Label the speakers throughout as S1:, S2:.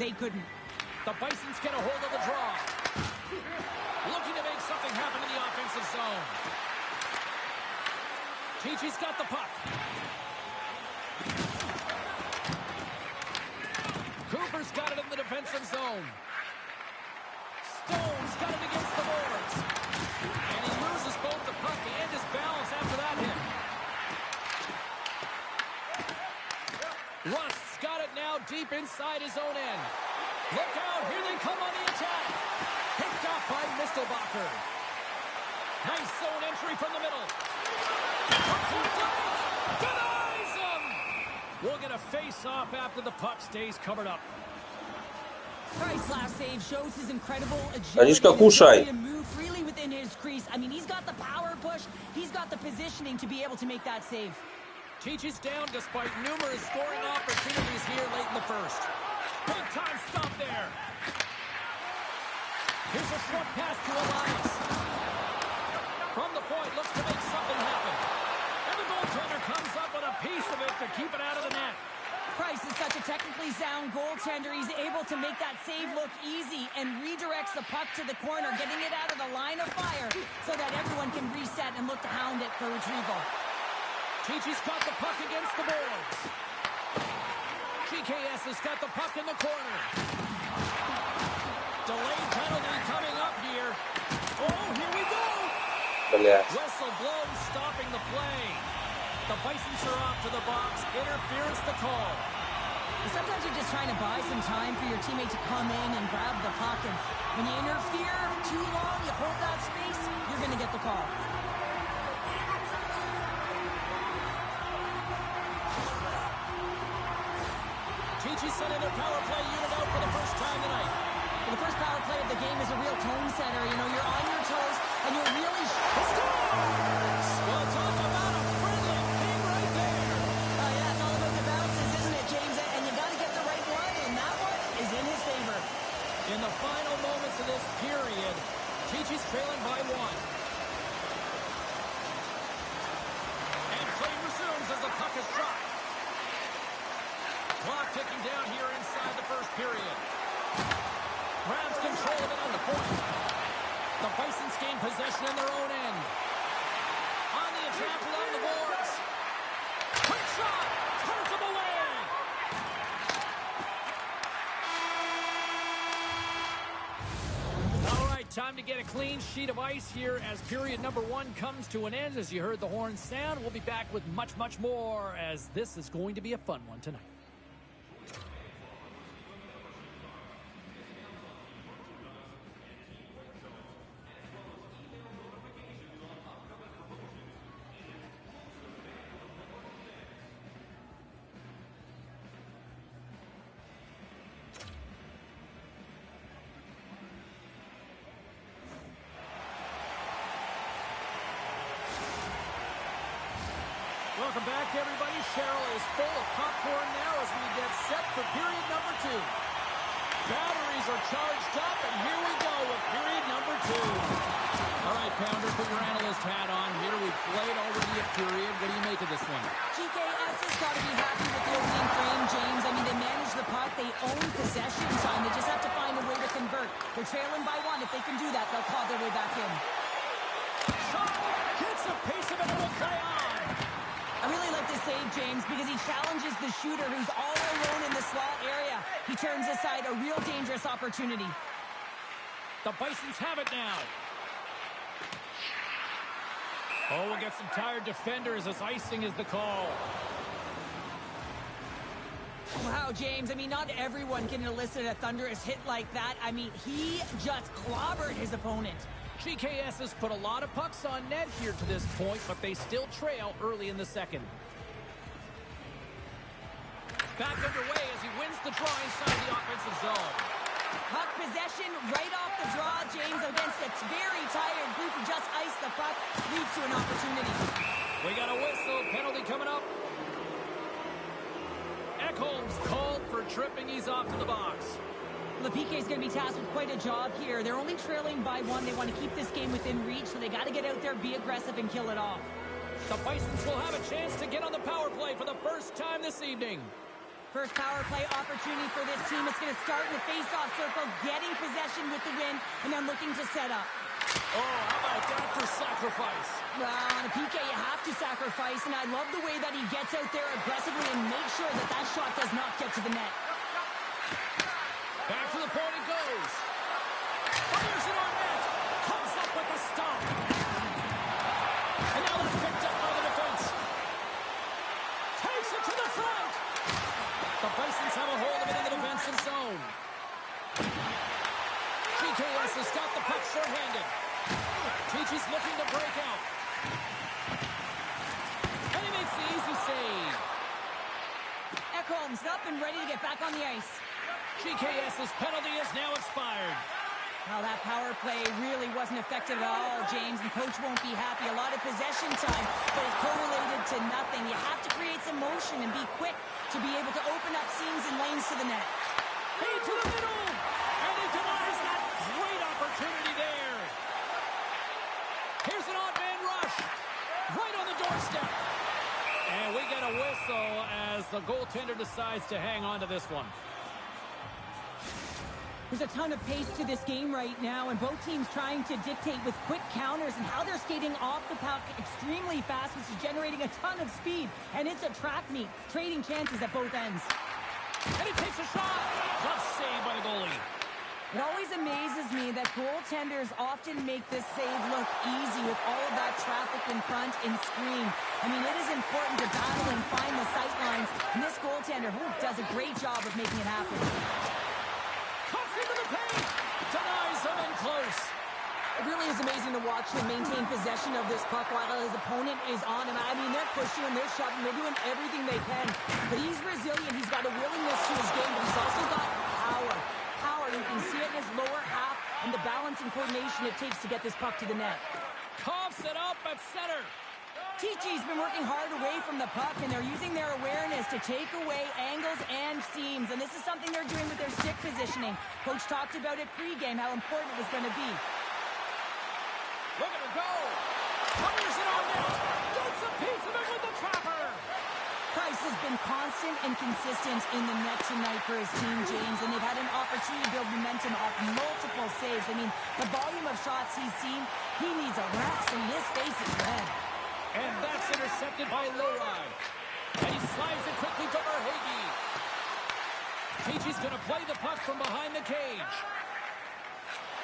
S1: They couldn't.
S2: The Bisons get a hold of the draw. Looking to make something happen in the offensive zone. Chi-Chi's got the puck. Cooper's got it in the defensive zone. Stone's got it against the boards. And he loses both the puck and his balance after that hit. Rust's got it now deep inside his own end. Look out, here they come on the attack. Picked off by Mistelbacher. Nice zone entry from the middle. Denies him! We'll get a face-off after the puck stays covered up.
S1: Price's last save shows his incredible
S3: Анишка,
S1: agility
S3: кушай.
S1: to move freely within his crease. I mean, he's got the power push. He's got the positioning to be able to make that save.
S2: Chi-Chi's down despite numerous scoring opportunities here late in the first. Big time stop there. Here's a short pass to Elias. From the point, looks to make something happen. And the goaltender comes up with a piece of it to keep it out of the net.
S1: Price is such a technically sound goaltender. He's able to make that save look easy and redirects the puck to the corner, getting it out of the line of fire so that everyone can reset and look to hound it for retrieval.
S2: Chi-Chi's got the puck against the boards. GKS has got the puck in the corner. Delayed penalty coming up here. Oh, here we go.
S3: Блядь.
S2: Whistle blows, stopping the play. The Bisons are off to the box. Interference the call.
S1: Sometimes you're just trying to buy some time for your teammate to come in and grab the puck. And when you interfere too long, you hold that space, you're going to get the call.
S2: Chi-Chi sending their power play unit out for the first time tonight.
S1: The first power play of the game is a real tone setter. You know, you're on your toes, and you're really...
S2: Well, talk about a friendly thing right there.
S1: Oh, yeah, it's all about the bounces, isn't it, James? And you got to get the right one, and that one is in his favor.
S2: In the final moments of this period, Chi-Chi's trailing by one. And play resumes as the puck is dropped. Clock ticking down here inside the first period. Grabs control of it on the point. The Bisons gain possession in their own end. On the attack along the boards. Quick shot! Turns them away! All right, time to get a clean sheet of ice here as period number one comes to an end. As you heard the horn sound, we'll be back with much, much more as this is going to be a fun one tonight. Welcome back, everybody. Cheryl is full of popcorn now as we get set for period number two. Batteries are charged up, and here we go with period number two. All right, Pounder, put your analyst hat on here. We've played already a period. What do you make of this one?
S1: GKS has got to be happy with the opening frame, James. I mean, they manage the puck. They own possession time. They just have to find a way to convert. They're trailing by one. If they can do that, they'll claw their way back in.
S2: Shot! Gets a piece of it and will play on.
S1: I really like this save, James, because he challenges the shooter who's all alone in the slot area. He turns aside a real dangerous opportunity.
S2: The Bisons have it now. Oh, we'll get some tired defenders as icing is the call.
S1: Wow, James, I mean, not everyone can elicit a thunderous hit like that. I mean, he just clobbered his opponent.
S2: GKS has put a lot of pucks on net here to this point, but they still trail early in the second. Back underway as he wins the draw inside the offensive zone.
S1: Puck possession right off the draw, James, against a very tired group who just iced the puck, leads to an opportunity.
S2: We got a whistle, penalty coming up. Ekholm's called for tripping. He's off to the box.
S1: LePique is going to be tasked with quite a job here. They're only trailing by one. They want to keep this game within reach, so they got to get out there, be aggressive, and kill it off.
S2: The Bisons will have a chance to get on the power play for the first time this evening.
S1: First power play opportunity for this team. It's going to start in the face-off circle, getting possession with the win, and then looking to set up.
S2: Oh, how about that for sacrifice?
S1: Well, on a PK, you have to sacrifice, and I love the way that he gets out there aggressively and makes sure that that shot does not get to the net.
S2: Back to the point it goes. Fires it on net. Comes up with a stop. And now it's picked up by the defense. Takes it to the front. The Bisons have a hold of it in the defensive zone. GKS has got the puck short-handed. Chichi's looking to break out. And he makes the easy save.
S1: Ekholm's up and ready to get back on the ice.
S2: GKS's penalty is now expired.
S1: Well, that power play really wasn't effective at all, James. The coach won't be happy. A lot of possession time, but it correlated to nothing. You have to create some motion and be quick to be able to open up seams and lanes to the net.
S2: Hey, to the middle! And he denies that great opportunity there. Here's an odd-man rush. Right on the doorstep. And we get a whistle as the goaltender decides to hang on to this one.
S1: There's a ton of pace to this game right now, and both teams trying to dictate with quick counters and how they're skating off the puck extremely fast, which is generating a ton of speed. And it's a track meet, trading chances at both ends.
S2: And he takes a shot. Tough save by the goalie.
S1: It always amazes me that goaltenders often make this save look easy with all of that traffic in front and screen. I mean, it is important to battle and find the sight lines, and this goaltender does a great job of making it happen.
S2: Cuts into the paint. Denies him in close.
S1: It really is amazing to watch him maintain possession of this puck while his opponent is on him. I mean, they're pushing him, they're shoving, they're doing everything they can. But he's resilient. He's got a willingness to his game, but he's also got power. You can see it in his lower half and the balance and coordination it takes to get this puck to the net.
S2: Coughs it up at center.
S1: Chichi's been working hard away from the puck, and they're using their awareness to take away angles and seams. And this is something they're doing with their stick positioning. Coach talked about it pregame, how important it was going to be.
S2: Look at her go. Fires it on net. Gets a piece of it with the trapper.
S1: Price has been constant and consistent in the net tonight for his team, James, and they've had an opportunity to build momentum off multiple saves. I mean, the volume of shots he's seen, he needs a rest, and his face is red.
S2: And that's intercepted by Lowry. And he slides it quickly to Verhage. Chichi's going to play the puck from behind the cage.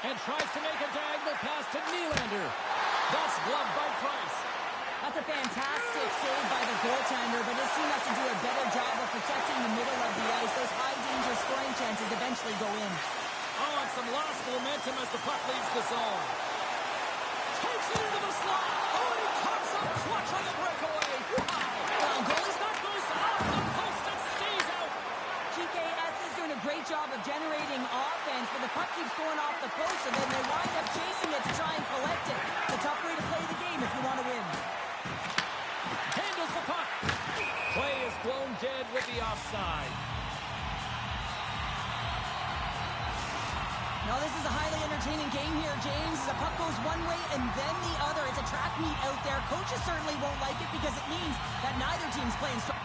S2: And tries to make a diagonal pass to Nylander. That's gloved by Price.
S1: That's a fantastic save by the goaltender, but his team has to do a better job of protecting the middle of the ice. Those high-danger scoring chances eventually go in.
S2: Oh, and some lost momentum as the puck leaves the zone. Takes it into the slot. Oh, and he comes up clutch on the breakaway. Wow.
S1: Well, goalie's
S2: That goes off the post and stays out.
S1: GKS is doing a great job of generating offense, but the puck keeps going off the post, and then they wind up chasing it to try and collect it. It's a tough way to play the game if you want to win.
S2: Handles the puck. Play is blown dead with the offside.
S1: Now, this is a highly entertaining game here, James. The puck goes one way and then the other. It's a track meet out there. Coaches certainly won't like it because it means that neither team's playing strong.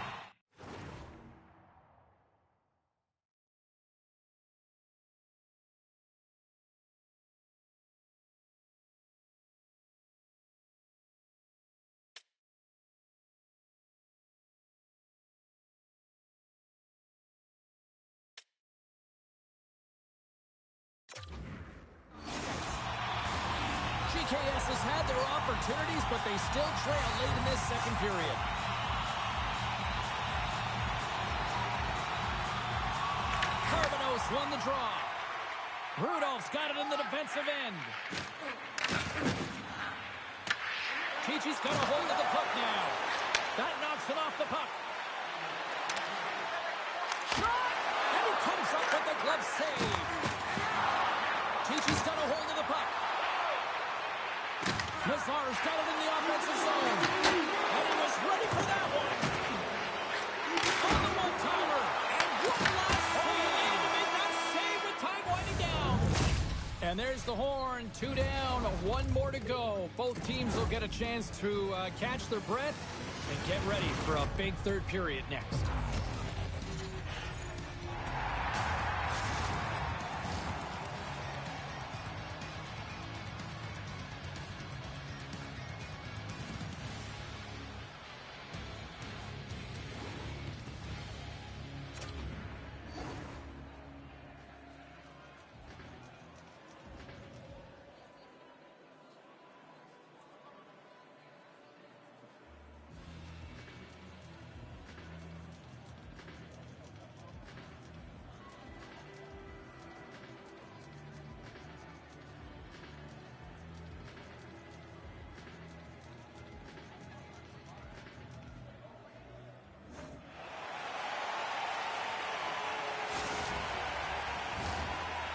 S2: GKS has had their opportunities, but they still trail late in this second period. Carbonos won the draw. Rudolph's got it in the defensive end. Chichi's got a hold of the puck now. That knocks it off the puck. Shot! And he comes up with the glove save. Chichi's got a hold of the puck. Nazar's got it in the offensive zone. And he was ready for that one. On the one-timer. And one last save. Needed to make that save with time winding down. And there's the horn. 2 down, 1 more to go. Both teams will get a chance to catch their breath and get ready for a big third period next.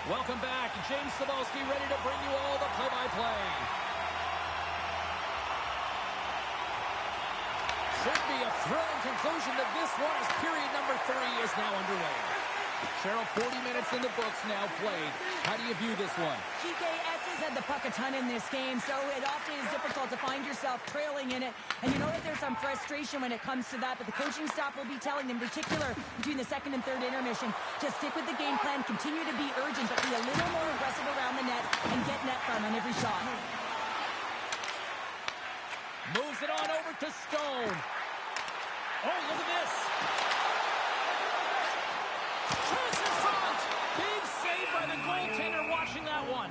S2: Welcome back. James Cebulski ready to bring you all the play-by-play. Should be a thrilling conclusion to this one as period number 3 is now underway. Cheryl, 40 minutes in the books now played. How do you view this one?
S1: GKS has had the puck a ton in this game, so it often is difficult to find yourself trailing in it. And you know that there's some frustration when it comes to that, but the coaching staff will be telling them, in particular between the second and third intermission, just stick with the game plan, continue to be urgent, but be a little more aggressive around the net and get net front on every shot.
S2: Moves it on over to Stone. Oh, look at this. Chance in front. Big save by the goaltender watching that one.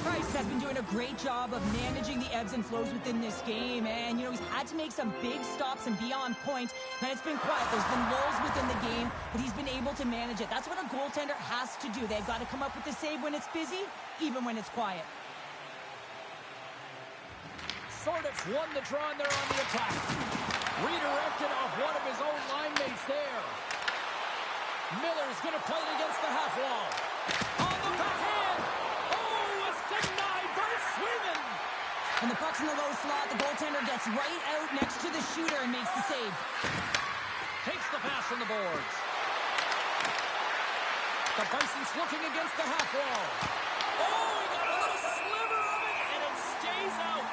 S1: Price has been doing a great job of managing the ebbs and flows within this game, and, you know, he's had to make some big stops and be on point, and it's been quiet. There's been lulls within the game, but he's been able to manage it. That's what a goaltender has to do. They've got to come up with the save when it's busy, even when it's quiet.
S2: Sordov's won the draw, and they're on the attack. Redirected off one of his own line mates there. Miller's going to play it against the half wall. On the backhand. Oh, it's denied by Sweden.
S1: And the puck's in the low slot. The goaltender gets right out next to the shooter and makes the save.
S2: Takes the pass from the boards. The Bison's looking against the half wall. Oh, he got a little sliver of it, and it stays out.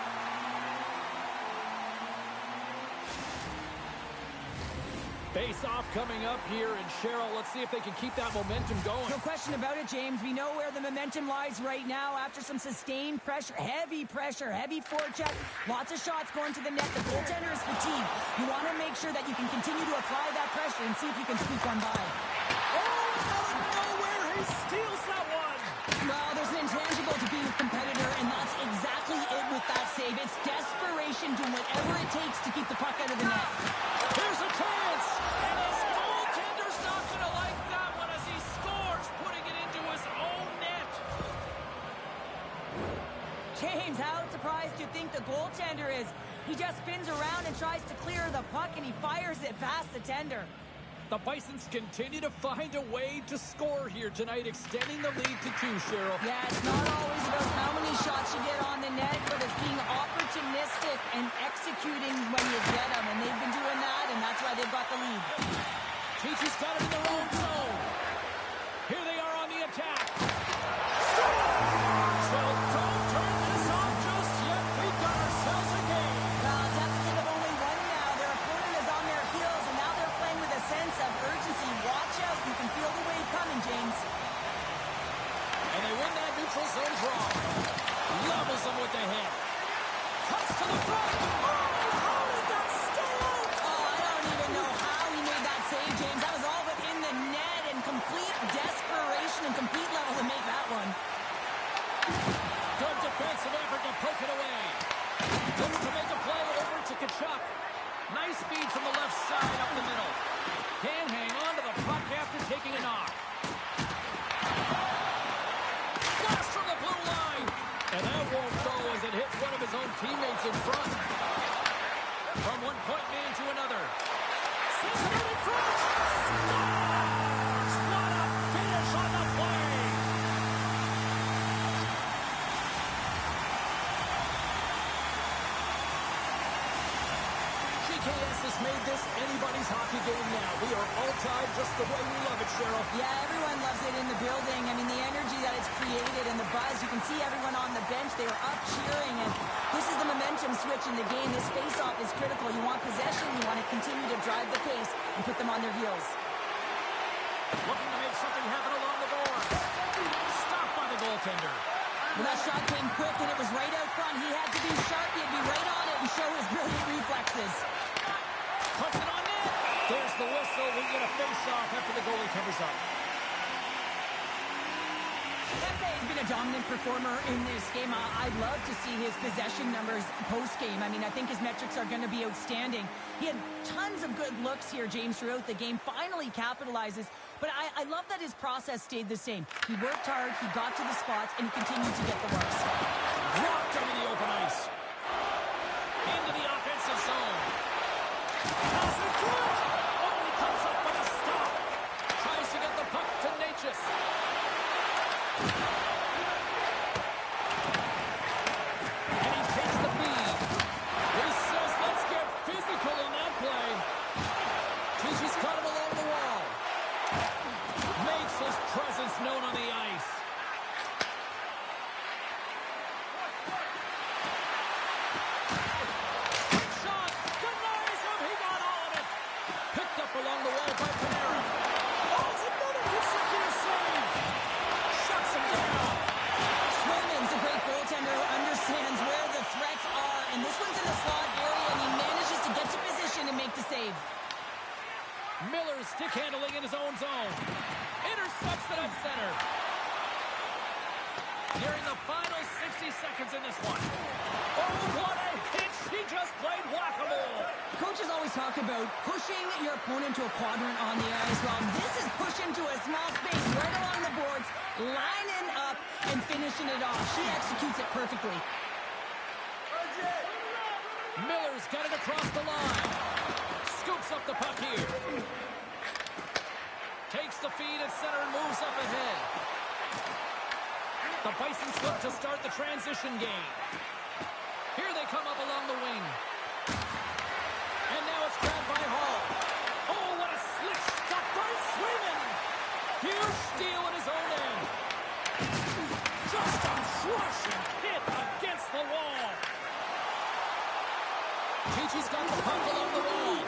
S2: Face-off coming up here, and Cheryl, let's see if they can keep that momentum going.
S1: No question about it, James. We know where the momentum lies right now after some sustained pressure, heavy forecheck, lots of shots going to the net. The goaltender is fatigued. You want to make sure that you can continue to apply that pressure and see if you can squeak one by.
S2: Oh, out of nowhere, he steals that one.
S1: Well, there's an intangible to being a competitor, and that's exactly it with that save. It's desperation, doing whatever it takes to keep the puck out of the net.
S2: Here's a chance, and his goaltender's not going to like that one as he scores, putting it into his own net.
S1: James, how surprised do you think the goaltender is? He just spins around and tries to clear the puck, and he fires it past the tender.
S2: The Bisons continue to find a way to score here tonight, extending the lead to 2, Cheryl.
S1: Yeah, it's not always about how many shots you get on the net, but it's being opportunistic and executing when you get them, and they've been doing that, and that's why they've got the lead.
S2: Chichi's got it in their own zone. Here they are on the attack. So don't turn this off just yet. We've got ourselves a game.
S1: Well, deficit of only 1 now. Their opponent is on their heels, and now they're playing with a sense of urgency. Watch out. You can feel the wave coming, James.
S2: And they win that neutral zone draw. Levels them with the hit. Cuts to the front. Oh, how did that stay out?
S1: Oh, I don't even know how he made that save, James. That was all within the net and complete desperation and complete level to make that one.
S2: Good defensive effort to poke it away. Looks to make a play over to Kachuk. Nice feed from the left side up the middle. Can't hang on to the puck after taking a knock. Blast from the blue line. And that won't go as it hits one of his own teammates in front. From one point man to another. Sees it in front. Scores! What a finish on the play. GKS has made this anybody's hockey game now. We are all tied just the way we love it, Cheryl.
S1: Yeah, everyone loves it in the building. I mean, the energy that it's created and the buzz. You can see everyone on the bench. They are up cheering, and this is the momentum switch in the game. This face-off is critical. You want possession. You want to continue to drive the pace and put them on their heels.
S2: Looking to make something happen along the boards. Stopped by the goaltender.
S1: Well, that shot came quick, and it was right out front. He had to be sharp. He had to be right on it and show his brilliant reflexes.
S2: Puts it on net. There's the whistle. We get a face-off after the goalie covers up.
S1: Pepe has been a dominant performer in this game. I'd love to see his possession numbers post-game. I mean, I think his metrics are going to be outstanding. He had tons of good looks here, James, throughout the game. Finally capitalizes. But I love that his process stayed the same. He worked hard, he got to the spots, and he continued to get the works.
S2: Dropped him in the open ice. Into the offensive zone. Pass in front. Oh, he comes up with a stop. his presence known on the ice. Quick shot. Denies him. He got all of it. Picked up along the wall by Panera. Oh, it's another consecutive save. Shuts him down.
S1: Swayman's a great goaltender who understands where the threats are, and this one's in the slot area, and he manages to get to position and make the save.
S2: Miller stick handling in his own zone. Intercepts it at center. Nearing the final 60 seconds in this one. Oh, what a hit. He just played whack-a-mole.
S1: Coaches always talk about pushing your opponent to a quadrant on the ice. Well, this is pushing to a small space right along the boards, lining up and finishing it off. She executes it perfectly.
S2: Miller's got it across the line. Scoops up the puck here. Takes the feed at center and moves up ahead. The Bison slip to start the transition game. Here they come up along the wing. And now it's grabbed by Hall. Oh, what a slick stop by Swayman. Huge steal in his own end. Just a crushing hit against the wall. Chichi's got the puck along the wall.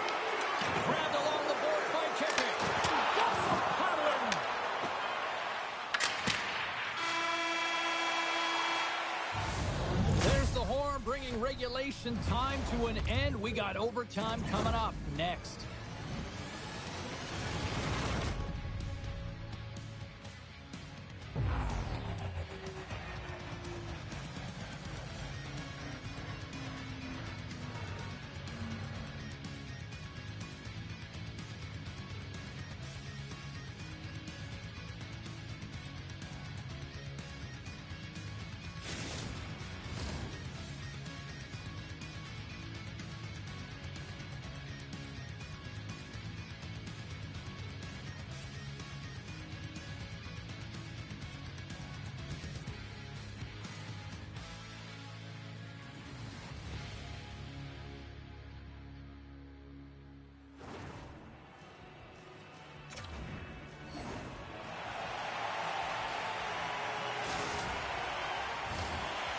S2: Grabbed along the boards by Kipick. Got some paddling. There's the horn bringing regulation time to an end. We got overtime coming up next.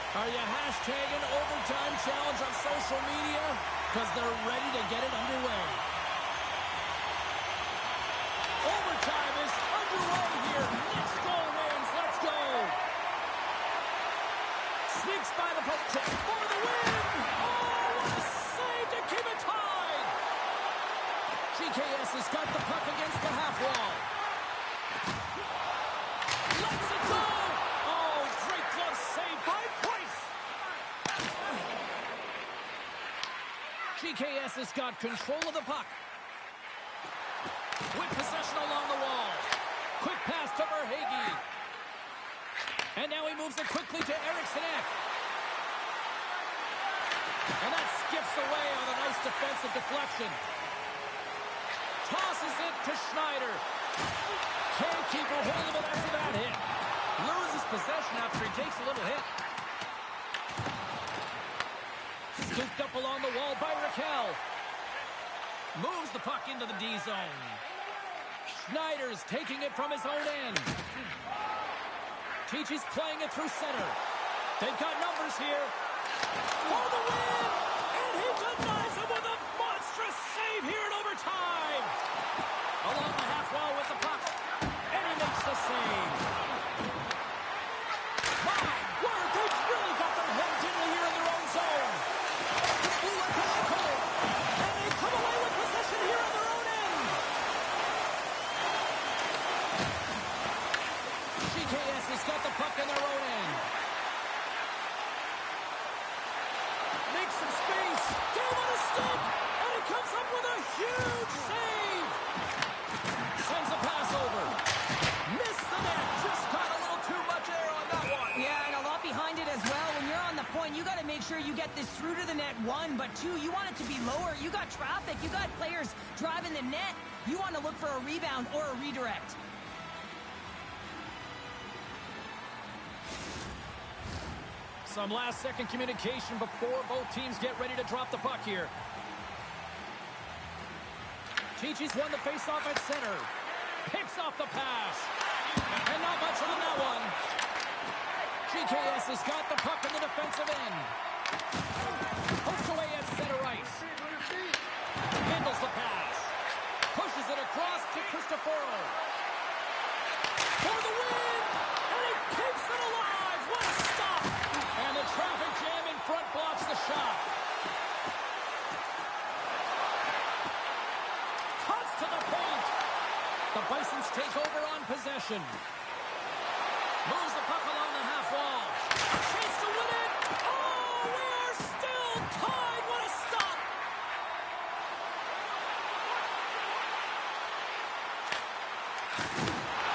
S2: Are you hashtagging overtime challenge on social media? Because they're ready to get it underway. Overtime is underway here. Next goal wins. Let's go. Sneaks by the poke check for the win. Oh, what a save to keep it tied. GKS has got the puck against the half wall. Lets it go. Oh, great glove save by Price. GKS has got control of the puck. With possession along the wall. Quick pass to Verhaeghe. And now he moves it quickly to Eriksson Ek. And that skips away on a nice defensive deflection. Tosses it to Schneider. Can't keep a hold of it after that hit. Loses possession after he takes a little hit. Scooped up along the wall by Raquel. Moves the puck into the D zone. Schneider's taking it from his own end. Chichi's playing it through center. They've got numbers here. For the win! And he denies him with a monstrous save here in overtime. Along the half wall with the puck. And he makes the save. My word, they've really got them hemmed in here in their own zone. The blue line is cold. And they come away with possession here on their own end. GKS has got the puck in their own end. Makes some space. Game on a stick. And he comes up with a huge save. Sends a pass over. Missed the net. Just got a little too much air on that one.
S1: Yeah, and a lot behind it as well. When you're on the point, you got to make sure you get this through to the net, one, but two, you want it to be lower. You got traffic. You got players driving the net. You want to look for a rebound or a redirect.
S2: Some last-second communication before both teams get ready to drop the puck here. Chichi's won the face-off at center. Picks off the pass. GKS has got the puck in the defensive end. Pushed away at center ice. Handles the pass. Pushes it across to Cristoforo. For the win! And he keeps it alive! What a stop! And the traffic jam in front blocks the shot. Cuts to the paint. The Bisons take over on possession. Moves the puck along the half wall. A chance to win it! Oh, we are still tied! What a stop!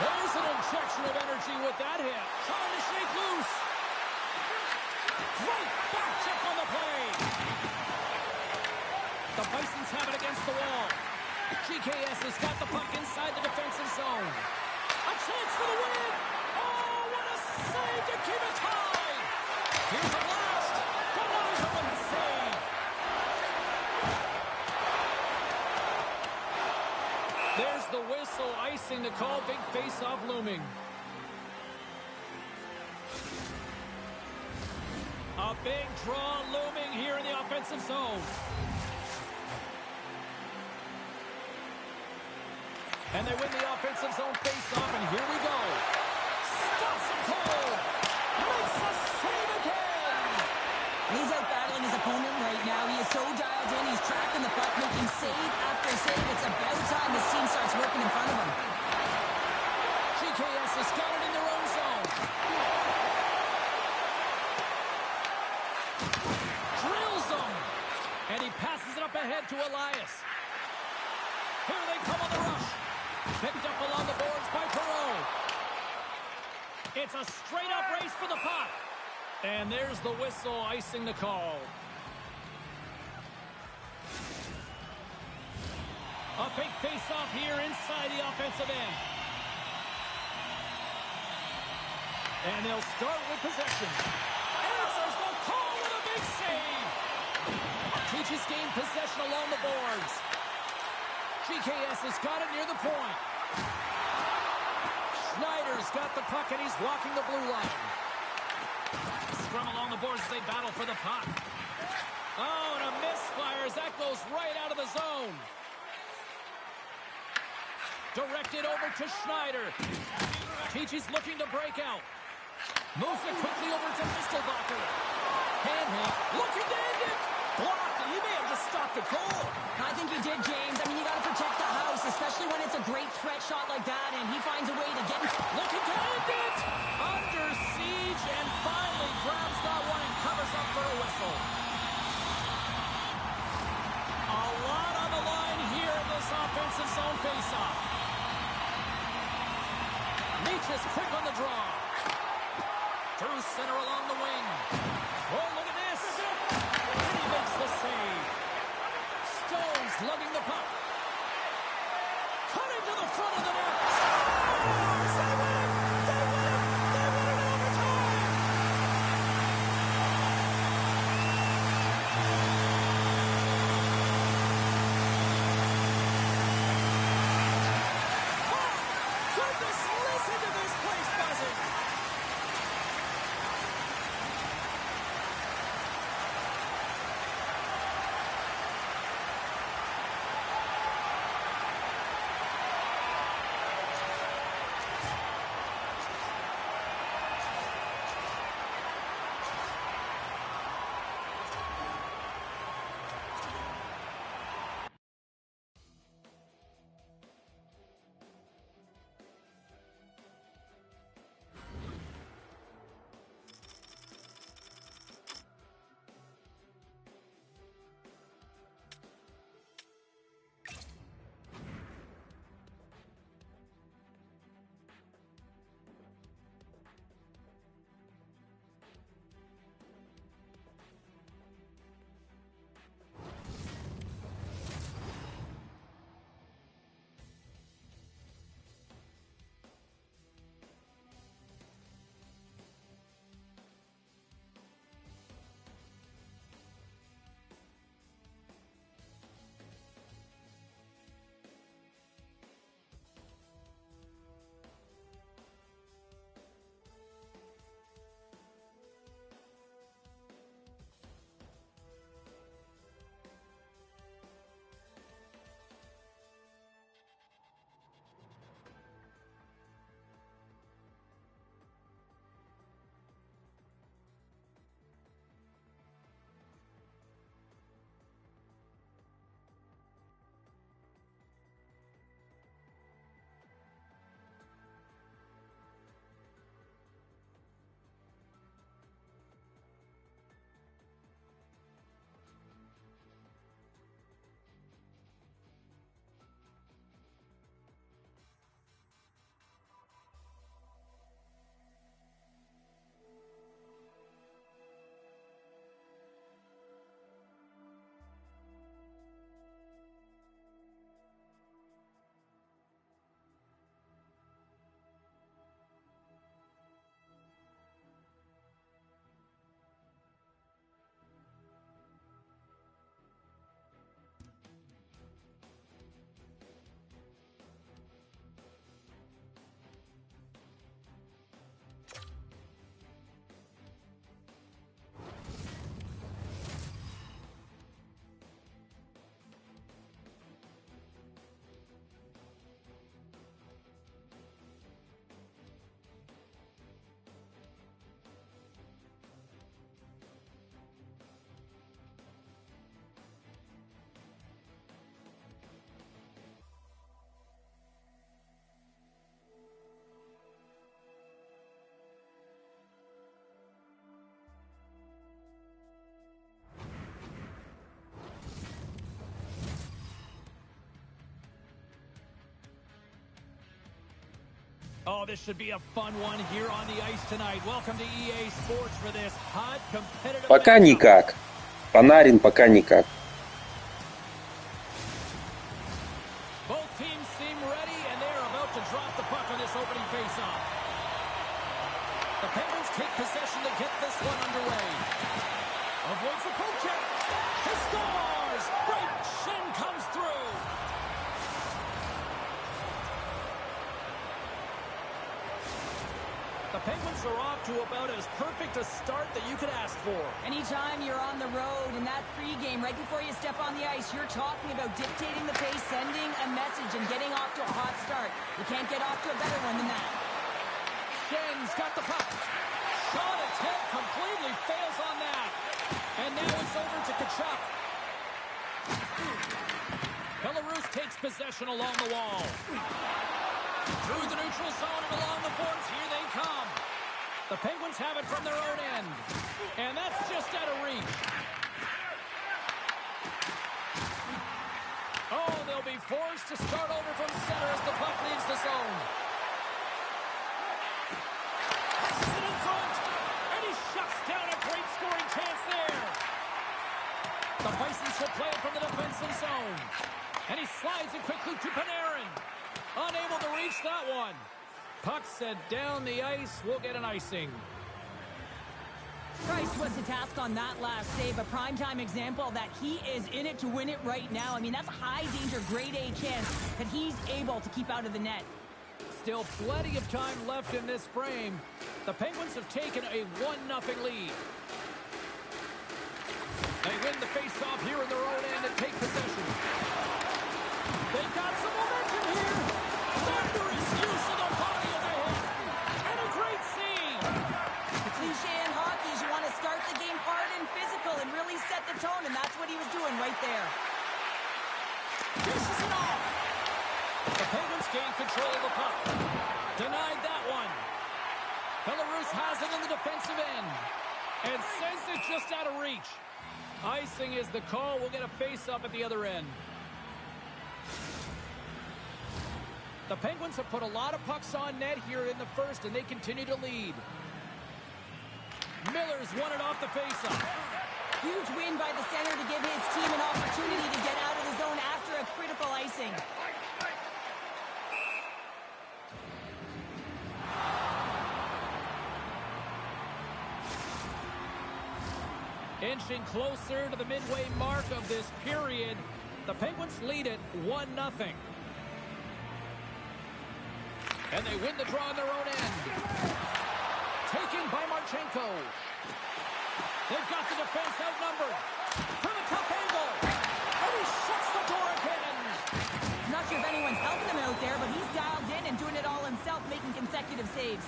S2: There's an injection of energy with that hit. Trying to shake loose. Great back check on the play. The Bisons have it against the wall. GKS has got the puck inside the defensive zone. A chance for the win. Oh, what a save to keep it tied. Here's a blast. Denies with the save. There's the whistle, icing the call. Big face-off looming. A big draw looming here in the offensive zone. And they win the offensive zone face-off, and here we go. Stops him cold. Makes a save again.
S1: He's out battling his opponent right now. He is so dialed in. He's tracking the puck, making save after save. It's about time his team starts working in front of him.
S2: GKS has got it in their own zone. Drills them. And he passes it up ahead to Elias. Here they come on the rush. Picked up along the boards by Perreault. It's a straight-up race for the puck. And there's the whistle, icing the call. A big face-off here inside the offensive end. And they'll start with possession. Answers the call with a big save. Teaches gained possession along the boards. GKS has got it near the point. Schneider's got the puck and he's walking the blue line. Scrum along the boards as they battle for the puck. Oh, and a misfire as that goes right out of the zone. Directed over to Schneider. Teachy's looking to break out. Moves it quickly over to Mistelbacher. Handheld. Looking to end it. Blocked, and he may have just stopped the goal.
S1: I think he did, James. I mean, you got to protect the house, especially when it's a great threat shot like that, and he finds a way to get...
S2: Looking to end it! Under siege, and finally grabs that one and covers up for a whistle. A lot on the line here in this offensive zone faceoff. Leach is quick on the draw. Through center along the wing. Oh, look at this! And he makes the save. Stones lugging the puck. Cutting to the front of the net. Scores! They win it! They win it! They win it in overtime! Oh, goodness, listen to this place buzzing! Oh, this should be a fun one here on the ice tonight. Welcome to EA Sports for this hot, competitive
S3: Пока
S2: matchup.
S3: никак. Панарин пока никак.
S2: Both teams seem ready, and they are about to drop the puck on this opening faceoff. The Penguins take possession to get this one underway. Avoids the poke check. He scores! Right shin comes through. The Penguins are off to about as perfect a start that you could ask for.
S1: Anytime you're on the road in that pregame, right before you step on the ice, you're talking about dictating the pace, sending a message, and getting off to a hot start. You can't get off to a better one than that.
S2: Shen's got the puck. Shot attempt completely fails on that. And now it's over to Kachuk. Belarus takes possession along the wall. Through the neutral zone and along the boards, here they come. The Penguins have it from their own end. And that's just out of reach. Oh, they'll be forced to start over from center as the puck leaves the zone. Passes it in front. And he shuts down a great scoring chance there. The Bisons will play it from the defensive zone. And he slides it quickly to Panarin. Unable to reach that one. Puck set down the ice. We'll get an icing.
S1: Price was the task on that last save. A primetime example that he is in it to win it right now. I mean, that's a high-danger, grade-A chance that he's able to keep out of the net.
S2: Still plenty of time left in this frame. The Penguins have taken a 1-0 lead. They win the face-off here in their own end and take possession. They've got some momentum here. Thunderous use of the body of the hit. And a great scene.
S1: The cliche in hockey is you want to start the game hard and physical and really set the tone, and that's what he was doing right there.
S2: Dishes it off. The Penguins gain control of the puck. Denied that one. Belarus has it in the defensive end. And sends it just out of reach. Icing is the call. We'll get a face-up at the other end. The Penguins have put a lot of pucks on net here in the first, and they continue to lead. Miller's won it off the faceoff.
S1: Huge win by the center to give his team an opportunity to get out of the zone after a critical icing.
S2: Inching closer to the midway mark of this period. The Penguins lead it 1-0. And they win the draw on their own end. Taken by Marchenko. They've got the defense outnumbered. From a tough angle. And he shuts the door again.
S1: I'm not sure if anyone's helping him out there, but he's dialed in and doing it all himself, making consecutive saves.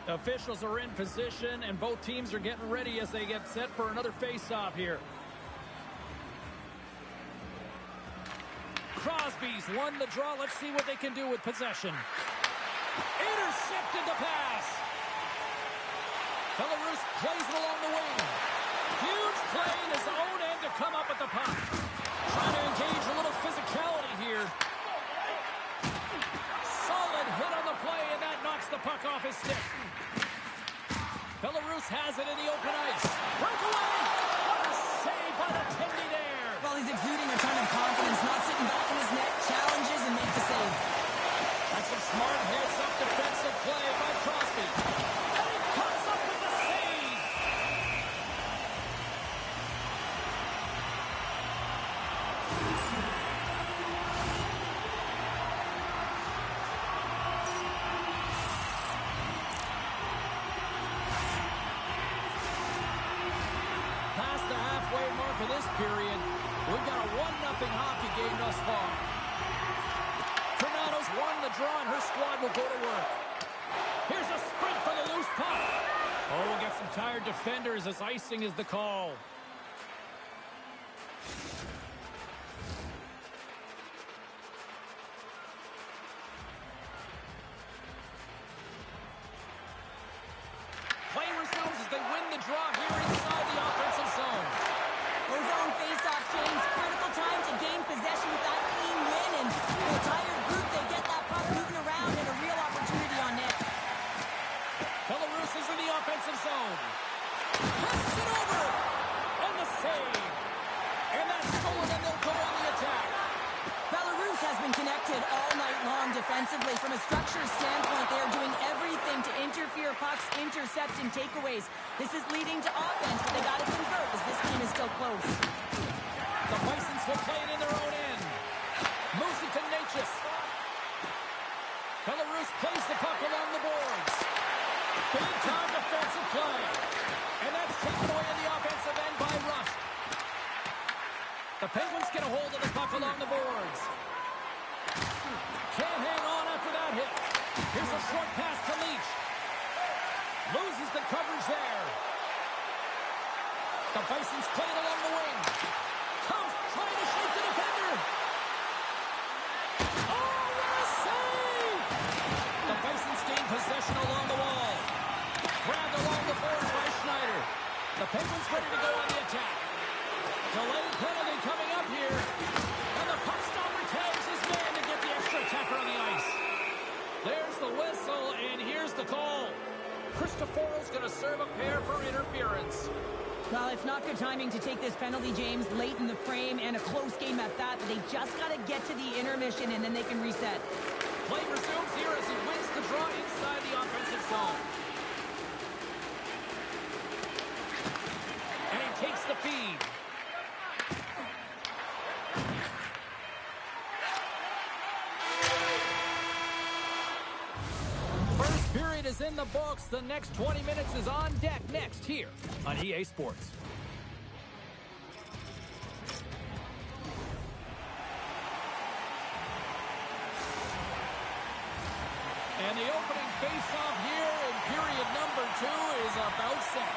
S2: Officials are in position, and both teams are getting ready as they get set for another face-off here. Crosby's won the draw. Let's see what they can do with possession. Intercepted the pass. Belarus plays it along the wing. Huge play in his own end to come up with the puck. Trying to engage a little physicality here. Solid hit on the play, and that knocks the puck off his stick. Belarus has it in the open ice. Breakaway! What a save by the Tendy there!
S1: Well, he's exuding a ton of confidence, not sitting back in his net, challenges and makes a save.
S2: That's some smart heads-up defensive play by Crosby. And he comes up with the save! Past the halfway mark of this period, we've got a 1-0 hockey game thus far. Tornado's won the draw, and her squad will go to work. Here's a sprint for the loose puck. Oh, we'll get some tired defenders as icing is the call. Play resumes as they win the draw here inside the offensive zone.
S1: Those own face-off, James. Critical time to gain possession with that clean win, and the tired group talented all night long defensively. From a structure standpoint, they are doing everything to interfere pucks, intercept, and takeaways. This is leading to offense, but they got to convert as this game is still close.
S2: The Bisons will play it in their own end. Moves it to Natchez. Belarus plays the puck along the boards. Big-time defensive play. And that's taken away in the offensive end by Rust. The Penguins get a hold of the puck along the boards. Can't hang on after that hit. Here's a short pass to Leach. Loses the coverage there. The Bisons play it along the wing. Comes trying to shake the defender. Oh, what a save! The Bisons gain possession along the wall. Grabbed along the boards by Schneider. The Penguins ready to go on the attack. Delayed penalty coming up here. And the puck stopper tags his man to get the extra attacker on the ice. There's the whistle, and here's the call. Cristoforo's going to serve a pair for interference.
S1: Well, it's not good timing to take this penalty, James, late in the frame, and a close game at that. But they just got to get to the intermission, and then they can reset.
S2: Play resumes here as he wins the draw inside the offensive zone. And he takes the feed. First period is in the books. The next 20 minutes is on deck next here on EA Sports. And the opening face-off here in period number 2 is about set.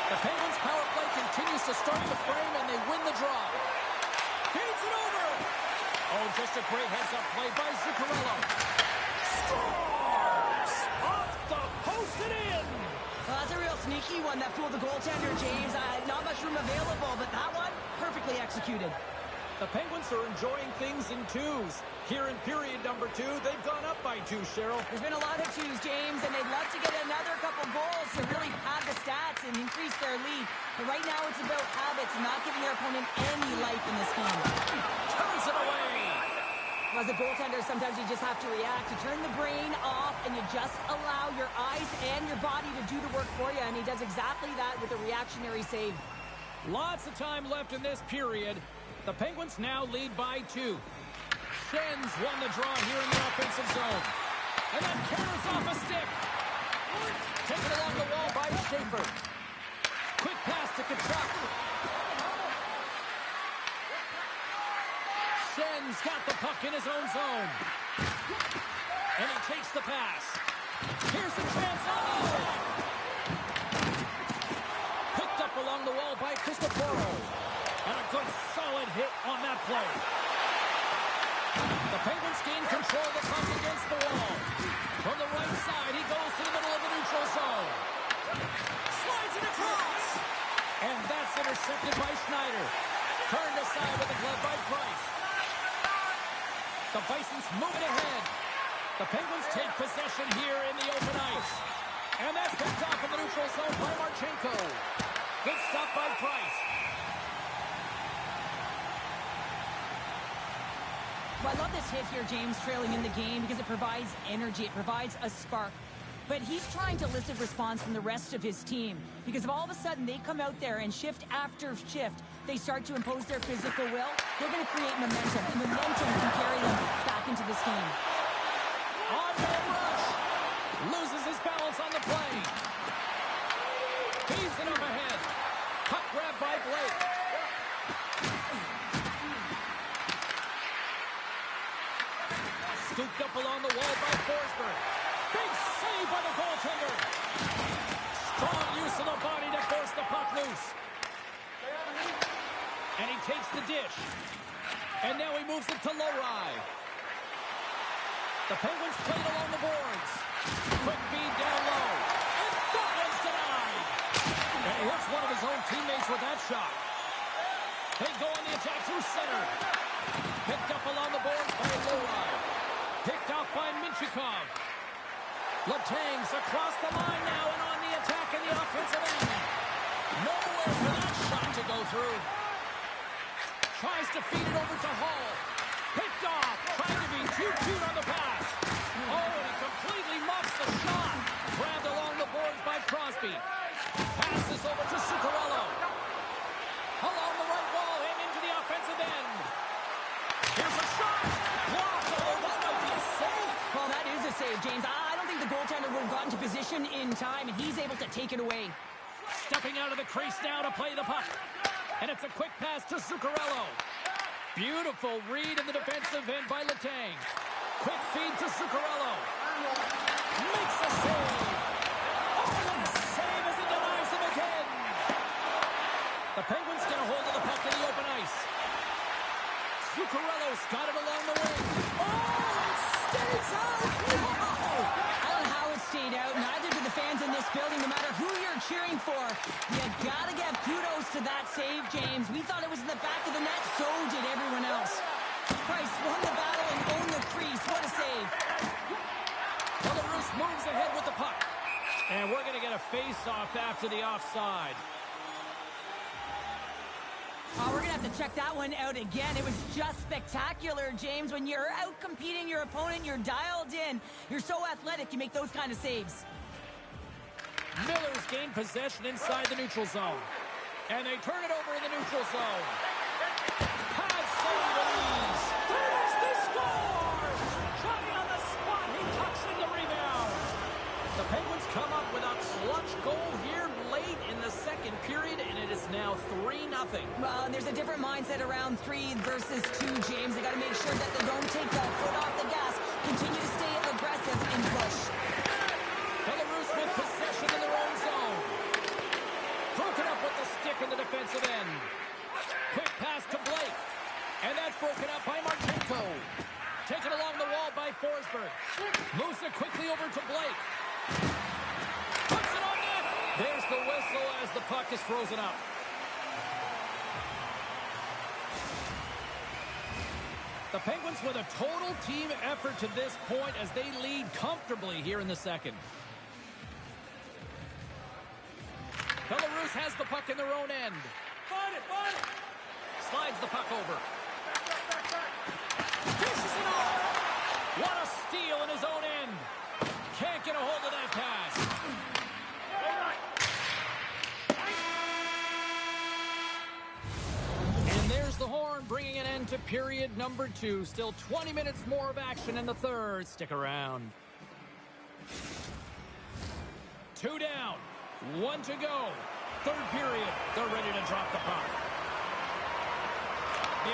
S2: The Penguins' power play continues to start the frame, and they win the draw. Feeds it over. Oh, just a great heads-up play by Zuccarello. Scores! Off the post and in!
S1: Well, that's a real sneaky one that fooled the goaltender, James. Not much room available, but that one, perfectly executed.
S2: The Penguins are enjoying things in twos. Here in period number 2, they've gone up by 2, Cheryl.
S1: There's been a lot of twos, James, and they'd love to get another couple goals to really pad the stats and increase their lead. But right now it's about habits, not giving their opponent any life in this game.
S2: Turns it away.
S1: As a goaltender, sometimes you just have to react. You turn the brain off, and you just allow your eyes and your body to do the work for you, and he does exactly that with a reactionary save.
S2: Lots of time left in this period. The Penguins now lead by 2. Schenns won the draw here in the offensive zone. And then carries off a stick. Taken along the wall by Schaefer. Quick pass to Kachuk. Schenns got the puck in his own zone. And he takes the pass. Here's a chance on the attack. Picked up along the wall by Cristoforo. And a good solid hit on that play. The Penguins gain control of the puck against the wall. From the right side, he goes to the middle of the neutral zone. Slides it across. And that's intercepted by Schneider. Turned aside with a glove by Price. The Bisons move it ahead. The Penguins take possession here in the open ice. And that's picked off in the neutral zone by Marchenko. Good stop by Price.
S1: Well, I love this hit here, James, trailing in the game because it provides energy. It provides a spark. But he's trying to elicit response from the rest of his team because if all of a sudden they come out there and shift after shift, they start to impose their physical will, they're going to create momentum. And momentum can carry them back into this game.
S2: On-man rush. Loses his balance on the play. Feeds it up ahead. Puck grab by Blake. Scooped up along the wall by Forsberg. Big save by the goaltender. Strong use of the body to force the puck loose. And he takes the dish. And now he moves it to Lowry. The Penguins played along the boards. Quick feed down low. And that one's denied. And he hits one of his own teammates with that shot. They go on the attack through center. Picked up along the boards by Lowry. Picked off by Minchikov. Letang's across the line now and on the attack in the offensive end. Nowhere for that shot to go through. Tries to feed it over to Hall. Picked off. Trying to be too cute on the pass. Oh, and he completely muffs the shot. Grabbed along the boards by Crosby. Passes over to Zuccarello. Along the right wall and into the offensive end. Here's a shot. Blocked. Oh, that might be a save.
S1: Well, that is a save, James. I don't think the goaltender would have gotten to position in time, and he's able to take it away.
S2: Stepping out of the crease now to play the puck. And it's a quick pass to Zuccarello. Beautiful read in the defensive end by Letang. Quick feed to Zuccarello. Makes a save. Oh, and a save as he denies him again. The Penguins get a hold of the puck in the open ice. Zuccarello's got it along the wing. Oh, it stays out. No!
S1: I don't know how it stayed out. Neither do the fans in this building, no matter who you're cheering for. You gotta give kudos to that save, James. We thought it was in the back of the net, so did everyone else. Price won the battle and owned the crease. What a save.
S2: Belarus moves ahead with the puck. And we're going to get a face-off after the offside.
S1: Oh, we're going to have to check that one out again. It was just spectacular, James. When you're out competing your opponent, you're dialed in. You're so athletic, you make those kind of saves.
S2: Miller's gained possession inside the neutral zone. And they turn it over in the neutral zone. Pad save and ease. There's the score! Johnny on the spot. He tucks in the rebound. The Penguins come up with a clutch goal here late in the second period, and it is now 3-0.
S1: Well, and there's a different mindset around 3 versus 2, James. They got to make sure that they don't take that foot off the gas. Continue to stay aggressive and push.
S2: Belarus with possession in their own zone. Broken up with the stick in the defensive end. Quick pass to Blake. And that's broken up by Marchenko. Taken along the wall by Forsberg. Moves it quickly over to Blake. Puts it on net. There's the whistle as the puck is frozen up. The Penguins with a total team effort to this point as they lead comfortably here in the second. Belarus has the puck in their own end. Slides the puck over. Dishes it off. What a steal in his own end. Can't get a hold of that pass. And there's the horn, bringing an end to period number 2. Still 20 minutes more of action in the third. Stick around. 2 down. 1 to go. Third period. They're ready to drop the puck.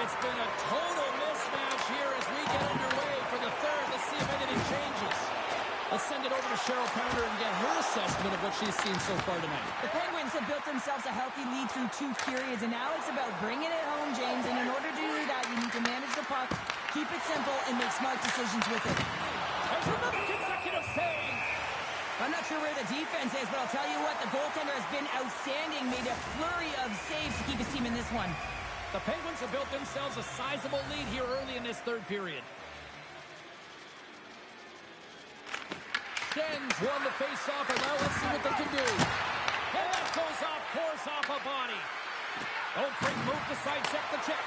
S2: It's been a total mismatch here as we get underway for the third. Let's see if anything changes. Let's send it over to Cheryl Pounder and get her assessment of what she's seen so far tonight.
S1: The Penguins have built themselves a healthy lead through 2 periods, and now it's about bringing it home, James. And in order to do that, you need to manage the puck, keep it simple, and make smart decisions with it.
S2: There's another consecutive save.
S1: I'm not sure where the defense is, but I'll tell you what, the goaltender has been outstanding, made a flurry of saves to keep his team in this one.
S2: The Penguins have built themselves a sizable lead here early in this third period. Schenns won the face-off, and now let's see what they can do. And that goes off course off a body. Oh, great move to sidestep the check.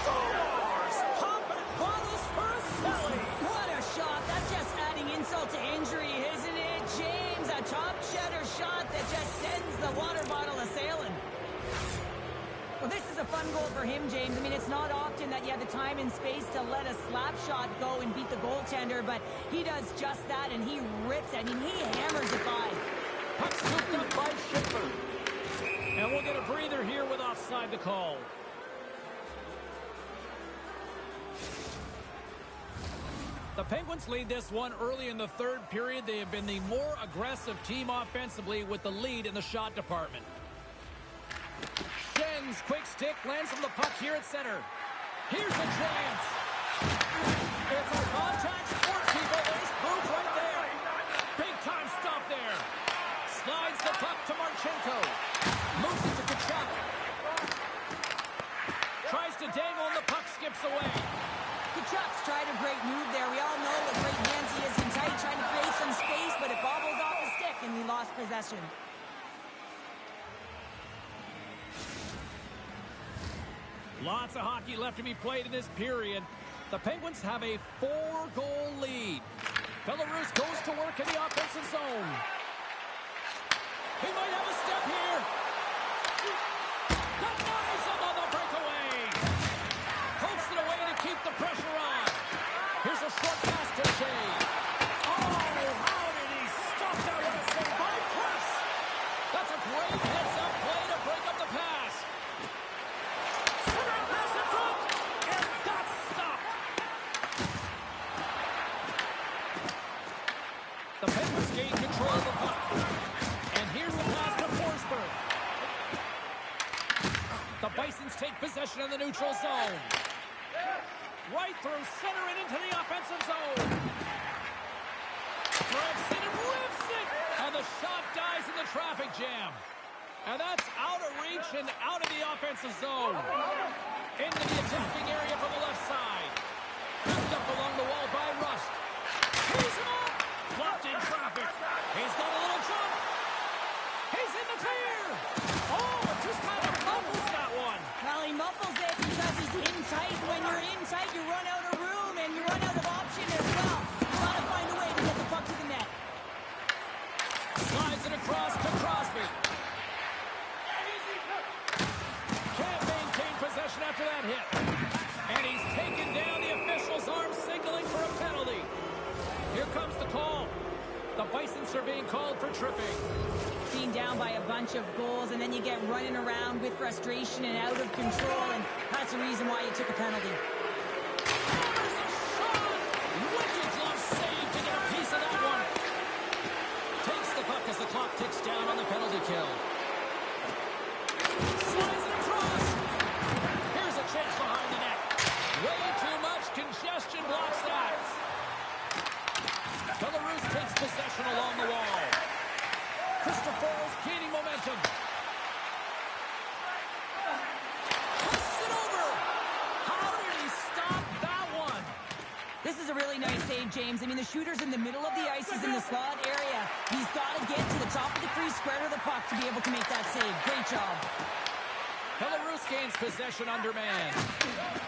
S2: Scores! Pop and bottles for a Selly.
S1: What a shot. That's just adding insult to injury, isn't it, James? A top cheddar shot that just sends the water bottle a-sailing. Well, this is a fun goal for him, James. I mean, it's not often that you have the time and space to let a slap shot go and beat the goaltender, but he does just that, and he rips it. I mean, he hammers it by.
S2: Puck scooped up by Schaefer. And we'll get a breather here with offside to call. The Penguins lead this one early in the third period. They have been the more aggressive team offensively with the lead in the shot department. Schenns, quick stick, lands from the puck here at center. Here's a chance. It's a contact sport, people. There's proof right there. Big time stop there. Slides the puck to Marchenko. Moves it to Kachuk. Tries to dangle and the puck skips away.
S1: Kachuk's tried a great move there. We all know what great hands he is in tight, trying to create some space, but it bobbles off the stick, and we lost possession.
S2: Lots of hockey left to be played in this period. The Penguins have a 4-goal lead. Belarus goes to work in the offensive zone. He might have a step here. Denies him on the breakaway. Pokes it away to keep the pressure on. Here's a short pass to Shea. Oh, how did he stop that? What a save by Press. That's a great heads-up play to break up the pass. Centering pass in front, and that's stopped. The Penguins gain control of the puck. And here's the pass to Forsberg. The Bisons take possession in the neutral zone. Right through center and into the offensive zone. Gregson and rips it. And the shot dies in the traffic jam. And that's out of reach and out of the offensive zone. Into the attacking area from the left side. Picked up along the wall by Rust. He's him up. Blocked in traffic. He's got a little jump. He's in the clear. Oh, it just kind of muffles that one.
S1: Well, he muffles it because he's in tight. When you're in tight, you run out of room and you run out of option as well. You got to find a way to get the puck to the net.
S2: Slides it across to Crosby. Can't maintain possession after that hit. And he's taken down. The official's arm signaling for a penalty. Here comes the call. The Bisons are being called for tripping.
S1: Being down by a bunch of goals, and then you get running around with frustration and out of control, and that's the reason why you took a penalty.
S2: There's a shot! Wicked glove save to get a piece of that one. Takes the puck as the clock ticks down on the penalty kill. Slides it across. Here's a chance behind the net. Way too much congestion blocks that. Belarus takes possession along the wall. Christopher's gaining momentum. Pushes it over. How did he stop that one?
S1: This is a really nice save, James. I mean, the shooter's in the middle of the ice. He's in the slot area. He's got to get to the top of the crease, square to the puck to be able to make that save. Great job.
S2: Belarus gains possession under man.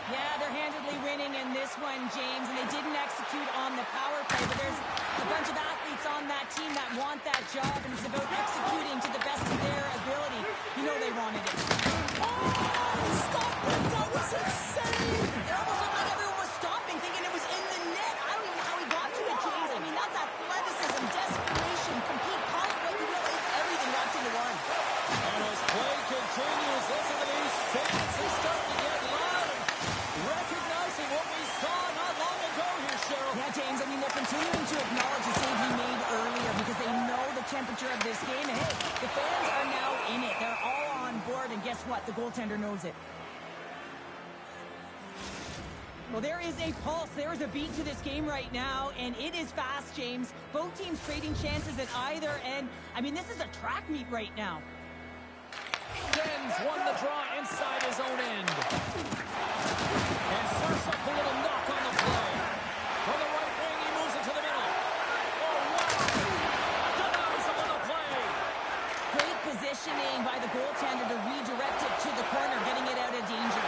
S1: Yeah, they're handedly winning in this one, James, and they didn't execute on the power play, but there's a bunch of athletes on that team that want that job, and it's about executing to the best of their ability. You know they wanted it. Oh, stop it! That was insane! It almost looked like everyone was stopping, thinking it was in the net. I don't even know how he got to it, James. I mean, that's athleticism, desperation, compete, call it what you will. It's everything wrapped into one.
S2: And as play continues, listen to these fans. They start to get loud and recognizing what we saw not long ago here, Cheryl.
S1: Yeah, James, I mean, they're continuing to acknowledge the save he made earlier because they know the temperature of this game. And hey, the fans are now in it. They're all on board, and guess what? The goaltender knows it. Well, there is a pulse. There is a beat to this game right now, and it is fast, James. Both teams trading chances at either end. I mean, this is a track meet right now.
S2: Sens won the draw inside his own end. And serves up a little knock on the play. From the right wing, he moves it to the middle. Oh, wow! Denies him on the play.
S1: Great positioning by the goaltender to redirect it to the corner, getting it out of danger.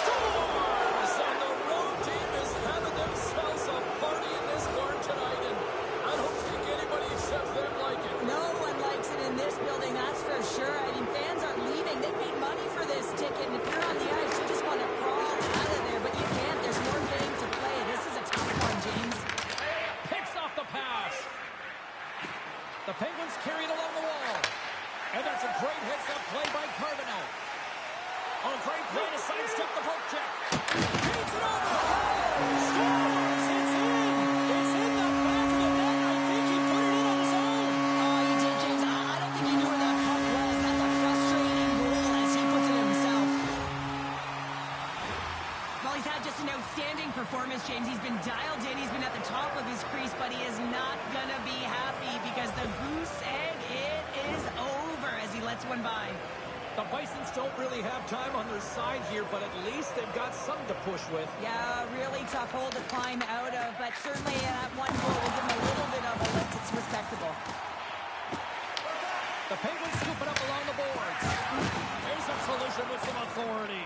S2: Scores! And the road team is having themselves a party in this barn tonight. And I don't think anybody except them like it.
S1: No one likes it in this building, that's for sure. I mean, fans are leaving. They paid money for this ticket, and if you're on the ice, you just want to crawl out of there, but you can't. There's more game to play. This is a tough one, James.
S2: Picks off the pass. The Penguins carry it along the wall. And that's a great heads-up play by Carbonell. Oh, great play to sidestep the poke check. Beats it over. Scores! It's in! It's in the back of the net. I think he put it in on his own.
S1: Oh, you did, James. I don't think he knew where that puck was. That's a frustrating goal as he puts it himself. Well, he's had just an outstanding performance, James. He's been dialed in. He's been at the top of his crease, but he is not going to be happy because the goose egg, it is over as he lets one by.
S2: The Bisons don't really have time on their side here, but at least they've got something to push with.
S1: Yeah, really tough hole to climb out of, but certainly that one goal will give him a little bit of a lift. It's respectable.
S2: The Penguins scoop it up along the boards. There's a collision with some authority.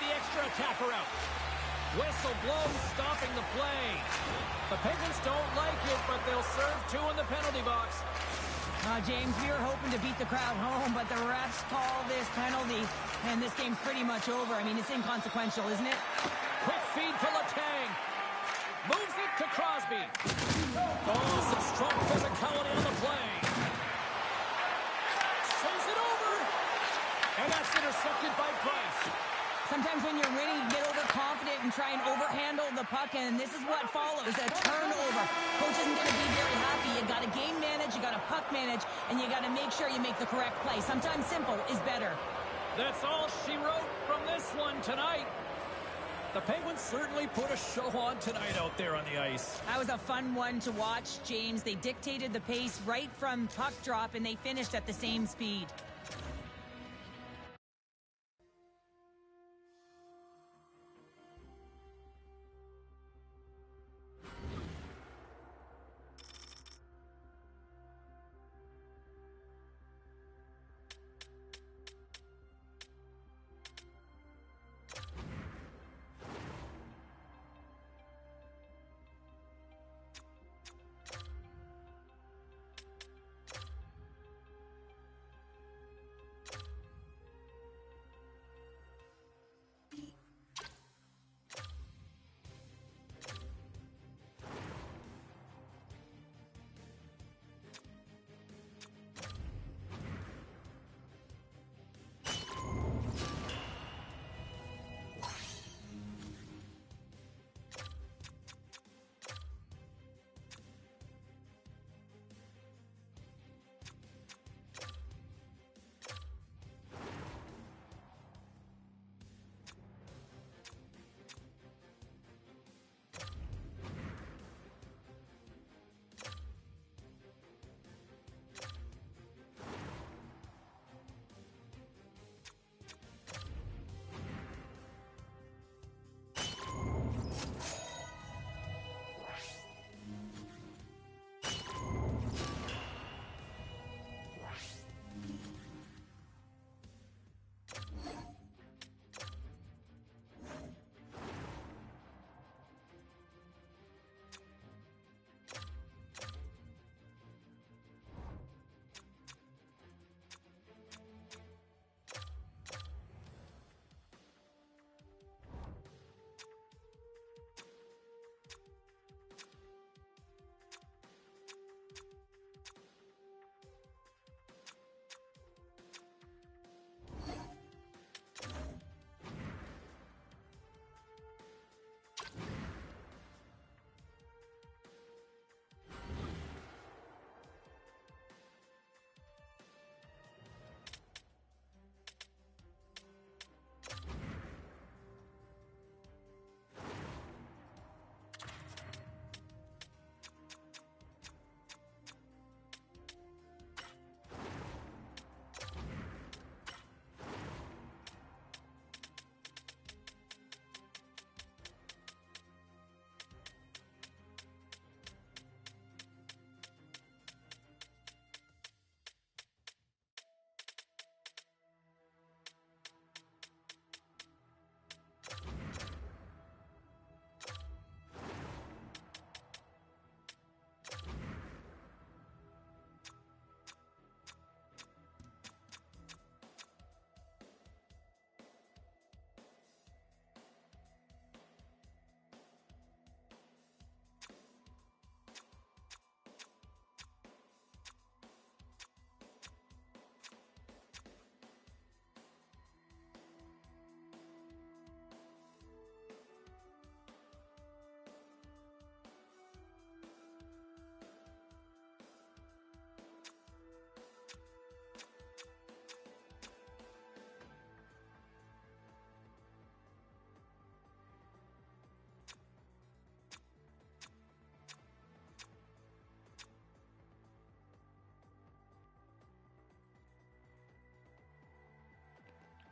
S2: the extra attacker out. Whistle blows, stopping the play. The Penguins don't like it, but they'll serve 2 in the penalty box.
S1: James, we were hoping to beat the crowd home, but the refs call this penalty, and this game's pretty much over. I mean, it's inconsequential, isn't it?
S2: Quick feed to Letang. Moves it to Crosby. Oh, some strong physicality on the play. Sends it over. And that's intercepted by Price.
S1: Sometimes when you're winning, you get overconfident and try and overhandle the puck, and this is what follows, a turnover. Coach isn't going to be very happy. You got to game manage, you got to puck manage, and you got to make sure you make the correct play. Sometimes simple is better.
S2: That's all she wrote from this one tonight. The Penguins certainly put a show on tonight out there on the ice.
S1: That was a fun one to watch, James. They dictated the pace right from puck drop, and they finished at the same speed.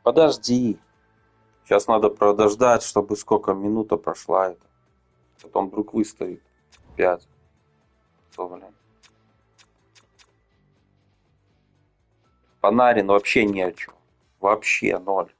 S3: Подожди. Сейчас надо подождать, чтобы сколько минута прошла. Это. Потом вдруг выставит 5. Что, блин. Панарин вообще ни о чем. Вообще ноль.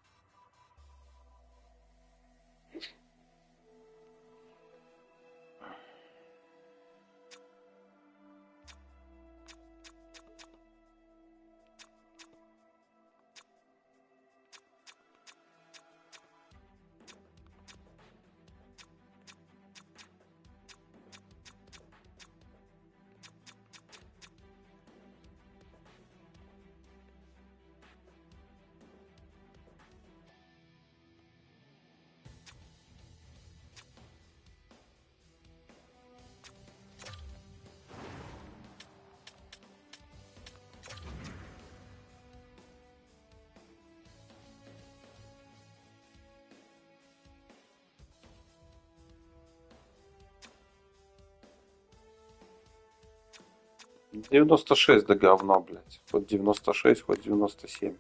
S3: 96 да говно, блядь. Хоть 96, хоть 97.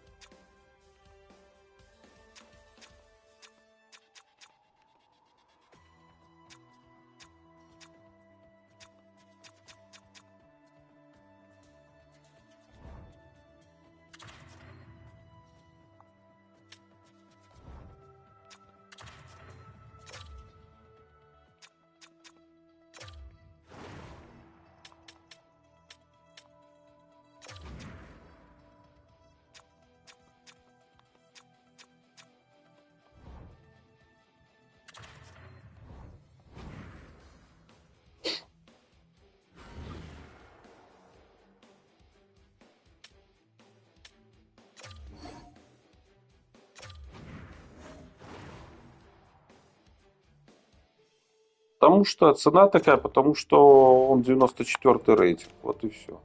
S3: Потому что цена такая, потому что он 94-й рейтинг. Вот и все.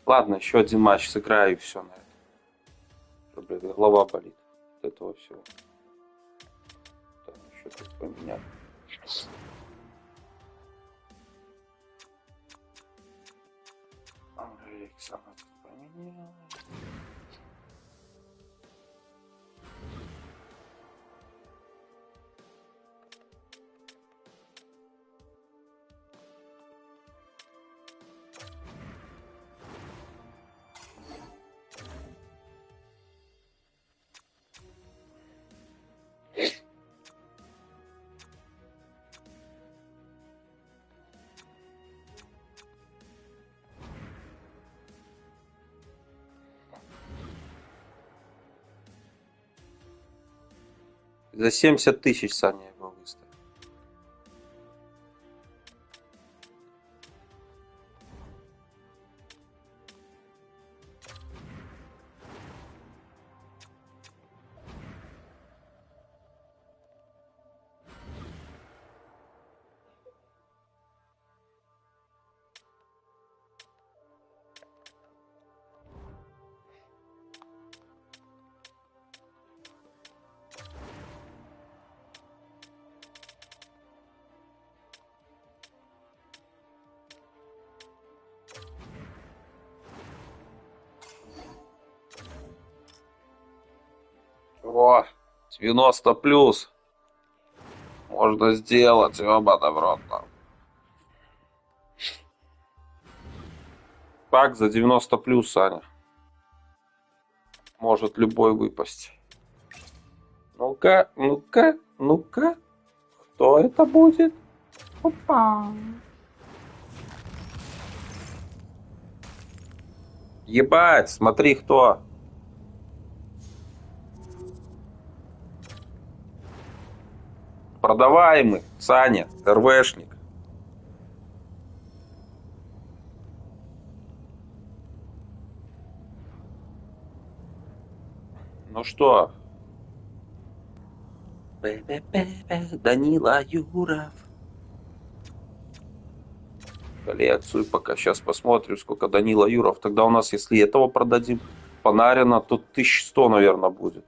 S3: Ладно, еще один матч сыграю и все на это. Блин, голова болит от этого всего. Так, еще тут поменять. Александр поменял. За 70 тысяч, Саня, его выставил. О, 90 плюс. Можно сделать, ёбаный в рот. Так, за 90 плюс, Саня. Может любой выпасть. Ну-ка, ну-ка, ну-ка. Кто это будет? Опа. Ебать, смотри, кто. Продаваемый, Саня, РВшник. Ну что? Данила Юров. Коллекцию пока сейчас посмотрим, сколько Данила Юров. Тогда у нас, если этого продадим, Панарина, то 1100, наверное, будет.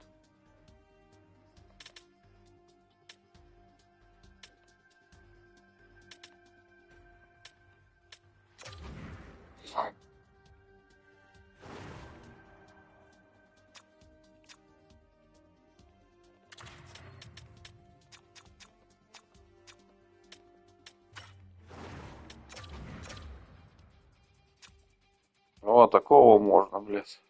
S3: О, такого можно, блядь.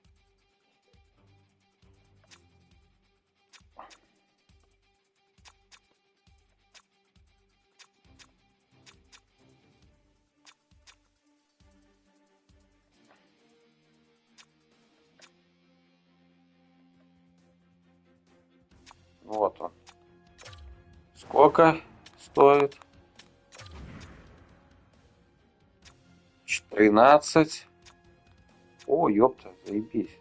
S3: Вот он. Сколько стоит? 13. О, ёпта, заебись.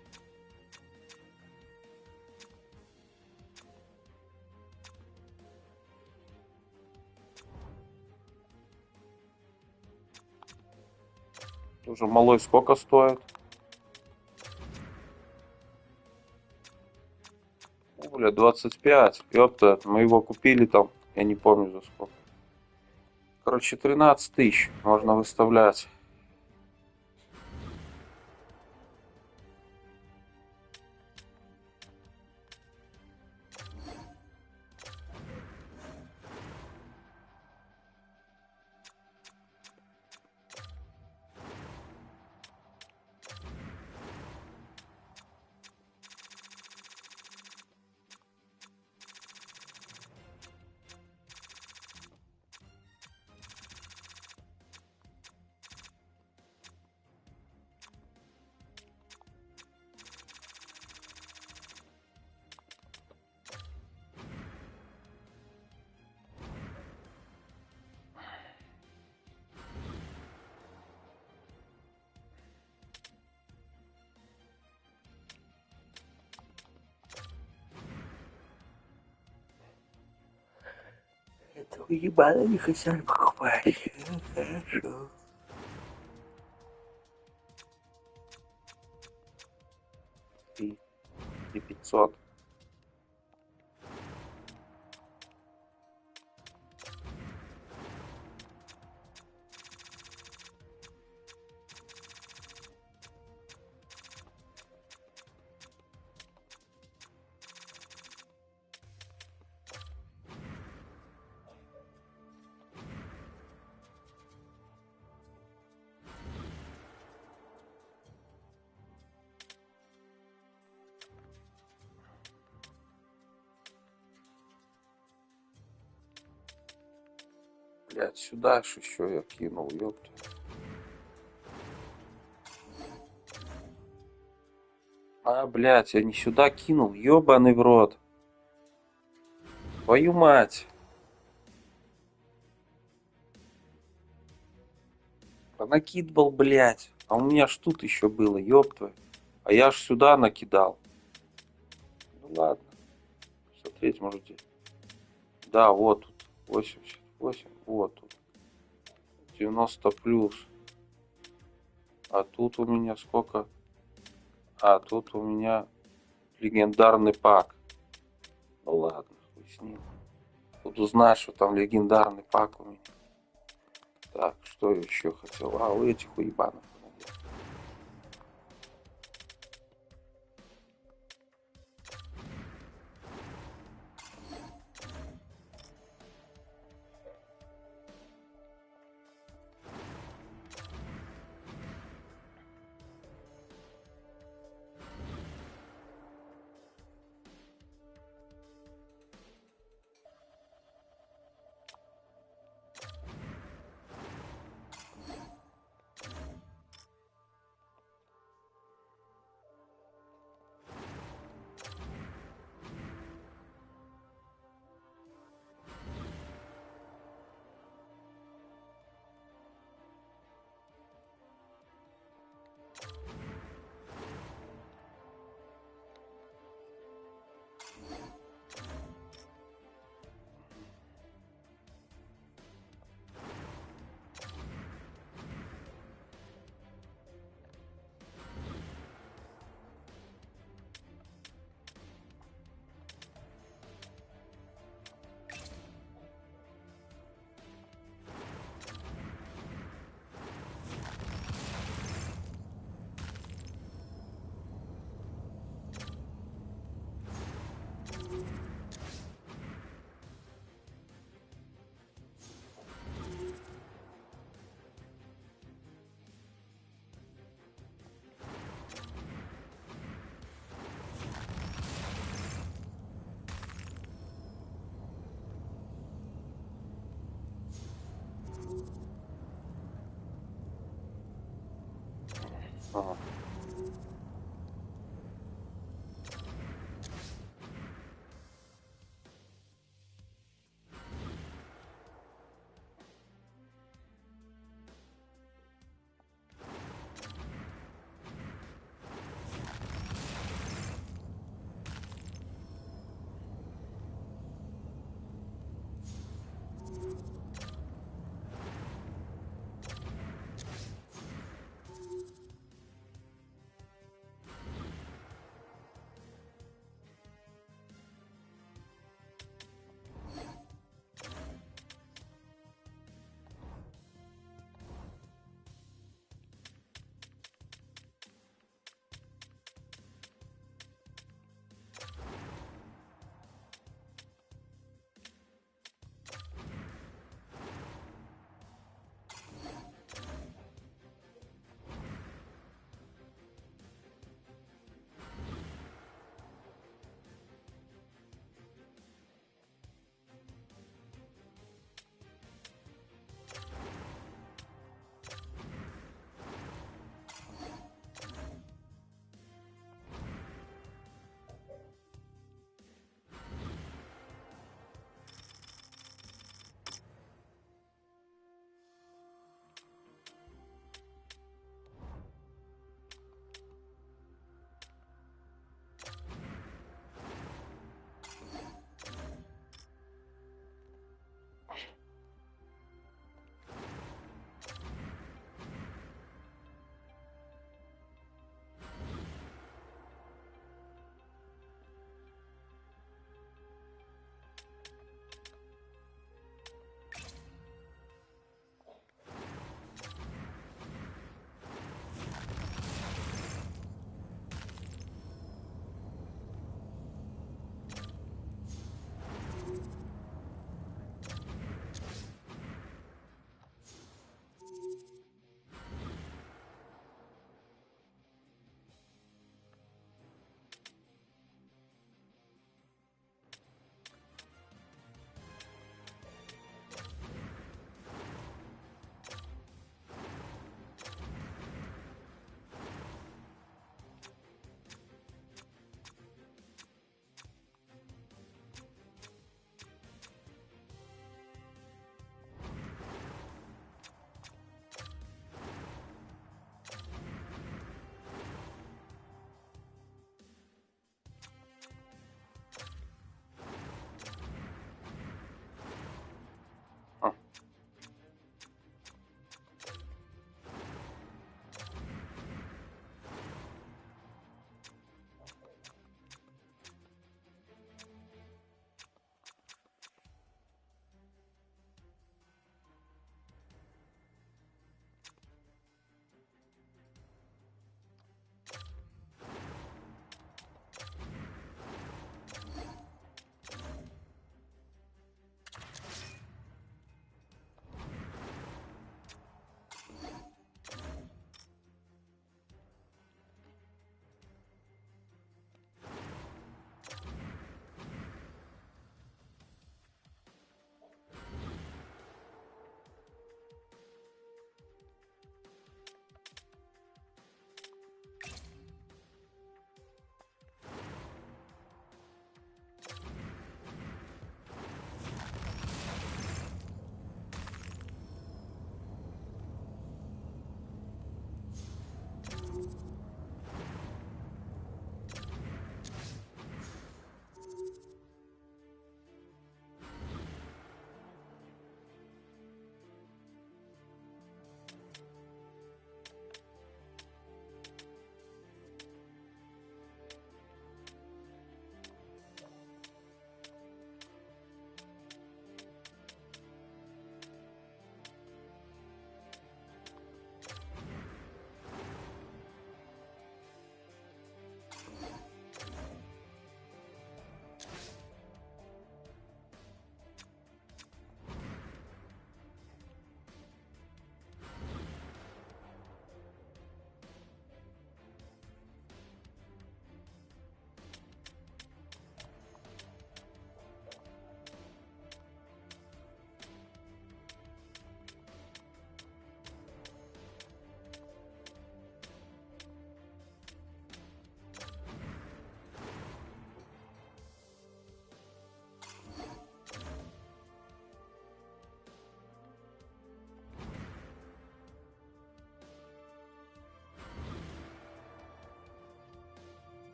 S3: Тоже малой сколько стоит? Ну, бля, 25. Ёпта, мы его купили там, я не помню за сколько. Короче, 13 тысяч можно выставлять. Это уебало не хотят покупать. Хорошо. И 500. Блядь, сюда ж еще я кинул, ёпта. А, блядь, я не сюда кинул, ёбаный в рот. Твою мать. Понакидывал, блядь. А у меня ж тут еще было, ёпта. А я ж сюда накидал. Ну ладно. Смотреть можете. Да, вот тут. 88. Вот тут. 90 плюс. А тут у меня сколько? А тут у меня легендарный пак. Ну ладно, хуй с ним. Буду знать, что там легендарный пак у меня. Так, что я еще хотел? А, у этих уебанов.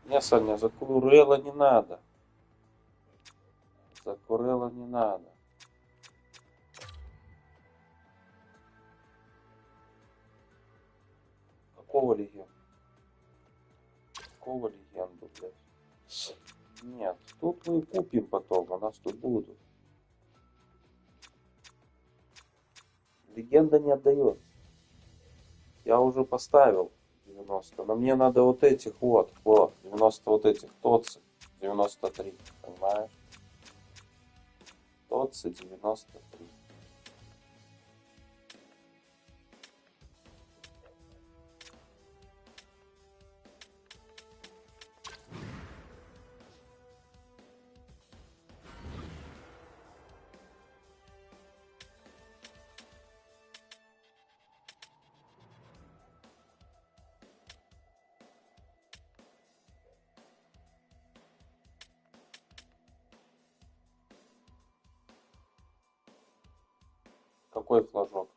S3: Не, Саня, за Курела не надо. За Курела не надо. Какого легенда? Какого легенду, блядь? Нет, тут мы купим потом, у нас тут будут. Легенда не отдает. Я уже поставил 90, но мне надо вот этих вот 90 вот этих тоцы, 93, понимаешь? Тоцы 93. Какой флажок?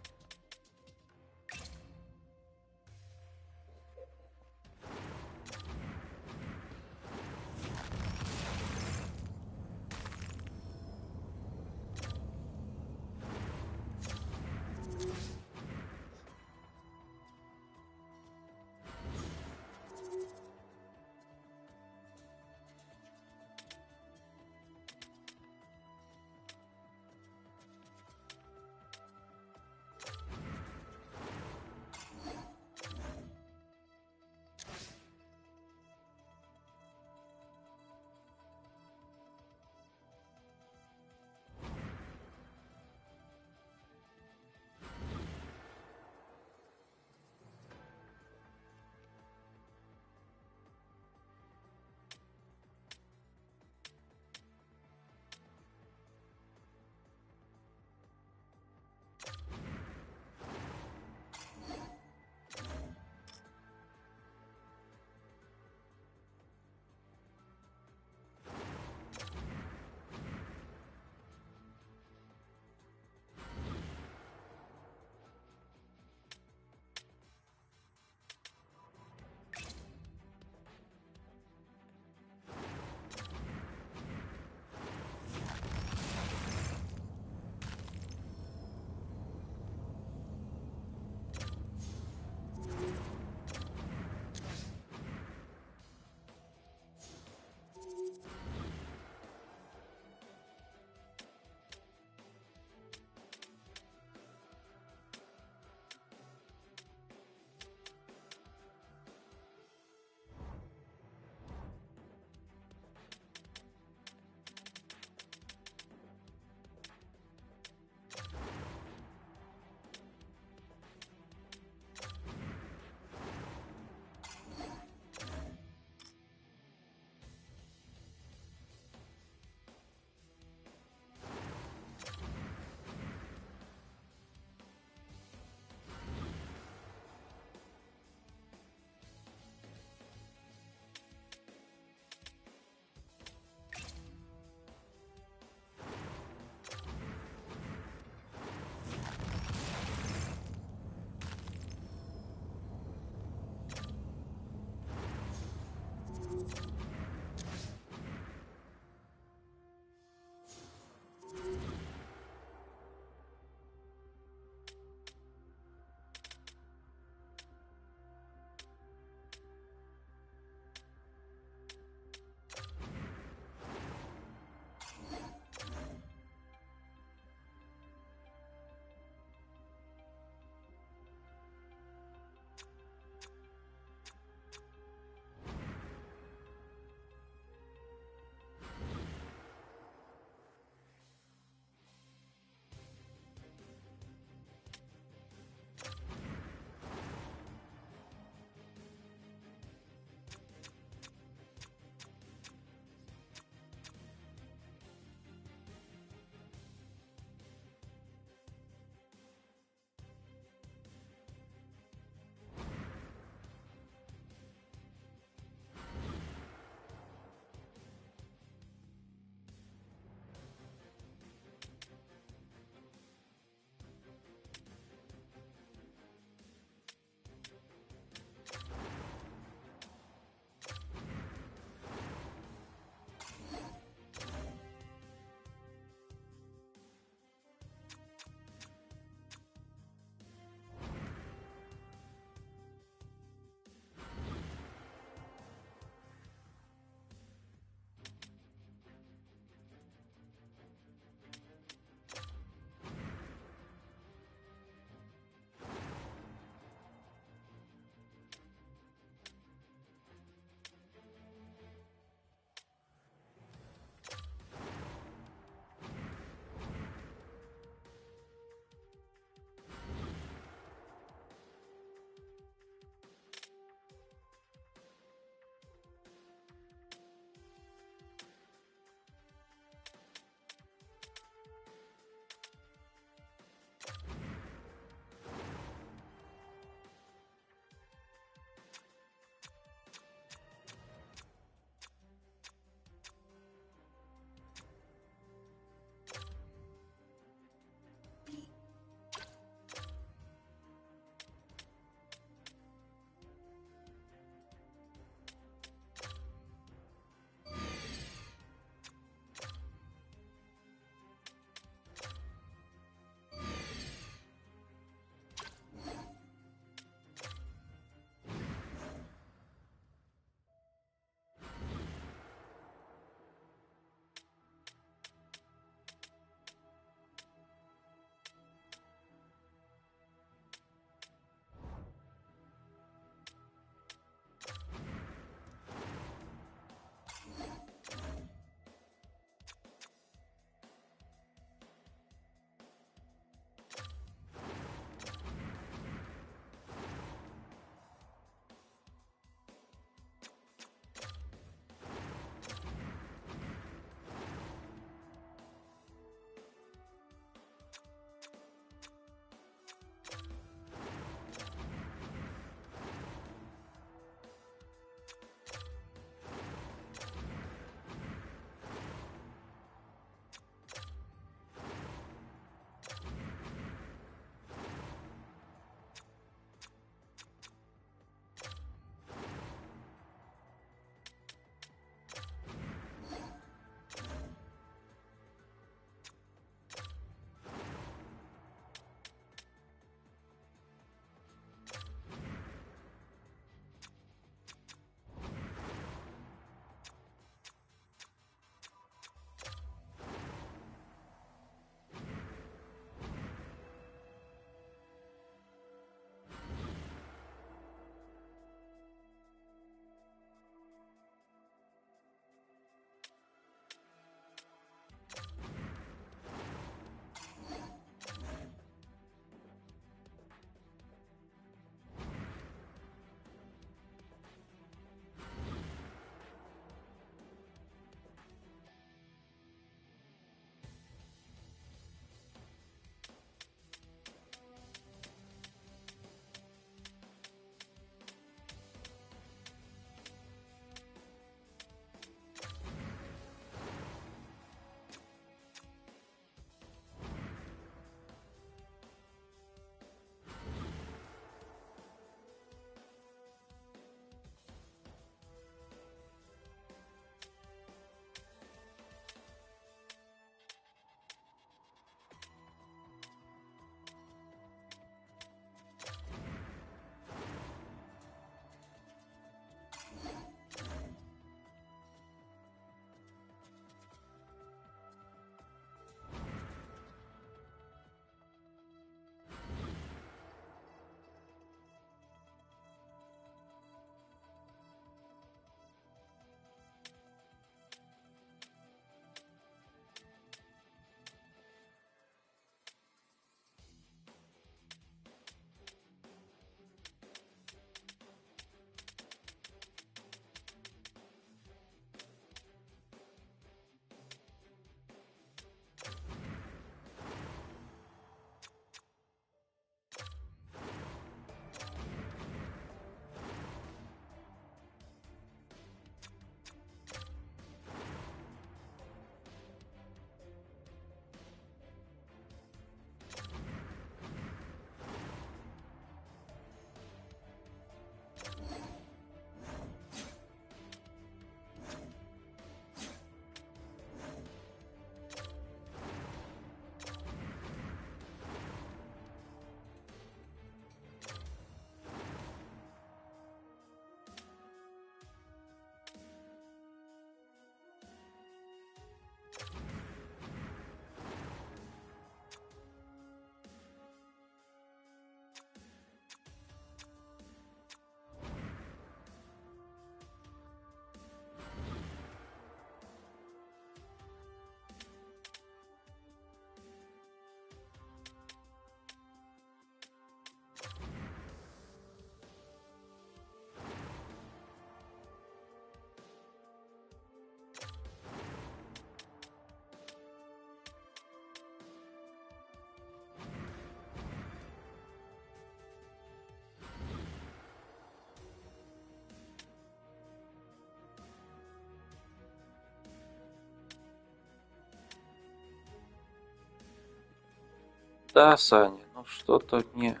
S3: Да, Саня, ну что-то мне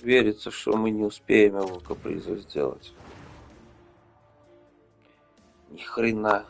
S3: верится, что мы не успеем его капризу сделать. Ни хрена.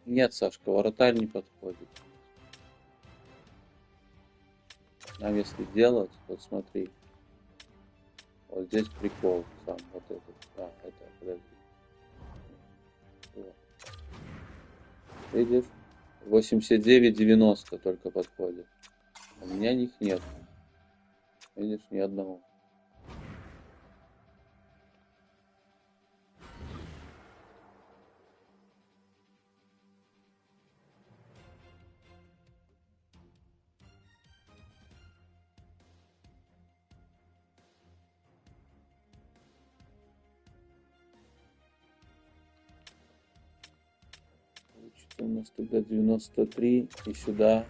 S3: Нет, Сашка, вратарь не подходит. Нам если делать, вот смотри. Вот здесь прикол сам, вот этот. А, это, подожди. Вот. Видишь? 89-90 только подходит. У меня них нет. Видишь, ни одного. Получится у нас тогда 93 и сюда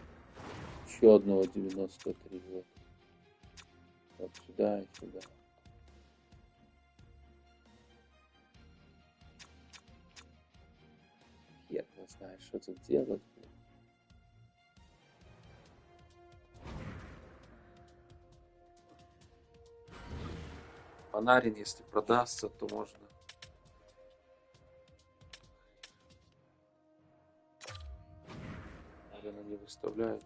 S3: еще одного 93. Вот. Вот сюда и сюда. Я не знаю, что тут делать. Панарин, если продастся, то можно. Наверное, не выставляют.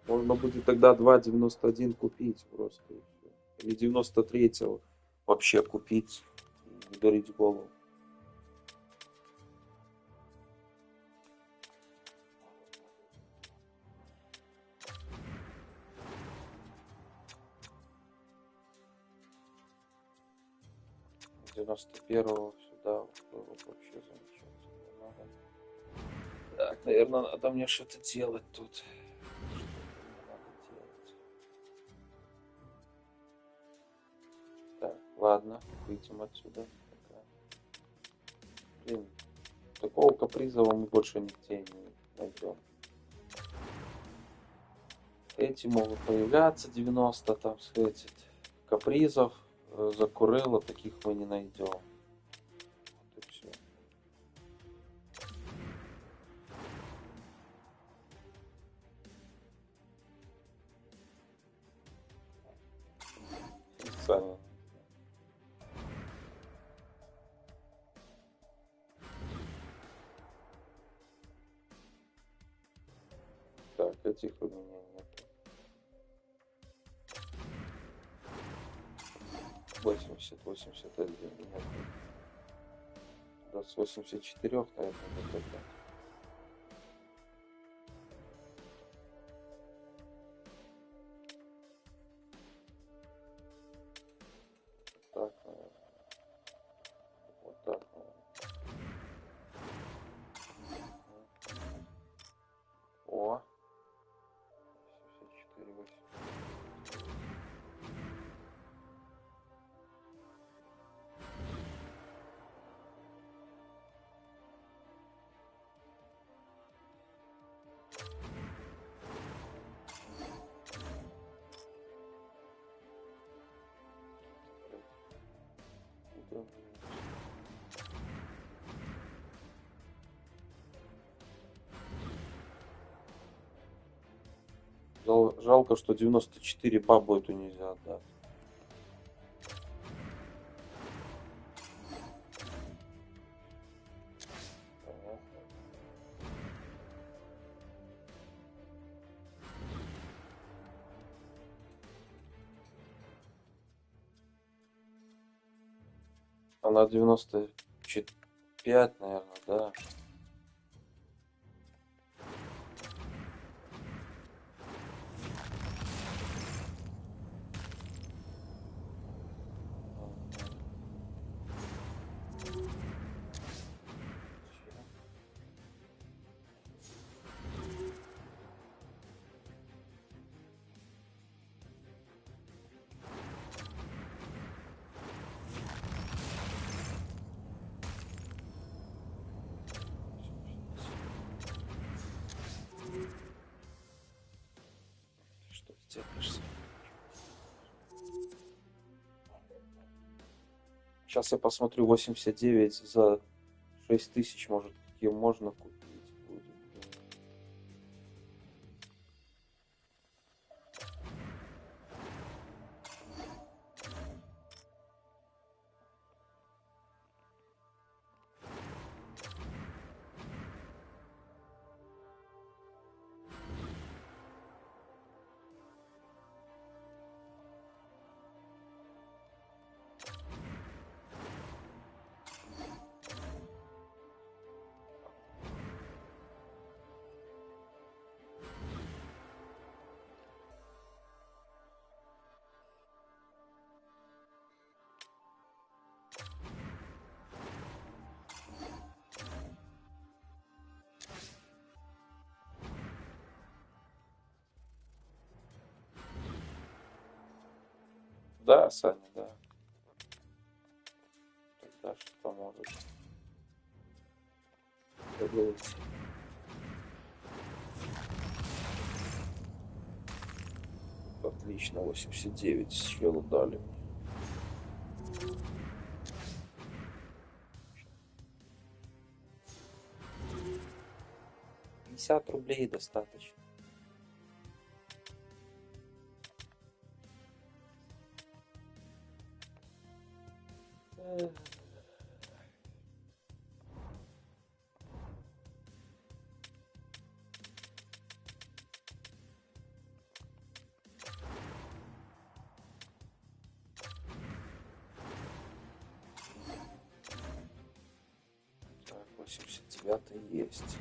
S3: Можно будет тогда 2,91 купить просто. Или 93-го вообще купить и ударить в голову. С 91-го сюда было вообще замечательно. Так, наверное, надо мне что-то делать тут. Ладно, выйдем отсюда. Блин, такого капризового мы больше нигде не найдем. Эти могут появляться 90 там светит. Капризов, закурила, таких мы не найдем. Вот и все. Специально. Так, этих у меня нет. 81 нет. Да, с 84, наверное, не тогда. Так, наверное. Вот так, наверное. О! 84, 8. Жалко, что 94 бабу эту нельзя отдать. Она 95, наверное, да. Что ты делаешь? Сейчас я посмотрю 89 за 6000, может, какие можно купить будет. Да, Саня, да. Тогда что может? Договориться. Отлично, 89 силу дали. 50 рублей достаточно. Так, 89 есть.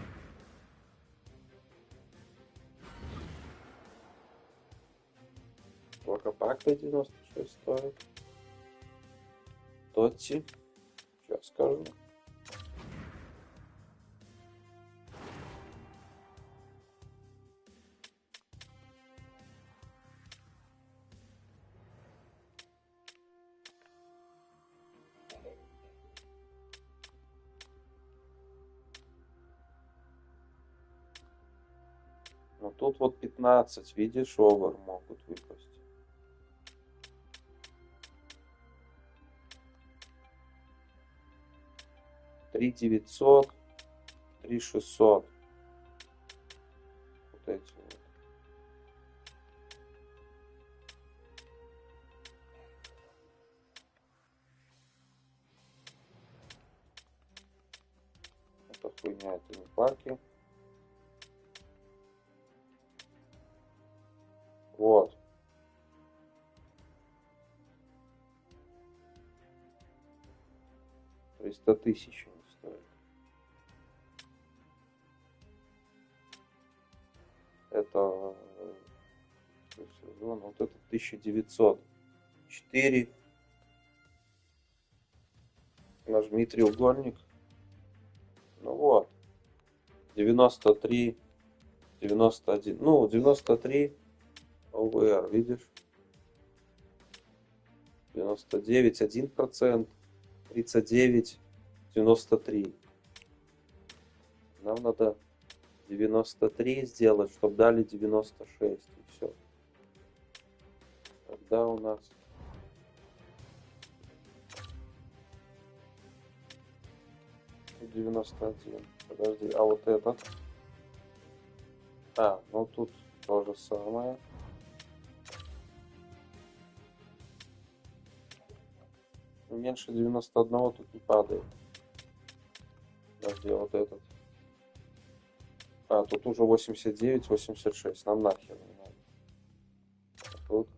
S3: Сколько пак-то 96 стоит? Тотти. Сейчас скажу. Ну тут вот 15, видишь, овер могут выпасть. 3900, 3600. Вот эти вот. Это хуйня, это не паки. Вот. То есть 100 тысяч не стоит. Это сезон. Вот это 1900. 4. Нажми треугольник. Ну вот. 93. 91. Ну, 93. ОВР, видишь? 99, 1%. 39, 93. Нам надо 93 сделать, чтобы дали 96. И все. Тогда у нас... Тут 91. Подожди, а вот этот? А, ну тут то же самое. Меньше 91 тут не падает. Подожди, а вот этот. А, тут уже 89, 86. Нам нахер не надо. А тут.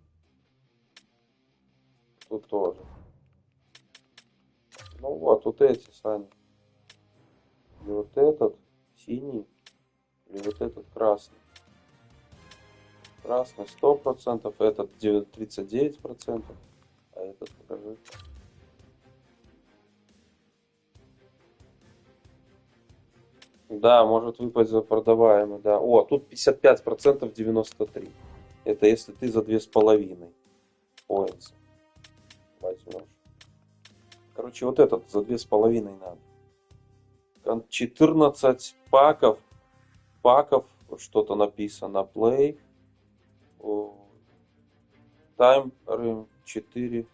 S3: Тут тоже. Ну вот, вот эти, Саня. Или вот этот синий, или вот этот красный. Красный 100%, этот 39%, а этот покажи. Да, может выпасть за продаваемый, да. О, тут 55% 93. Это если ты за 2,5 поинтса возьмешь. Короче, вот этот за 2,5 надо. 14 паков. Что-то написано. Play. Time 4.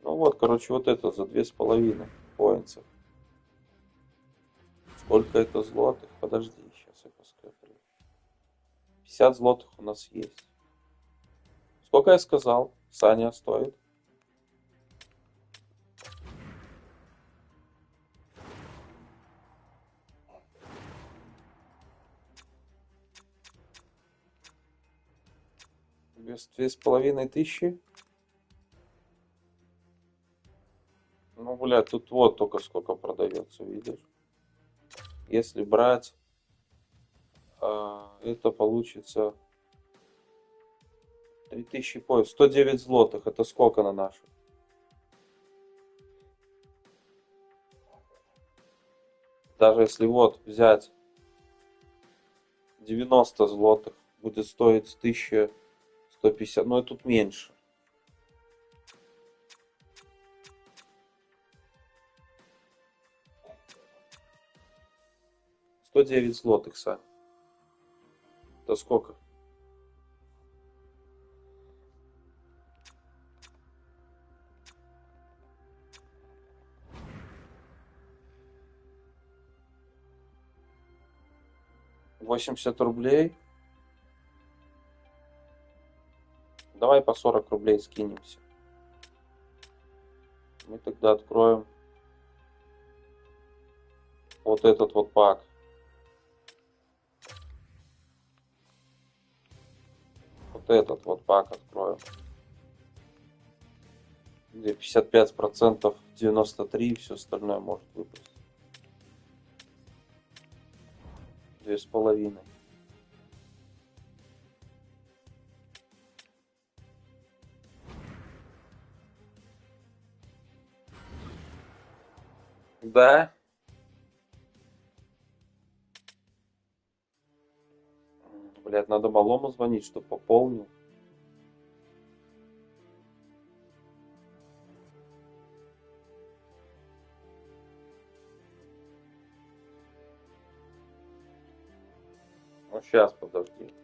S3: Ну вот, короче, вот это за 2,5 поинтсов. Сколько это злотых? Подожди, сейчас я посмотрю. 50 злотых у нас есть. Сколько я сказал? Саня стоит. Без 2500. Ну, блядь, тут вот только сколько продается, видишь? Если брать, это получится 3000 поинт. 109 злотых. Это сколько на наши? Даже если вот взять 90 злотых, будет стоить 1150. Но и тут меньше. 109 злотых, Сань. Это сколько? $80. Давай по 40 рублей скинемся. Мы тогда откроем вот этот вот пак. Вот этот вот пак откроем. Где 55%, 93, все остальное может выпасть. 2,5. Да. Блядь, надо малому звонить, чтобы пополнил. Ну, сейчас, подожди.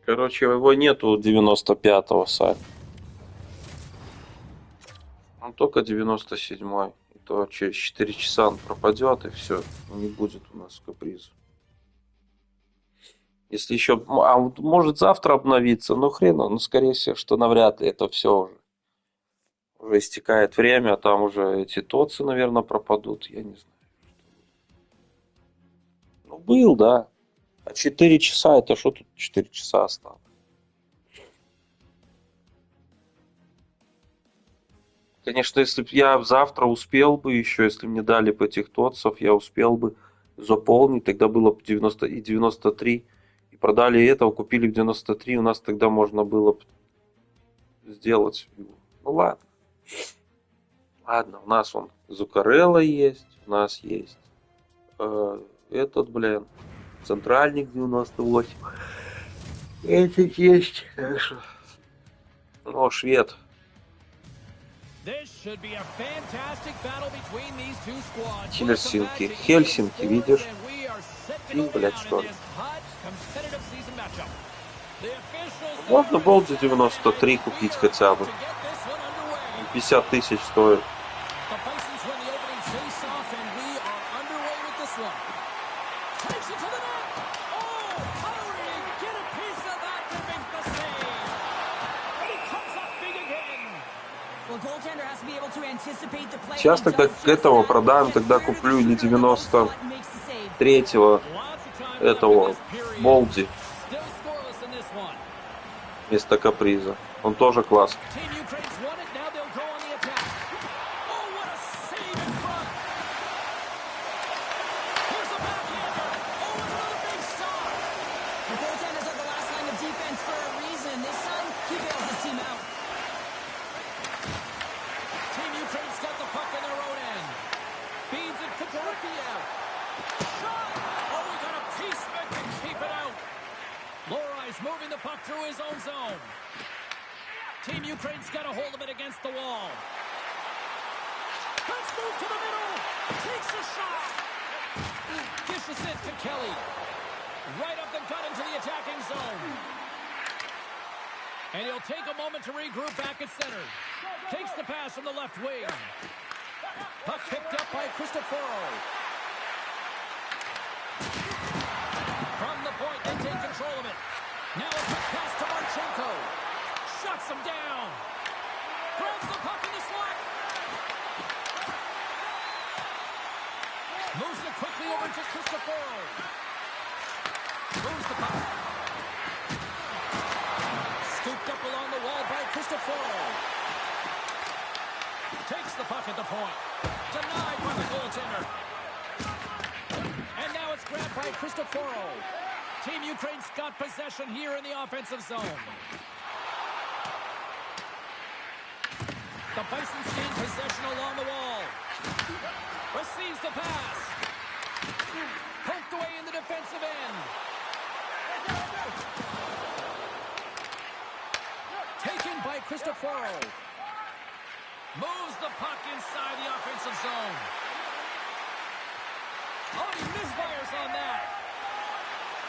S3: Короче, его нету 95-го сайта. Он только 97-й. И то через 4 часа он пропадет, и все. Не будет у нас каприза. Если еще... может завтра обновиться, но хрен, ну скорее всего, что навряд ли это все уже. Уже истекает время, а там уже эти тоцы, наверное, пропадут. Я не знаю. Ну, был, да. А 4 часа, это что тут 4 часа осталось? Конечно, если бы я завтра успел бы еще, если мне дали бы этих тотсов, я успел бы заполнить, тогда было бы 90 и 93. И продали этого, купили в 93, у нас тогда можно было бы сделать его. Ну ладно. Ладно, у нас он Зукарелла есть, у нас есть этот, блин, Центральник 98. Этот есть. Так что... Ну, швед. Хельсинки, видишь? Ты, блядь, что ли? Можно Болди 93 купить хотя бы. 50 тысяч стоит. Сейчас тогда к этого продаем, тогда куплю или 93-го этого Болди вместо Каприза. Он тоже классный.
S2: Moving the puck through his own zone. Team Ukraine's got a hold of it against the wall. Let's move to the middle. Takes a shot. Dishes it to Kelly. Right up the gut into the attacking zone. And he'll take a moment to regroup back at center. Takes the pass from the left wing. Puck picked up by Cristoforo. From the point, they take control of it. Now a quick pass to Marchenko. Shuts him down. Grabs the puck in the slot. Moves it quickly over to Cristoforo. Moves the puck. Scooped up along the wall by Cristoforo. Takes the puck at the point. Denied by the goaltender. And now it's grabbed by Cristoforo. Team Ukraine's got possession here in the offensive zone. The Bisons gain possession along the wall. Receives the pass. Poked away in the defensive end. Taken by Cristoforo. Moves the puck inside the offensive zone. Oh, he misfires on that.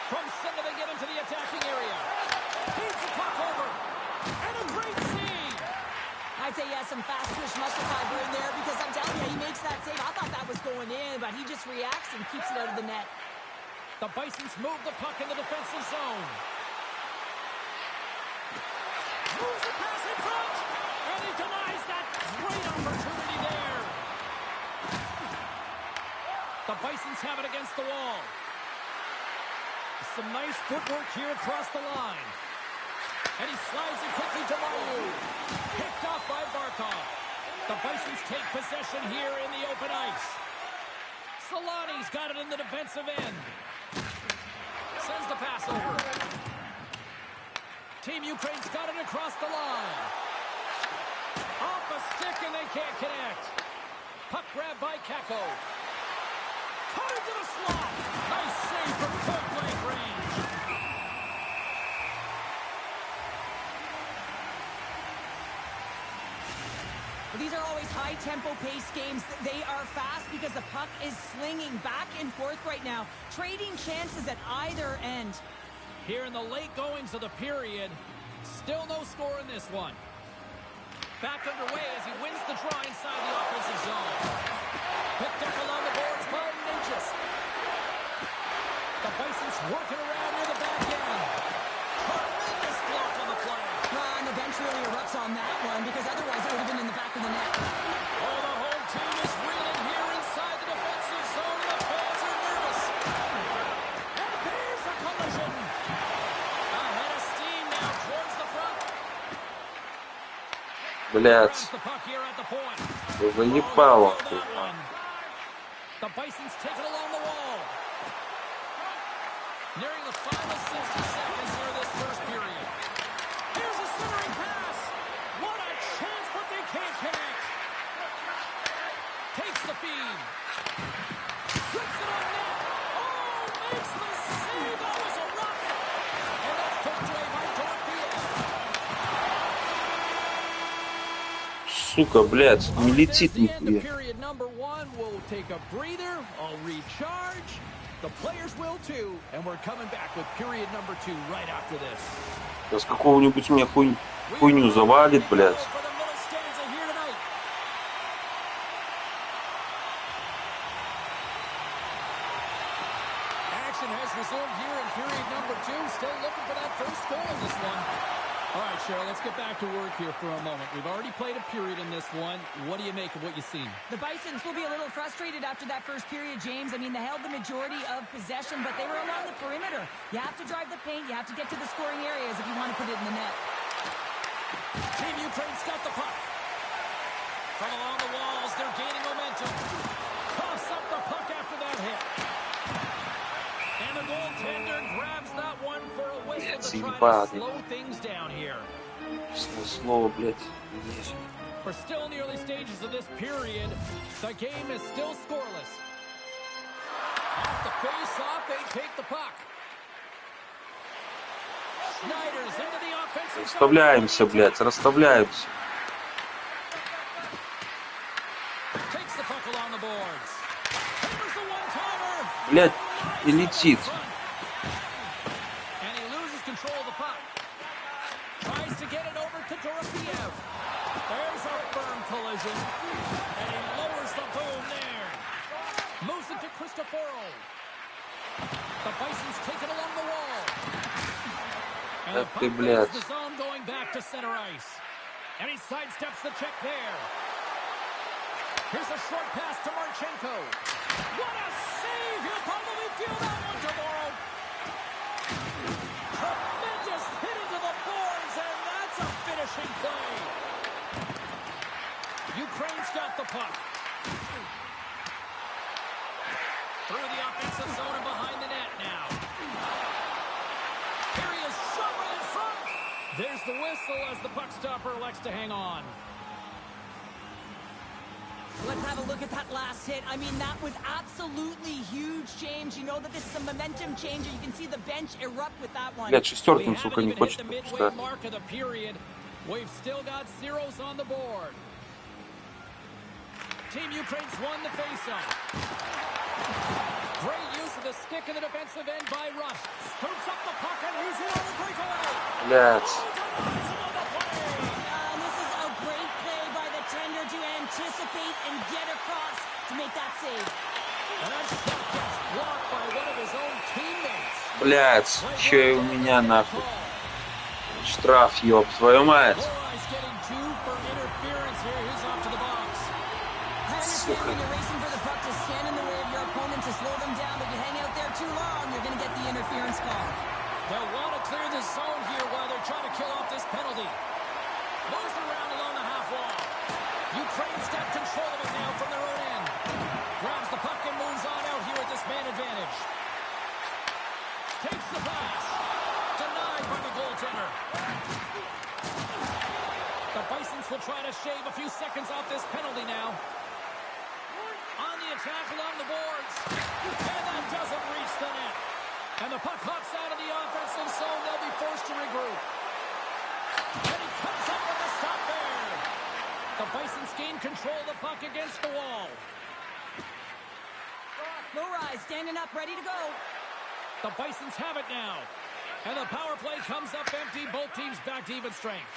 S2: From center, they get into the attacking area. Feeds the puck over. And a great save.
S1: I'd say he has some fast twitch muscle fiber in there because I'm telling you, he makes that save. I thought that was going in, but he just reacts and keeps it out of the net.
S2: The Bisons move the puck in the defensive zone. Moves the pass in front. And he denies that great opportunity there. The Bisons have it against the wall. Some nice footwork here across the line. And he slides it quickly to Mayu. Picked off by Barkov. The Bisons take possession here in the open ice. Solani's got it in the defensive end. Sends the pass over. Team Ukraine's got it across the line. Off a stick and they can't connect. Puck grab by Kako. Cut into the slot. Nice save from point-blank range.
S1: These are always high-tempo pace games. They are fast because the puck is slinging back and forth right now, trading chances at either end.
S2: Here in the late goings of the period, still no score in this one. Back underway as he wins the draw inside the offensive zone. Picked up along the boards by Ninjas. The Bison's working around near the back end. Tremendous block on the play.
S1: And the bench really erupts on that one because otherwise it would have been in the back of the net.
S2: Oh, the whole team is reeling here inside the defensive zone. The fans are nervous. And there's a collision. Ahead of steam now towards the front.
S3: Блядь.
S2: The puck here at the point.
S3: Заебало.
S2: The Bison's taken along the wall. Nearing the final 60 seconds here this first period. Here's a centering pass. What a chance, but they can't connect. Takes the feed. Flips it on net. Oh, makes the save. That was a rocket. And that's put away by Dorothea.
S3: Сука, блядь, не летит нихуя.
S2: Period number one. We'll take a breather. I'll recharge. The players will too, and we're coming back with period number 2 right after this.
S3: Сейчас какого-нибудь меня хуйню завалит, блядь.
S2: Action has resumed here in period number 2. Still looking for that first goal in this one. All right, Cheryl, let's get back to work here for a moment. We've already played a period in this one. What do you make of what you've seen?
S1: The Bisons will be a little frustrated after that first period, James. I mean, they held the majority of possession, but they were along the perimeter. You have to drive the paint. You have to get to the scoring areas if you want to put it in the net.
S2: Team Ukraine's got the puck. From along the walls, they're gaining momentum. Toss up the puck after that hit. And the goaltender grabs that one for a whistle to try to slow things down here.
S3: Слово, блядь.
S2: We're still in the early stages of this period. The game is still scoreless. Off the face-off, they take the puck. Schneider's into the offensive.
S3: Расставляемся, блядь, расставляемся.
S2: Takes the puck along the boards. Here's the one-timer.
S3: Блядь, и летит.
S2: And he loses control of the puck. Tries to get it over to Dorofiev. There's a firm collision. And he lowers the boom there. Moves it to Cristoforo. The Bison's taken along the wall. And the puck leaves the zone going back to center ice. And he sidesteps the check there. Here's a short pass to Marchenko. What a save! He'll probably feel that one tomorrow. Tremendous hit into the boards, and that's a finishing play. Ukraine's got the puck. Through the offensive zone and behind the net now. Here he is, shot right in front. There's the whistle as the puck stopper elects to hang on.
S1: Let's have a look at that last hit. I mean, that was absolutely huge, James. You know that this is a momentum changer. You can see the bench erupt with that one.
S3: Блядь, шестеркин, сука, не хочет пропускать.
S2: We've still got zeros on the board. Team Ukraine's won the faceoff. Great use of the stick in the defensive end by Rush. Scoops up the puck and he's in on the breakaway.
S3: Блядь.
S1: To anticipate and get across to make that save.
S2: And that shot gets blocked by one of his own teammates.
S3: Блядь, еще и у меня нахуй. Штраф, ёб твою мать. Сука.
S1: You're racing for the puck to stand in the way of your opponent to slow them down, but you hang out there too long, you're going to get the interference call.
S2: They'll want to clear the zone here while they're trying to kill off this penalty. Moves around along the half wall. Ukraine's got control of it now from their own end. Grabs the puck and moves on out here at this man advantage. Takes the pass. Denied by the goaltender. The Bisons will try to shave a few seconds off this penalty now. On the attack along the boards. And that doesn't reach the net. And the puck hops out of the offensive zone. They'll be forced to regroup. And he comes up with a stop there. The Bisons gain control of the puck against the wall.
S1: Low rise, standing up, ready to go.
S2: The Bisons have it now. And the power play comes up empty. Both teams back to even strength.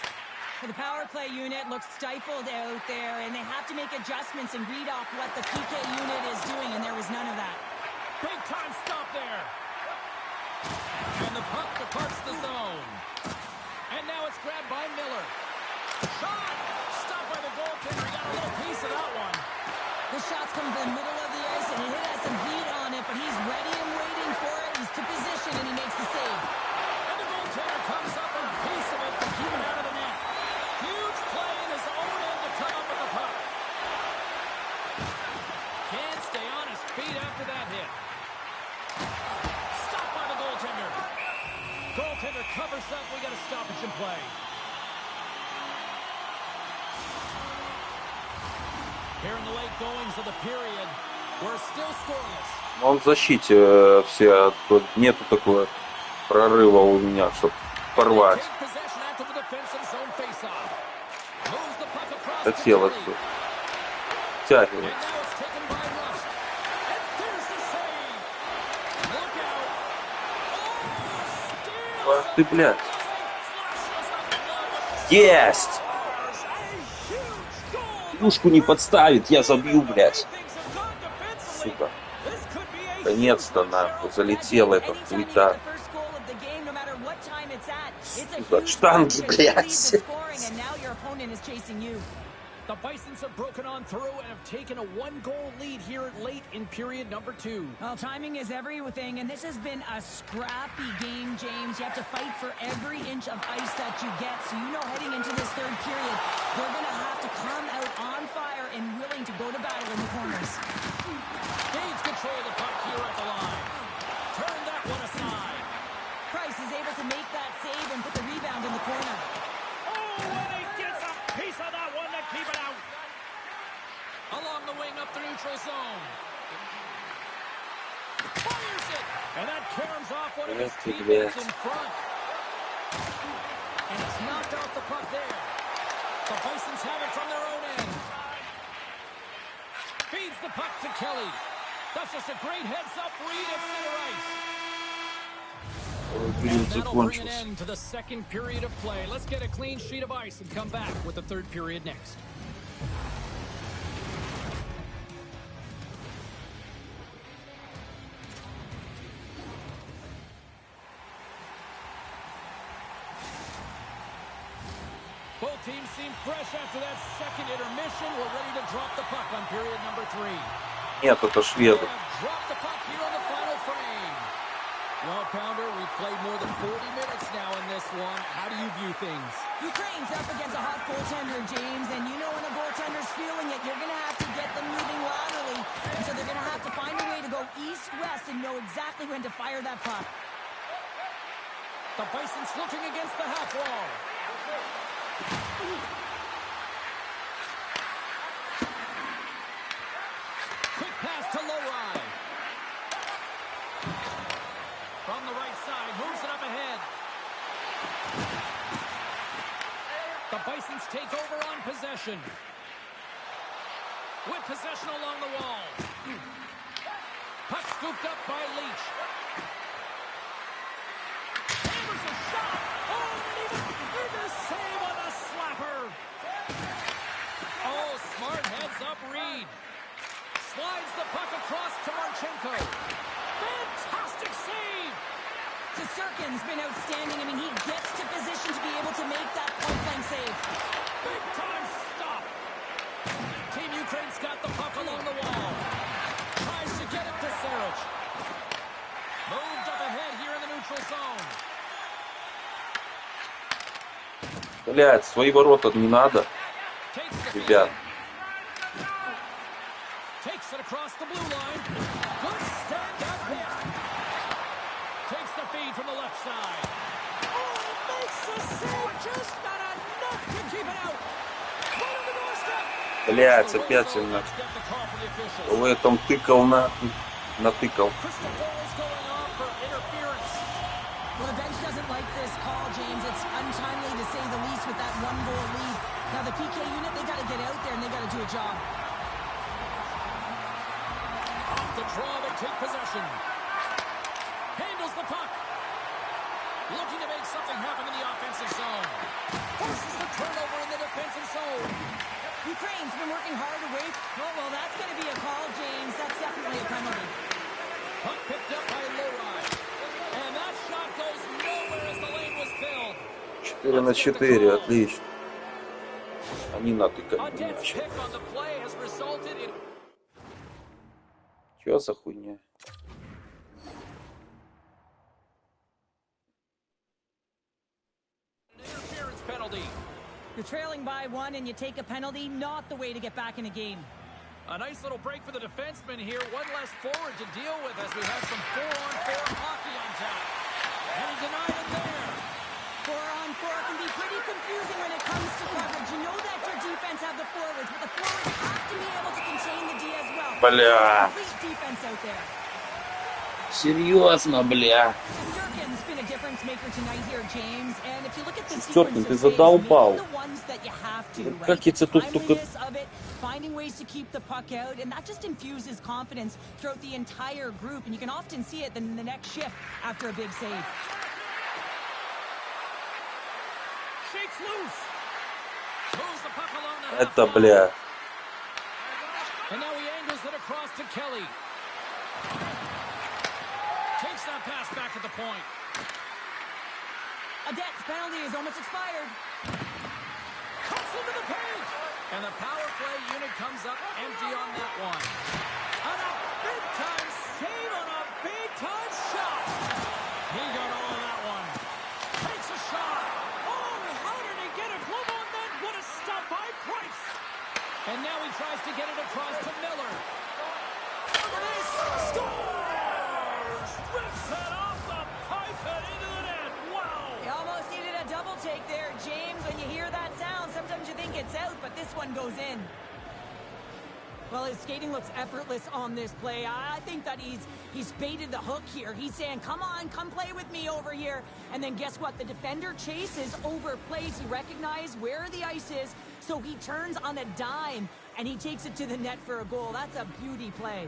S1: The power play unit looks stifled out there, and they have to make adjustments and read off what the PK unit is doing, and there was none of that.
S2: Big time stop there. And the puck departs the zone. And now it's grabbed by Miller. Shot! Stopped by the goaltender. He got a little piece of that one.
S1: The shot's coming from the middle of the ice, and he has some heat on it, but he's ready and waiting for it. He's to position, and he makes the save.
S2: And the goaltender comes up with a piece of it to keep it out of the net. Huge play in his own end to come up with the puck. Can't stay on his feet after that hit. Stopped by the goaltender. Goaltender covers up. We got a stoppage in play. Here in the late goings of the period, we're still scoreless.
S3: Он в защите все, тут нету такого прорыва у меня, чтобы порвать. Хотел это. Тягивать. Ах ты, блядь. Есть! Пушку не подставит, я забью, блядь. Сука. Наконец-то, нахуй, залетела эта хуйта. Сука, штанги, блядь.
S2: The Bisons have broken on through and have taken a one-goal lead here late in period number 2.
S1: Well, timing is everything, and this has been a scrappy game, James. You have to fight for every inch of ice that you get. So you know heading into this third period, they're going to have to come out on fire and willing to go to battle in the corners.
S2: Gains control of the puck here at the line. Turn that one aside.
S1: Price is able to make that save and put the rebound in the corner.
S2: Oh, and he gets a piece of that one to keep it out. Along the wing up the neutral zone. Fires it. And that caroms off one of his teammates in front. And it's knocked off the puck there. The Bisons have it from their own end. Feeds the puck to Kelly. That's just a great heads-up read at center ice. And that'll bring an end to the second period of play. Let's get a clean sheet of ice and come back with the third period next. Both teams seem fresh after that second intermission. We're ready to drop the puck on period number 3.
S3: Нет, это шведы.
S2: Drop the puck here on the final frame. Well, Pounder, we've played more than 40 minutes now in this one. How do you view things?
S1: Ukraine's up against a hot goaltender, James, and you know when the goaltender's feeling it, you're going to have to get them moving laterally. And so they're going to have to find a way to go east-west and know exactly when to fire that puck.
S2: The Bison's looking against the half wall. Quick pass to Lowry. From the right side, moves it up ahead. The Bisons take over on possession. With possession along the wall. Puck scooped up by Leach. Hammers a shot. Oh, and even bigger save on the slapper. Oh, smart heads-up read. Slides the puck across to Marchenko. Fantastic save.
S1: Sirkin's been outstanding. I mean, he gets to position to be able to make that point-blank save.
S2: Big time stop. Team Ukraine's got the puck along the wall. Tries to get it to Sarich. Moved up ahead here in the neutral zone.
S3: Блядь, свои ворота не надо. Ребят.
S2: Takes it across the blue line. Good stand-up hit. Takes the feed from the left side. Oh, makes the save. Just not enough to keep it out. Right on the doorstep.
S3: Блядь, опять она. В этом тыкал нахуй. Натыкал.
S1: Well, the bench doesn't like this call, James. It's untimely to say the least with that one-goal lead. Now, the PK unit, they got to get out there and they got to do a job.
S2: Off the draw, they take possession. Handles the puck. Looking to make something happen in the offensive zone. Forces the turnover in the defensive zone.
S1: Ukraine's been working hard away. Oh, well, that's going to be a call, James. That's definitely a penalty.
S2: Puck picked up by Lowry. And that shot goes nowhere as the lane was filled.
S3: 4 на 4, отлично. Они натыкали
S2: A
S3: мяч.
S2: pick on the play has resulted in
S3: Чё за хуйня?
S2: an interference penalty.
S1: You're trailing by 1 and you take a penalty, not the way to get back in a game.
S2: A nice little break for the defenseman here. One less forward to deal with as we have some 4-on-4 hockey on tap. And he denied it there.
S1: 4-on-4 can be pretty confusing when it comes to coverage. You know that your defense have the forwards, but the forwards have to be able to contain the D as well.
S3: Бля.
S1: Complete defense out there.
S3: Серьезно, бля.
S1: Sturkin's been a difference maker tonight here, James. And if you look at the
S3: Sturkin,
S1: sequence
S3: ты
S1: of plays,
S3: задолбал.
S1: maybe the ones that you have to, right?
S3: Как я тебе тут только...
S1: Timeliness of it, finding ways to keep the puck out, and that just infuses confidence throughout the entire group. And you can often see it in the next shift after a big save.
S2: Shakes loose. Moves the puck along the half
S3: Это,
S2: wall.
S3: бля.
S2: And now he angles it across to Kelly. Takes that pass back at the point.
S1: A Dex penalty is almost expired.
S2: Cuts into the paint. And the power play unit comes up empty on that one. And a big-time save on a big-time shot. He got all of that one. Takes a shot. Oh, how did he get a glove on that? What a stop by Price. And now he tries to get it across to Miller. Look at this. Scores! Rips it off the pipe and into the net. Wow.
S1: You almost needed a double take there, James. When you hear that sound, sometimes you think it's out, but this one goes in. Well, his skating looks effortless on this play. I think that he's baited the hook here. He's saying, come on, come play with me over here. And then guess what? The defender chases, overplays. He recognizes where the ice is, so he turns on a dime, and he takes it to the net for a goal. That's a beauty play.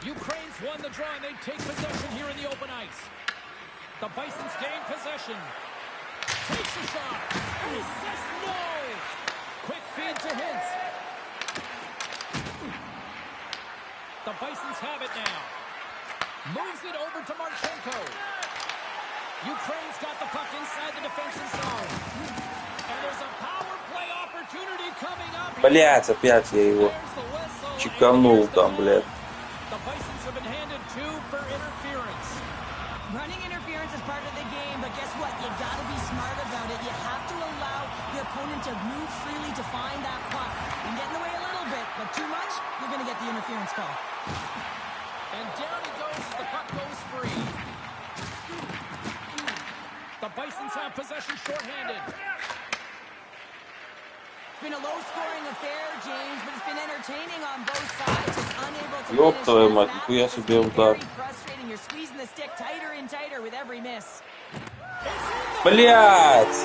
S2: Ukraine's won the draw, and they take possession here in the open ice. The Bisons gain possession. Takes a shot. And he says no. Quick feed to Hintz. The Bisons have it now. Moves it over to Marchenko. Ukraine's got the puck inside the defensive zone. And there's a power play opportunity coming up.
S3: Блять, опять я его
S2: There's the whistle.
S3: чеканул там, блядь.
S2: The Bisons have been handed 2 for interference.
S1: Running interference is part of the game, but guess what? You gotta be smart about it. You have to allow your opponent to move freely to find that puck. You can get in the way a little bit, but too much, you're gonna get the interference call.
S2: And down he goes as the puck goes free. The Bisons have possession shorthanded.
S1: It's been a low-scoring affair, James, but it's been entertaining on both sides. Just unable to
S3: Ёб
S1: finish
S3: твою
S1: this
S3: мать,
S1: match.
S3: нихуя
S1: It's
S3: себе
S1: been
S3: удар.
S1: very frustrating. You're squeezing the stick tighter and tighter with every miss.
S3: Блять!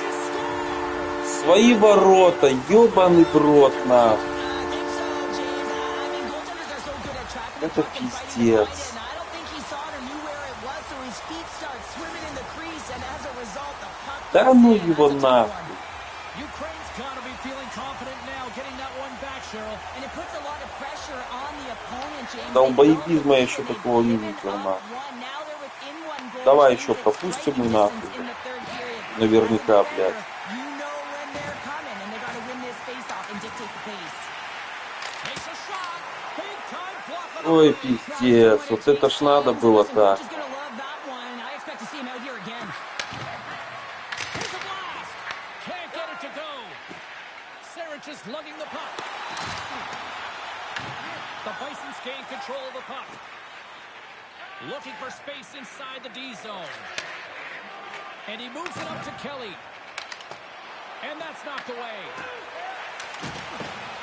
S3: Свои ворота, ёбаный в рот, нахуй. Это пиздец. Да ну его нахуй. Долбоебизма я еще такого не видел, нахуй. Давай еще пропустим и нахуй. Наверняка, блядь. Ой, пиздец. Вот это ж надо было так.
S2: Just lugging the puck. The Bisons gain control of the puck. Looking for space inside the D zone. And he moves it up to Kelly. And that's knocked away.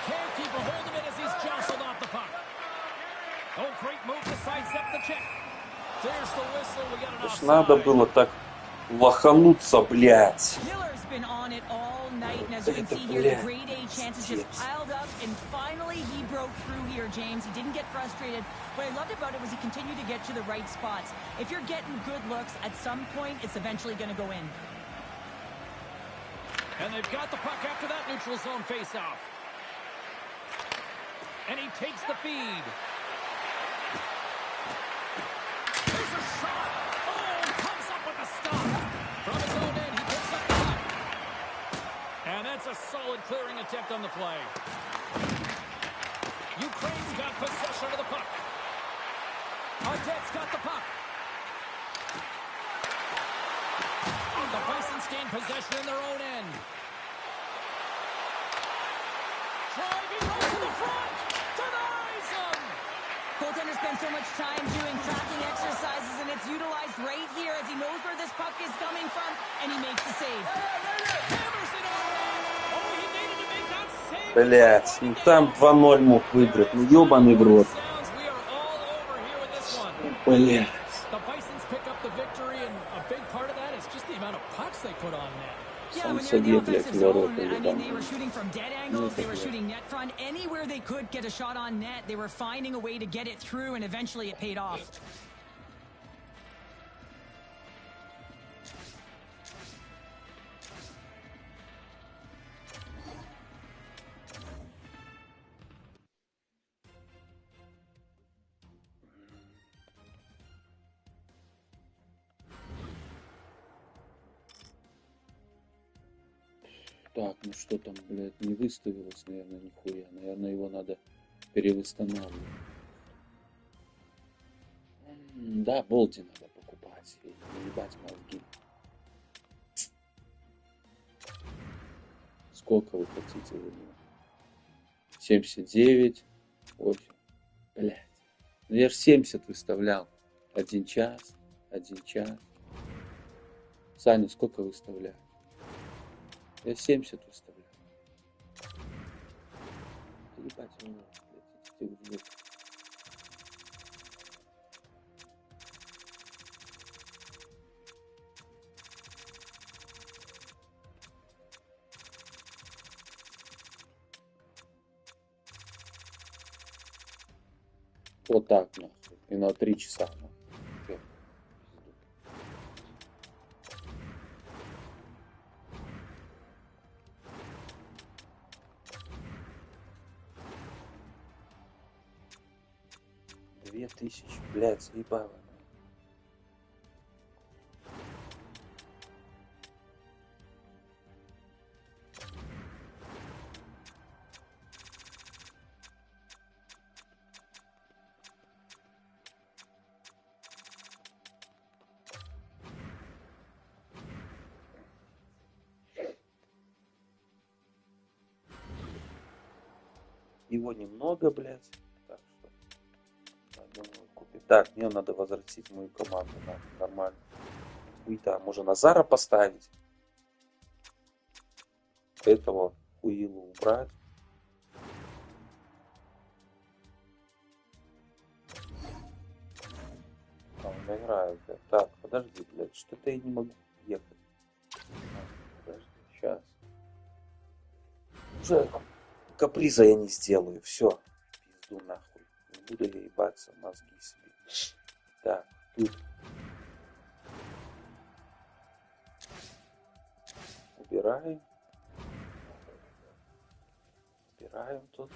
S2: Can't keep a hold of it as he's jostled off the puck. Oh, great move to sidestep the check. There's the whistle. We got an offside.
S3: Надо было так лохануться, блядь.
S1: Miller's been on it all night, and as you can
S3: Это,
S1: see here, the
S3: блядь,
S1: grade A chances just
S3: пиздец.
S1: piled up, and finally he broke through here, James. He didn't get frustrated. What I loved about it was he continued to get to the right spots. If you're getting good looks, at some point, it's eventually going to go in.
S2: And they've got the puck after that neutral zone faceoff. And he takes the feed. There's a shot. Oh, comes up with a stop. From his own end, he picks up the puck. And that's a solid clearing attempt on the play. Ukraine's got possession of the puck. Artet's got the puck. And the Bisons gain possession in their own end. Driving right to the front. Denies him.
S1: Goaltender spends so much time doing tracking exercises, and it's utilized right here as he knows where this puck is coming from, and he makes the save.
S2: Hammers it on. Oh, he needed to make that save.
S3: Блядь, ну там 2-0 мог выиграть. Ну ёбаный в рот.
S2: Sounds we are all over here with this one.
S3: Блядь.
S2: The Bisons pick up the victory, and a big part of that is just the amount of pucks they put on net.
S1: Yeah,
S3: Сам
S1: when you're in the
S3: себе, блядь,
S1: offensive
S3: ворота
S1: zone, I mean, they were
S3: ебаный.
S1: shooting from dead angles, they were shooting net front, anywhere they could get a shot on net, they were finding a way to get it through, and eventually it paid off.
S3: Так, ну что там, блядь, не выставилось, наверное, нихуя. Наверное, его надо перевосстанавливать. Да, болти надо покупать. И не ебать мозги. Сколько вы хотите за него? 79. Ой, блядь. Ну я ж 70 выставлял. 1 час. 1 час. Саня, сколько выставляю? Я 70 выставляю. Ебать, ну, блядь, идите в жопу. Вот так, нахуй. И на 3 часа, нахуй. Всё. 2000, блядь, заебало. Его немного, блядь. Так что, я думаю, купить. Так, мне надо возвратить мою команду. Нормально. Хуй-то, можно Назара поставить. Этого хуилу убрать. А, он играет, блядь. Так, подожди, блядь, что-то я не могу ехать. Подожди, сейчас. Уже каприза я не сделаю, все. Пизду нахуй. Не буду я ебаться, мозги себе. Так, тут. Убираем. Убираем тут.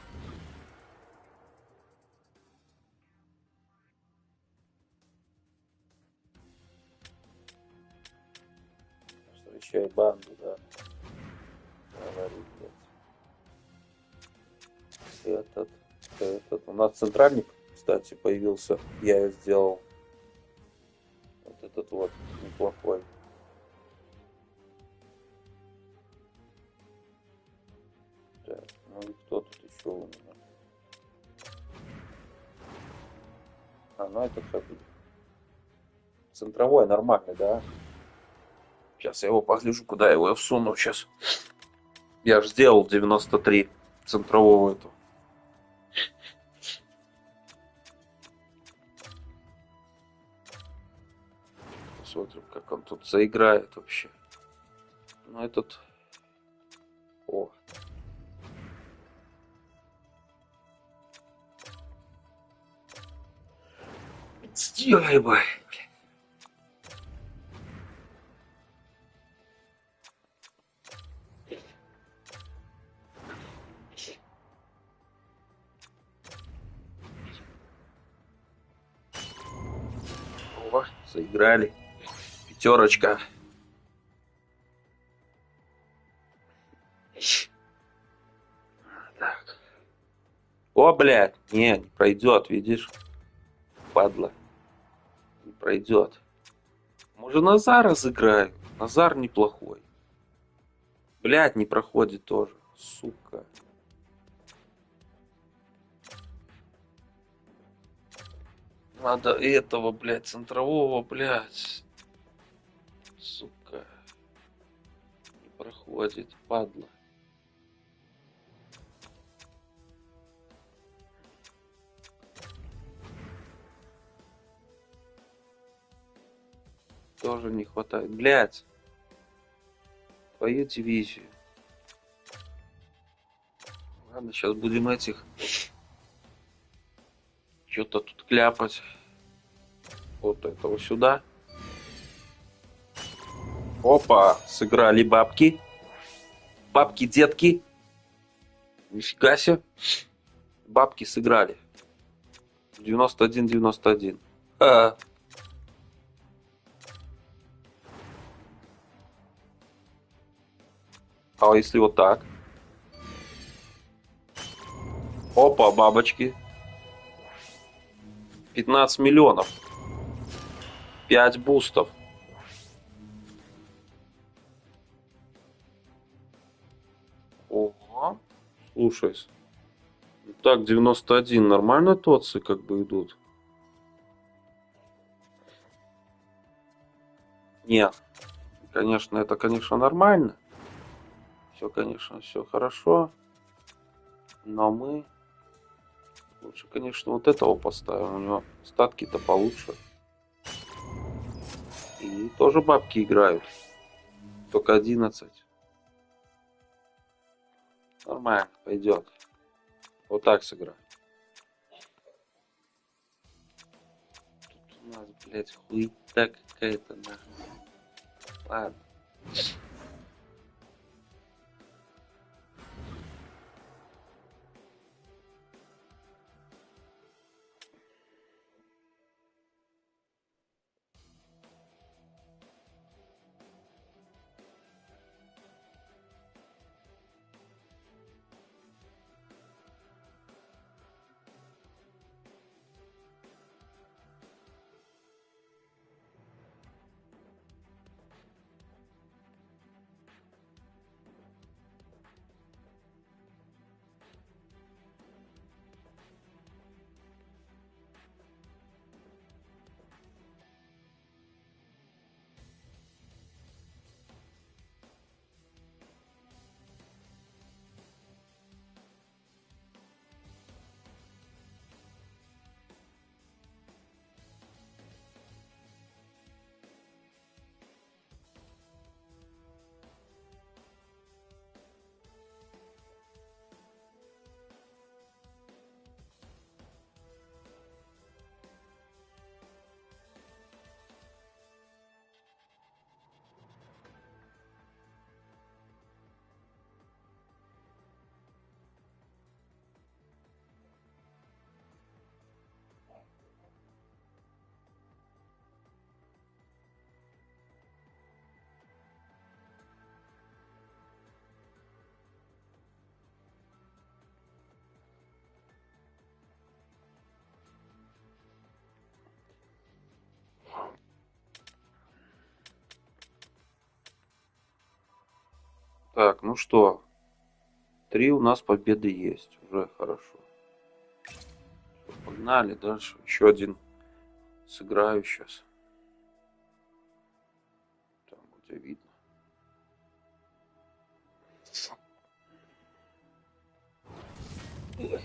S3: Встречай банду, да. Говори, блядь. Этот. У нас центральник, кстати, появился. Я ее сделал. Вот этот вот, неплохой. Так, ну и кто тут еще у меня? А, ну этот как бы центровой, нормальный, да? Сейчас я его погляжу, куда я его всуну сейчас. Я же сделал 93 центрового этого. Посмотрим, как как он тут заиграет вообще. Ну этот... О. Сделай бы. О, заиграли. Пятерочка. Так. О, блядь. Не пройдет, видишь? Падла. Не пройдет. Может, Назар разыграю? Назар неплохой. Блядь, не проходит тоже. Сука. Надо этого, блядь, центрового, блядь. Сука. Не проходит, падла. Тоже не хватает. Блядь. Твою дивизию. Ладно, сейчас будем этих... Что-то тут кляпать. Вот этого сюда. Опа, сыграли бабки. Бабки-детки. Нифига себе. Бабки сыграли. 91-91. А если вот так? Опа, бабочки. 15 миллионов. 5 бустов. Ого. Слушай. Так, 91. Нормально тоцы как бы идут? Нет. Конечно, это, конечно, нормально. Все, конечно, все хорошо. Но мы... Лучше, конечно, вот этого поставим. У него статки-то получше. И тоже бабки играют. Только 11. Нормально, пойдет. Вот так сыграем. Тут у нас, блядь, хуета какая-то, нахуй. Ладно. Так, ну что, 3 у нас победы есть, уже хорошо. Погнали дальше, еще один сыграю сейчас. Там будет видно. Ой.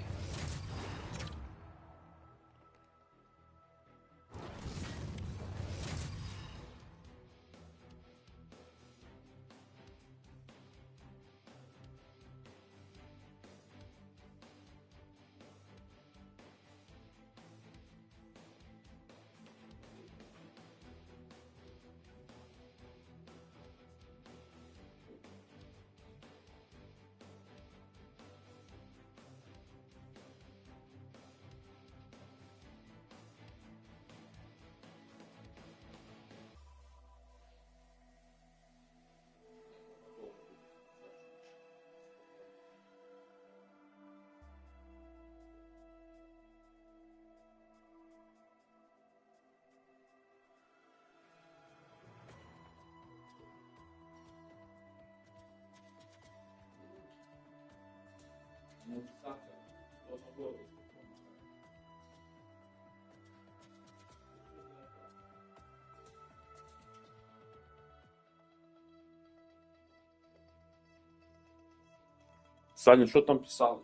S3: Саня, что там писал?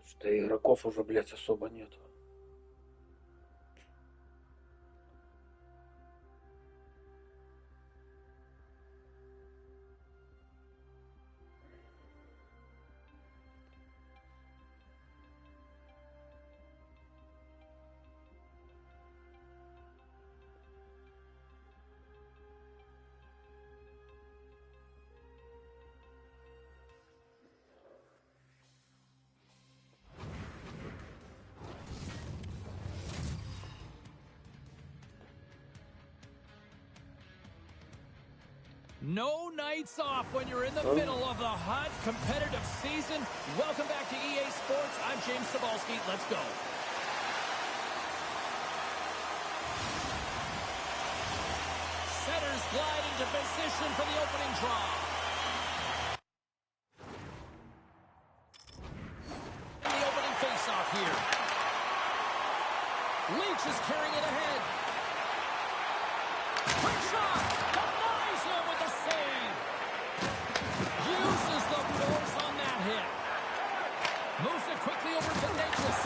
S3: Что игроков уже, блядь, особо нет.
S2: No nights off when you're in the middle of the hot, competitive season. Welcome back to EA Sports. I'm James Cebulski. Let's go. Setters glide into position for the opening draw. In the opening face-off here. Leach is carrying it ahead. Quick shot! Denies him with the save! Uses the force on that hit. Moves it quickly over to Natchez.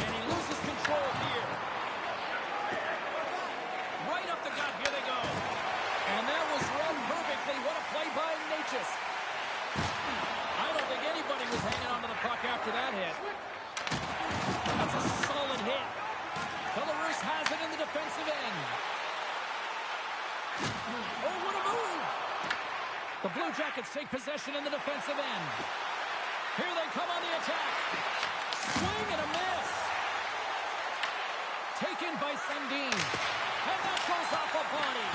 S2: And he loses control here. Right up the gut, here they go. And that was run perfectly. What a play by Natchez. I don't think anybody was hanging on to the puck after that hit. That's a solid hit. Belarus has it in the defensive end. Oh, what a move! The Blue Jackets take possession in the defensive end. Here they come on the attack. Swing and a miss. Taken by Sundin. And that goes off a body.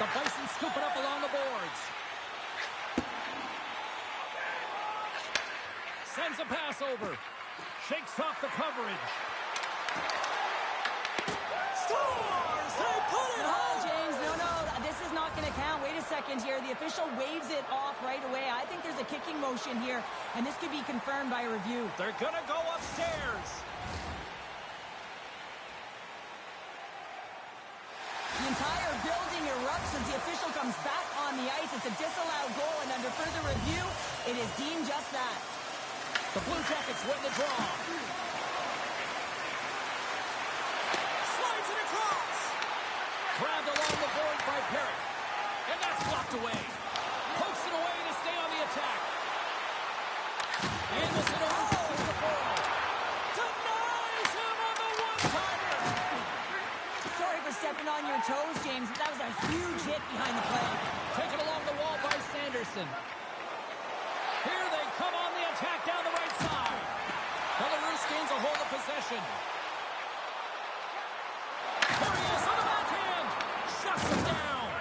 S2: The Bison scoop it up along the boards. Sends a pass over. Shakes off the coverage. Scores! They put it home!
S1: James, no, this is not going to count. Wait a second here. The official waves it off right away. I think there's a kicking motion here, and this could be confirmed by a review.
S2: They're going to go upstairs.
S1: The entire building erupts as the official comes back on the ice. It's a disallowed goal, and under further review, it is deemed just that.
S2: The Blue Jackets win the draw. Slides it across. Grabbed along the board by Perry. And that's blocked away. Pokes it away to stay on the attack. Anderson over the ball. Denies him on the one-timer.
S1: Sorry for stepping on your toes, James. That was a huge hit behind the play.
S2: Taken along the wall by Sanderson. Here they come on the attack down the right side. Belarus gains a hold of possession. There he is on the backhand. Shuts him down.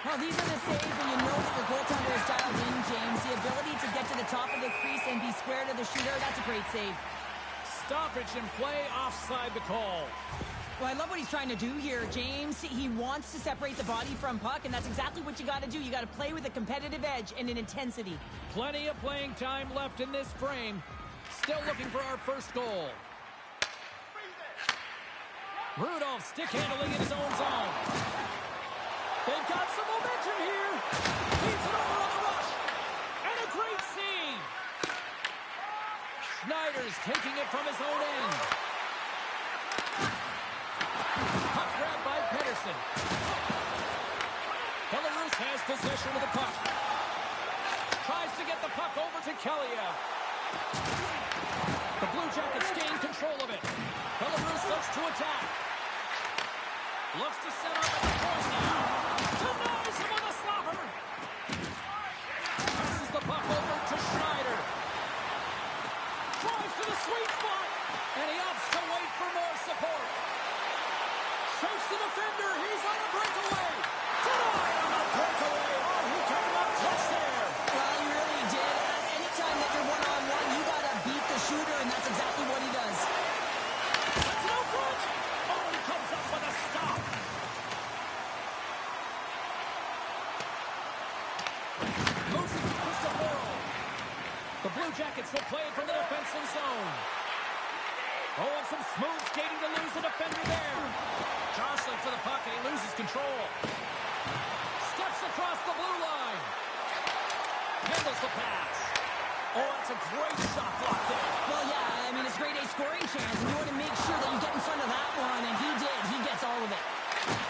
S1: Well, these are the saves when you know that your goaltender is dialed in, James. The ability to get to the top of the crease and be square to the shooter, that's a great save.
S2: Stoppage in play, offside the call.
S1: Well, I love what he's trying to do here, James. He wants to separate the body from puck, and that's exactly what you got to do. You got to play with a competitive edge and an intensity.
S2: Plenty of playing time left in this frame. Still looking for our first goal. Rudolph stick handling in his own zone. They've got some momentum here. Feeds it over on the rush. And a great save. Schneider's taking it from his own end. Puck grab by Pedersen. Belarus has possession of the puck. Tries to get the puck over to Keliev. The Blue Jackets gain control of it. Belarus looks to attack. Looks to set up at the point now. Denies him on the slobber. Passes the puck over to Schneider. Drives to the sweet spot. And he opts to wait for more support. Shakes the defender. He's on a breakaway. Denied on a breakaway. Oh, he turned him up touch there.
S1: Well, he really did. Anytime that you're one-on-one, you got to beat the shooter, and that's exactly what he does.
S2: Jackets will play it from the defensive zone. Oh, and some smooth skating to lose the defender there. Jostling for the puck, and he loses control. Steps across the blue line. Handles the pass. Oh, that's a great shot block there.
S1: Well, yeah, I mean, it's grade A scoring chance, and you want to make sure that you get in front of that one, and he did. He gets all of it.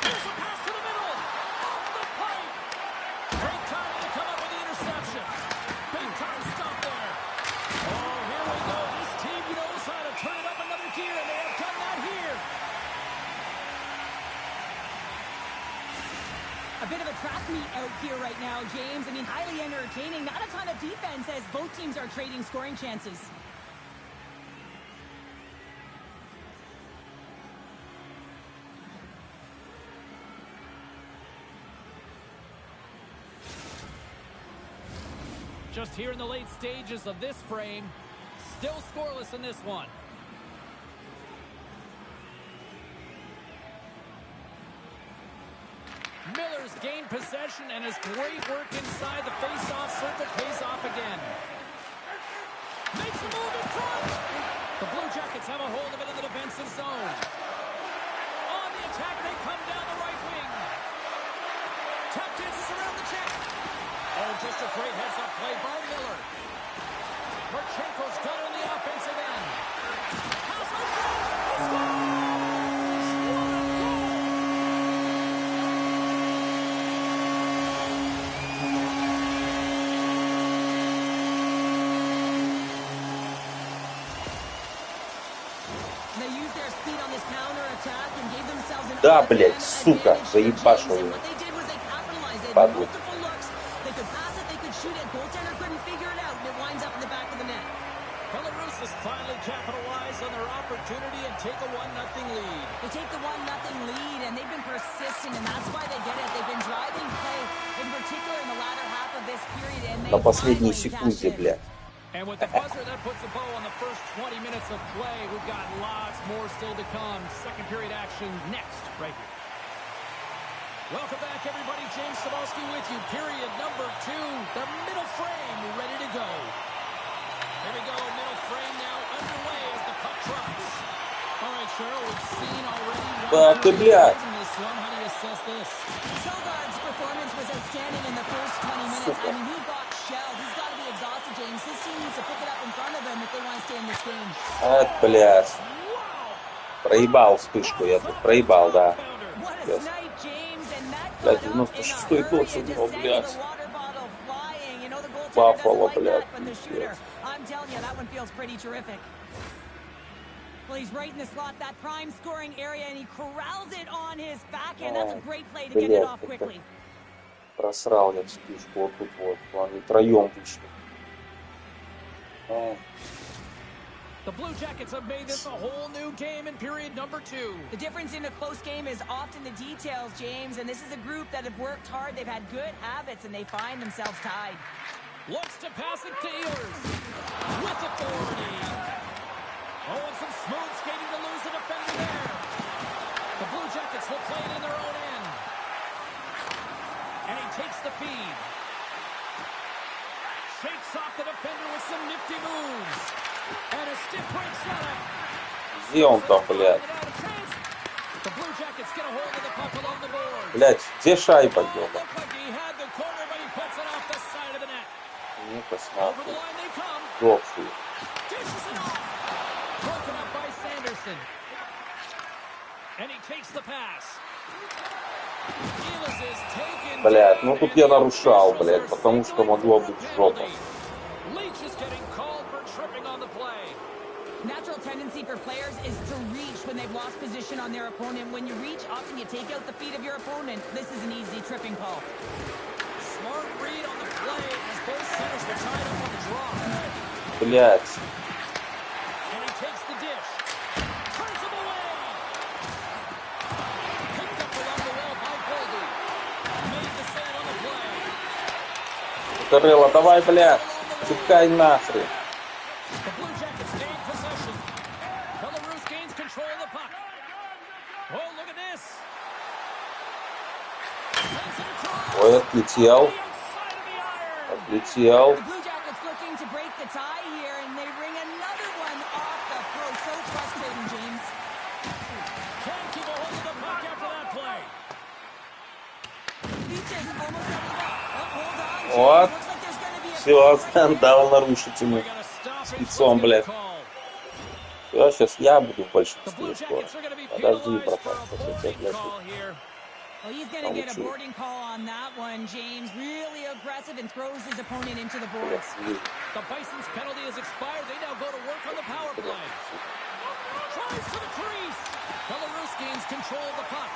S2: Here's a pass to the middle. Off the pipe. Great timing to come up with the interception. Big time stop there. Oh, here we go. This team knows how to turn it up another gear, and they have done that here.
S1: A bit of a track meet out here right now, James. I mean, highly entertaining. Not a ton of defense as both teams are trading scoring chances.
S2: Just here in the late stages of this frame. Still scoreless in this one. Miller's gained possession, and his great work inside the face-off circle pays off again. Makes a move in front. The Blue Jackets have a hold of it in the defensive zone. On the attack, they come down the right wing. Tap dances around the check. Oh, just a great heads-up play by Miller. Marchenko's got it on the offensive end. Pass on front. He scores!
S3: Да, блядь, сука, заебашил его. Падлы.
S2: Belarus has finally capitalized on their opportunity and take a 1-0 lead.
S1: They take the 1-0 lead, and they've been persistent, and that's why they get it. They've been driving play, in particular in the latter half of this period, and they
S3: На последней секунде, блядь.
S2: And with the buzzer, that puts a bow on the first 20 minutes of play. We've got lots more still to come. Second period action next, right here. Welcome back, everybody. James Cebulski with you. Period number 2. The middle frame ready to go. Here we go. Middle frame now underway as the puck drops. All right, Cheryl, we've seen already one period in this one. How do you assess this?
S1: Sogard's performance was outstanding in the first 20 minutes. I mean, he got shelled. He's got to be exhausted, James. This team needs to pick it up in front of them if they want to stay in this game.
S3: Блядь. Проебал вспышку, я тут проебал, да. Блядь, 96-й год у него, блядь. Баффало, блядь.
S1: Well, he's right in the slot, that prime scoring area, and he corrals it on his backhand. That's a great play to get it off quickly.
S3: Просрал я вспышку вот тут вот. Они троем вышли.
S2: The Blue Jackets have made this a whole new game in period number 2.
S1: The difference in a close game is often the details, James, and this is a group that have worked hard. They've had good habits, and they find themselves tied.
S2: Looks to pass it to Ehlers with authority. Oh, and some smooth skating to lose the defender there. The Blue Jackets will play it in their own end. And he takes the feed. Shakes off the defender with some nifty moves. And a stiff break setup.
S3: Где он там, блядь?
S2: The Blue Jackets get a hold of the puck along the board.
S3: Блядь, где шайба, ёба?
S2: Looked like he had the corner, but he puts it off the side of the net.
S3: Не
S2: Over the
S3: посмотрю.
S2: line they come.
S3: Дохший.
S2: Dishes it off. Broken up by Sanderson. And he takes the pass. Ehlers is taken.
S3: Блядь, ну тут я нарушал, блядь, потому что могло быть жопа.
S2: Leach is getting called for tripping on the play.
S1: Natural tendency for players is to reach when they've lost position on their opponent. When you reach, often you take out the feet of your opponent. This is an easy tripping call.
S2: Smart read on the play as both centers were tied up on the draw.
S3: Блядь.
S2: And he takes the dish. Turns him away. Picked up along the wall by Goldie. Made the save on the play.
S3: Карелла, давай, блядь. Текай нахрен.
S2: The Blue Jackets gain possession. Belarus gains control of the puck. Oh, look at this. Sends it across.
S3: Ой, отлетел.
S2: The outside of the iron.
S3: Отлетел.
S1: The Blue Jackets looking to break the tie
S3: Вот. Все, дал нарушить ему. Спецом, блядь. Все, сейчас я буду в большинстве скоро. Подожди, братан, сейчас я тебя, блядь,
S1: Well, he's going to get a boarding call on that one, James. Really aggressive and throws his opponent into the boards.
S2: The Bison's penalty has expired. They now go to work on the power play. Tries to the crease. Belarus gains control of the puck.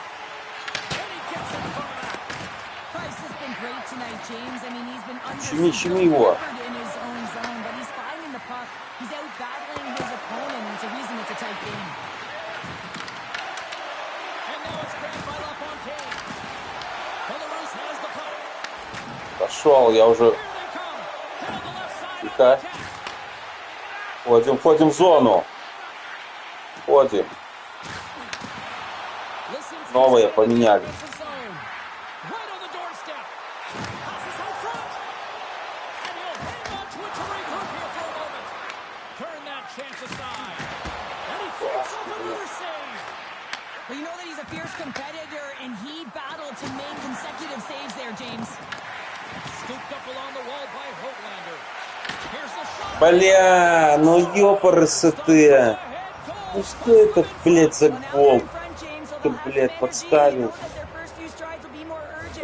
S2: And he gets in front of that.
S1: Price has been great tonight, James. I mean, he's been under
S3: его.
S1: in his own zone, but he's finding the puck. He's out battling his opponent, and it's a reason it's a tight game.
S2: And now it's grabbed by LaFontaine. Belarus has the puck.
S3: Пошел, я уже... Тихо. Входим в зону. Входим. Новые поменяли.
S1: Well, you know that he's a fierce competitor, and he battled to make consecutive saves there, James.
S2: Scooped up along the wall by Hoglander. Here's the shot.
S3: Бля, ну ёпарасы ты. Ну что это, блядь, за гол? Ты, блядь, подставил.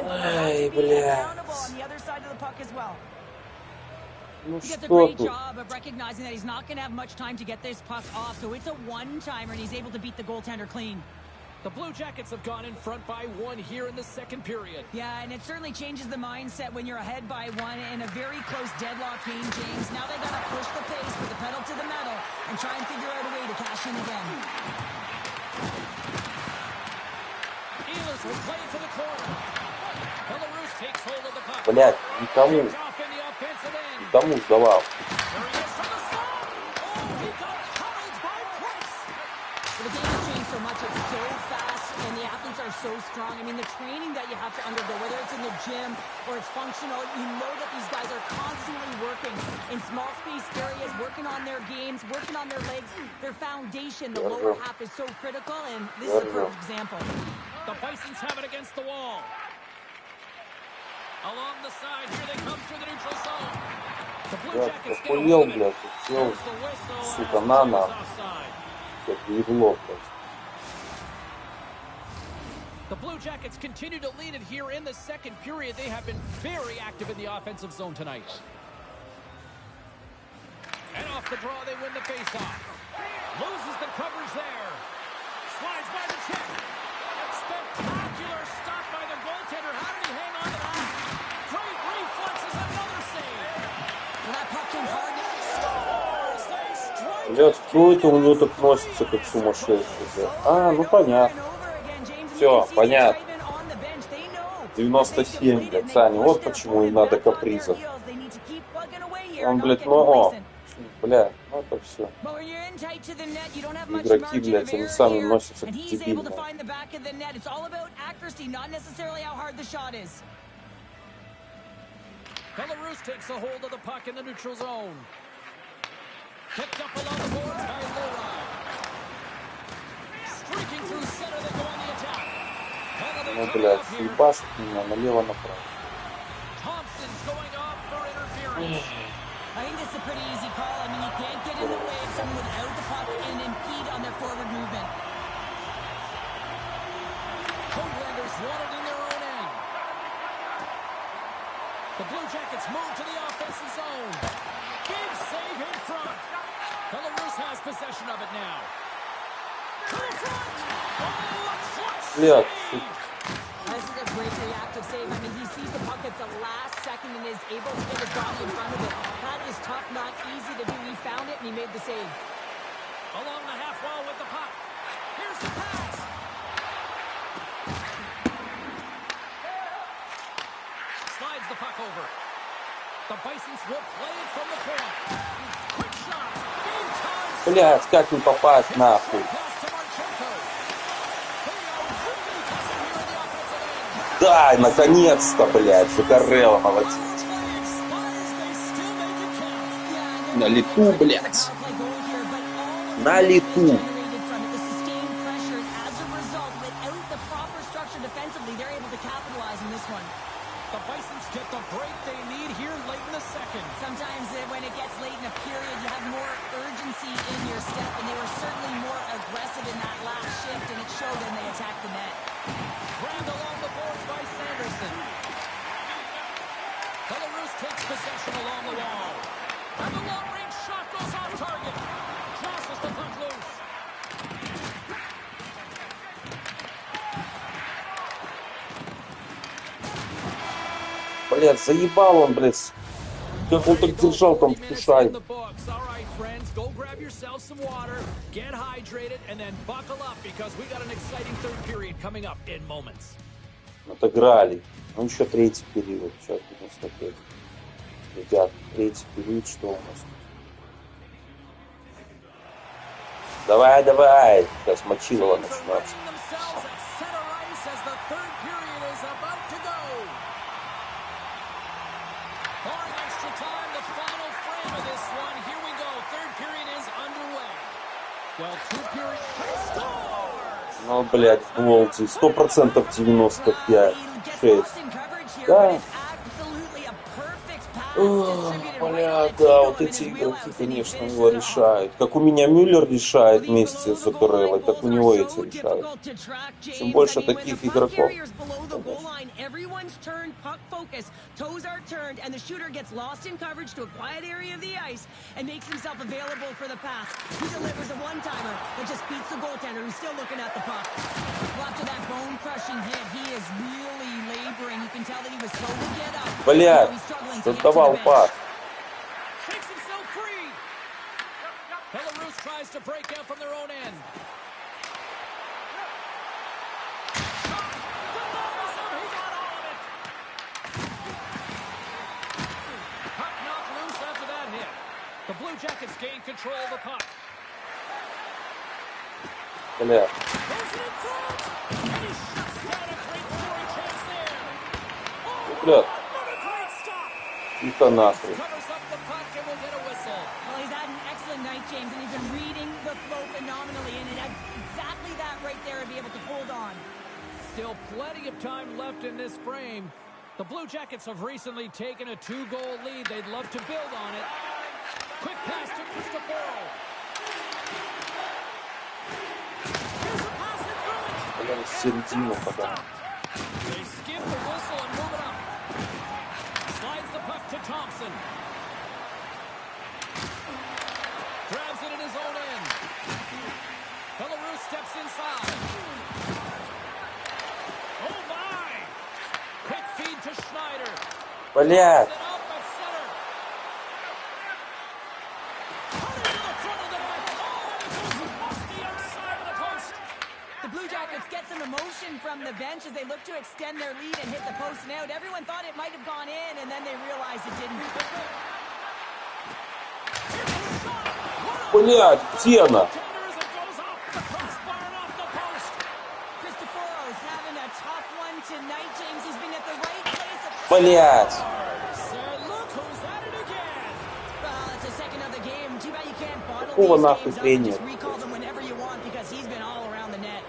S3: Ай, блядь. Ну
S1: He gets a
S3: что
S1: great
S3: тут?
S1: job of recognizing that he's not going to have much time to get this puck off, so it's a one-timer, and he's able to beat the goaltender clean.
S2: The Blue Jackets have gone in front by one here in the second period.
S1: Yeah, and it certainly changes the mindset when you're ahead by one in a very close deadlock game, James. Now they got to push the pace, put the pedal to the metal, and try and figure out a way to cash in again.
S2: Ehlers will play it to the corner. Belarus takes hold of the puck.
S3: Блядь, никому.
S2: Off in the offensive end.
S3: Никому сдавал.
S2: There he is from the slot. Oh, he got hurled by Price.
S1: The game has changed so much. It's so fast, and the athletes are so strong. I mean, the training that you have to undergo, whether it's in the gym or it's functional, you know that these guys are constantly working in small space areas, working on their games, working on their legs. Their foundation, the lower half, is so critical, and this is a perfect example.
S2: The Bisons have it against the wall. Along the side, here they come through the neutral zone. The Blue
S3: Я
S2: Jackets get
S3: охуел,
S2: hold of it.
S3: блядь, сел,
S2: There's the whistle,
S3: сука,
S2: and
S3: на
S2: it's
S3: нахуй.
S2: offside.
S3: Как ебло, блядь.
S2: The Blue Jackets continue to lead it here in the second period. They have been very active in the offensive zone tonight. And off the draw, they win the faceoff. Loses the coverage there. Slides by the check. Spectacular stop by the goaltender. How did he hang on to that? Great reflexes, another save.
S1: Well, that puck came hard.
S2: Scores! They strike
S3: Блядь,
S2: it.
S3: кто это у него так носится, как сумасшедший, блядь? А, ну понятно. Все, понятно. 97, блядь, Саня, вот почему им надо капризов. Он, блядь, ногу. Бля, ну это все. Игроки, блядь, они сами носятся как дебильные.
S2: Belarus takes a hold of the puck in the neutral zone. Picked up along the boards by Leroy. Streaking through center, they go on the attack.
S3: Ну, блядь, ебашит меня налево-направо.
S2: Thompson's going off for interference.
S1: I think this is a pretty easy call. I mean, you can't get in the way of someone without the puck and impede on their forward movement.
S2: Hoaglanders want it in their own end. The Blue Jackets move to the offensive zone. Big save in front. Belarus has possession of it now. To the front. Oh, a clutch
S3: Блядь,
S2: save.
S1: This is a great reactive save. I mean, he sees the puck at the last second and is able to get his body in front of it. That is tough, not easy to do. He found it and he made the save.
S2: Along the half wall with the puck. Here's the pass. Slides the puck over. The Bisons will play it from the corner. Quick shot. Game time.
S3: блядь, как не попасть нахуй?
S2: Pass to Marchenko. They are really pressing here in the offensive end.
S3: Да, наконец-то, блядь, Жукарелло, молодец. На лету, блядь. На лету.
S2: The Bisons get the break they need here late in the second.
S1: Sometimes when it gets late in a period, you have more urgency in your step, and they were certainly more aggressive in that last shift, and it showed when they attacked the net.
S2: Grabbed along the boards by Sanderson. Belarus takes possession along the wall. And the long-range shot goes off target. Crosses the puck loose.
S3: Блядь, заебал он, блядь. Как он так держал там в тушай.
S2: Go grab yourself some water, get hydrated, and then buckle up because we got an exciting third period coming up in moments.
S3: Отыграли. Ну еще третий период. Сейчас будем смотреть. Ребят, третий период, что у нас тут? Давай, давай. Сейчас Мочилова начинается. Ну, блядь, Болти, 100% 95, 6. Да. Бля, да, вот эти игроки, конечно, его решают. Как у меня Мюллер решает вместе с Зукареллой, так у него эти решают. Чем больше таких игроков.
S1: Toes are turned, and the shooter gets lost in coverage to a quiet area of the ice and makes himself available for the pass. He delivers a one-timer that just beats the goaltender who's still looking at the puck. After that bone-crushing hit, he is really laboring. You can tell that he was slow to get up.
S3: Блядь, задавал пас.
S2: Shakes himself free. Belarus tries to break out from their own end. The Blue Jackets gain control of the puck.
S3: Бля. Бля. Тихо нахуй.
S1: Well, he's had an excellent night, James, and he's been reading the flow phenomenally, and it had exactly that right there to be able to hold on.
S2: Still plenty of time left in this frame. The Blue Jackets have recently taken a 2-goal lead. They'd love to build on it. Quick pass to Cristoforo. Here's a pass in front.
S3: Бля, в середину пока.
S2: They skip the whistle and move it up. Slides the puck to Thompson. Grabs it in his own end. Belarus steps inside. Oh my! Quick feed to Schneider.
S3: Блядь.
S1: Get some emotion from the bench as they look to extend their lead and hit the post and out. Everyone thought it might have gone in, and then they realized it didn't.
S3: Блядь, где она?
S1: Cristoforo's having a tough one tonight, James. He's been at the right place.
S3: Блядь.
S1: Well, it's the second of the game. Too bad you can't bottle
S3: Какого
S1: these
S3: нахуй
S1: games up and
S3: тренер?
S1: just recall them whenever you want because he's been all around the net.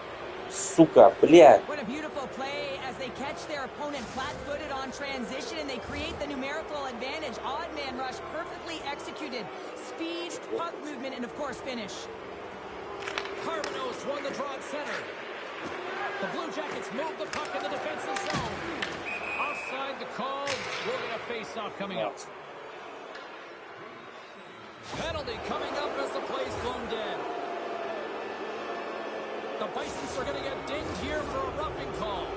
S3: Сука, блядь.
S1: What a beautiful play as they catch their opponent flat-footed on transition and they create the numerical advantage. Odd man rush, perfectly executed. Speed, puck movement, and of course finish.
S2: Carbonos won the draw at center. The Blue Jackets move the puck in the defensive zone. Offside the call. We'll get a face-off coming up. Penalty coming up as the play's blown dead. The Bisons are going to get dinged here for a roughing call.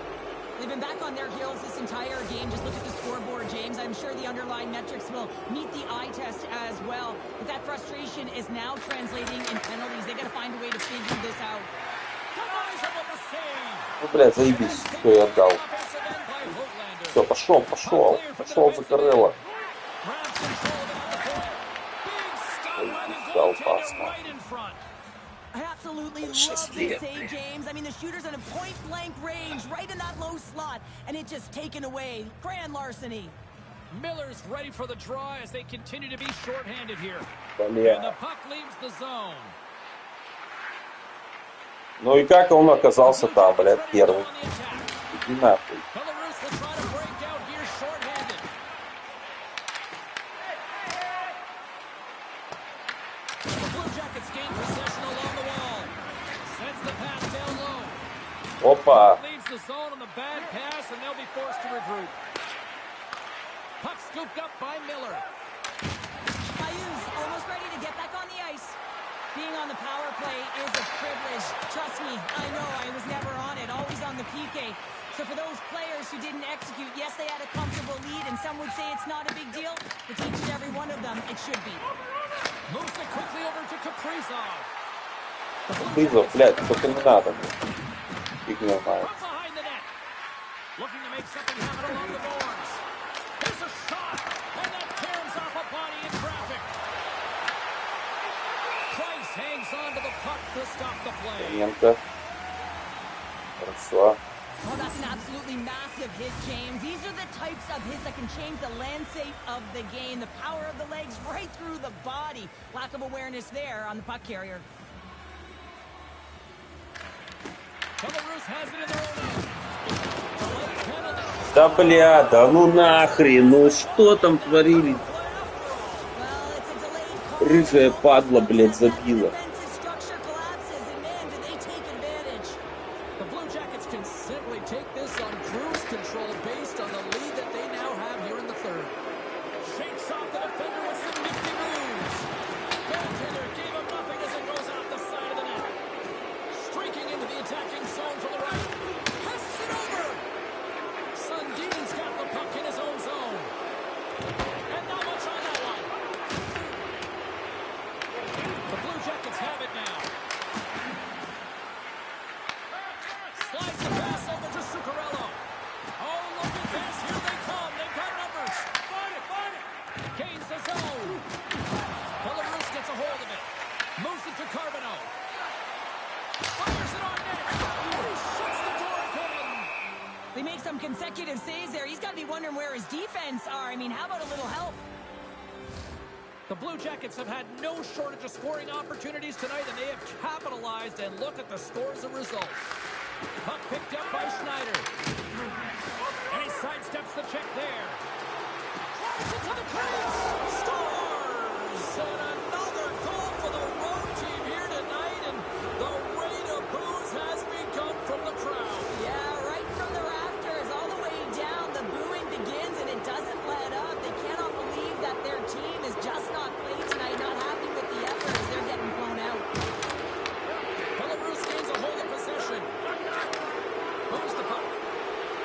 S1: They've been back on their heels this entire game. Just look at the scoreboard, James. I'm sure the underlying metrics will meet the eye test as well. But that frustration is now translating in penalties. They got to find a way to figure this out.
S3: Ну, блядь, заебись, что я отдал. Все, пошел, Зукарелла. Дал пас,
S1: I absolutely love this save, James. I mean, the shooter's in a point-blank range, right in that low slot, and it just taken away. Grand larceny.
S2: Miller's ready for the draw as they continue to be shorthanded here.
S3: Бля.
S2: And the puck leaves the zone.
S3: Ну и как он оказался там, блядь, первый? Иди нахуй. Опа.
S2: Leaves the zone on the bad pass, and they'll be forced to regroup. Puck scooped up by Miller.
S1: Ayu's almost ready to get back on the ice. Being on the power play is a privilege. Trust me, I know I was never on it, always on the PK. So for those players who didn't execute, yes, they had a comfortable lead, and some would say it's not a big deal. But each and every one of them, it should be.
S2: Moves it quickly over to Kaprizov.
S3: Вызов, блядь, только не надо. Фигня моя.
S2: From behind the net. Looking to make something happen along the boards. Here's a shot, and that tears off a body in traffic. Price hangs on to the puck to stop the play.
S3: Ленка. Хорошо.
S1: Oh, that's an absolutely massive hit, James. These are the types of hits that can change the landscape of the game. The power of the legs right through the body. Lack of awareness there on the puck carrier.
S2: Belarus has it in their own end. Delayed penalty.
S3: Да, бля, да ну нахрен, ну что там творили?
S1: Well, it's a delayed call.
S3: Рыжая падла, блядь, забила.
S1: Defensive structure collapses, and man, do they take advantage.
S2: The Blue Jackets can simply take this on cruise control based on the lead that they now have here in the third. Shakes off the defender with some nifty moves. Goaltender gave him nothing as it goes out the side of the net. Streaking into the attacking zone from the right. Passes it over. Sundin's got the puck in his own zone. And not much on that one. The Blue Jackets have it now. Slides the pass over to Zuccarello. Oh, look at this. Here they come. They've got numbers. Find it. Gains the zone. Belarus gets a hold of it. Moves it to Carbonneau. Fires it on net. He shuts the door again.
S1: They make some consecutive saves there. He's got to be wondering where his defense are. I mean, how about a little help?
S2: The Blue Jackets have had no shortage of scoring opportunities tonight, and they have capitalized, and look at the score as a result. Puck picked up by Schneider. And he sidesteps the check there. Drives it to the crease. Scores! And another goal for the road team here tonight, and the rain of booze has begun from the crowd.
S1: Yeah, right from the rafters all the way down. The booing begins, and it doesn't let up. They cannot believe that their team is just not playing tonight, not happy with the effort as they're getting blown out.
S2: Belarus gains a hold of possession. Moves the puck.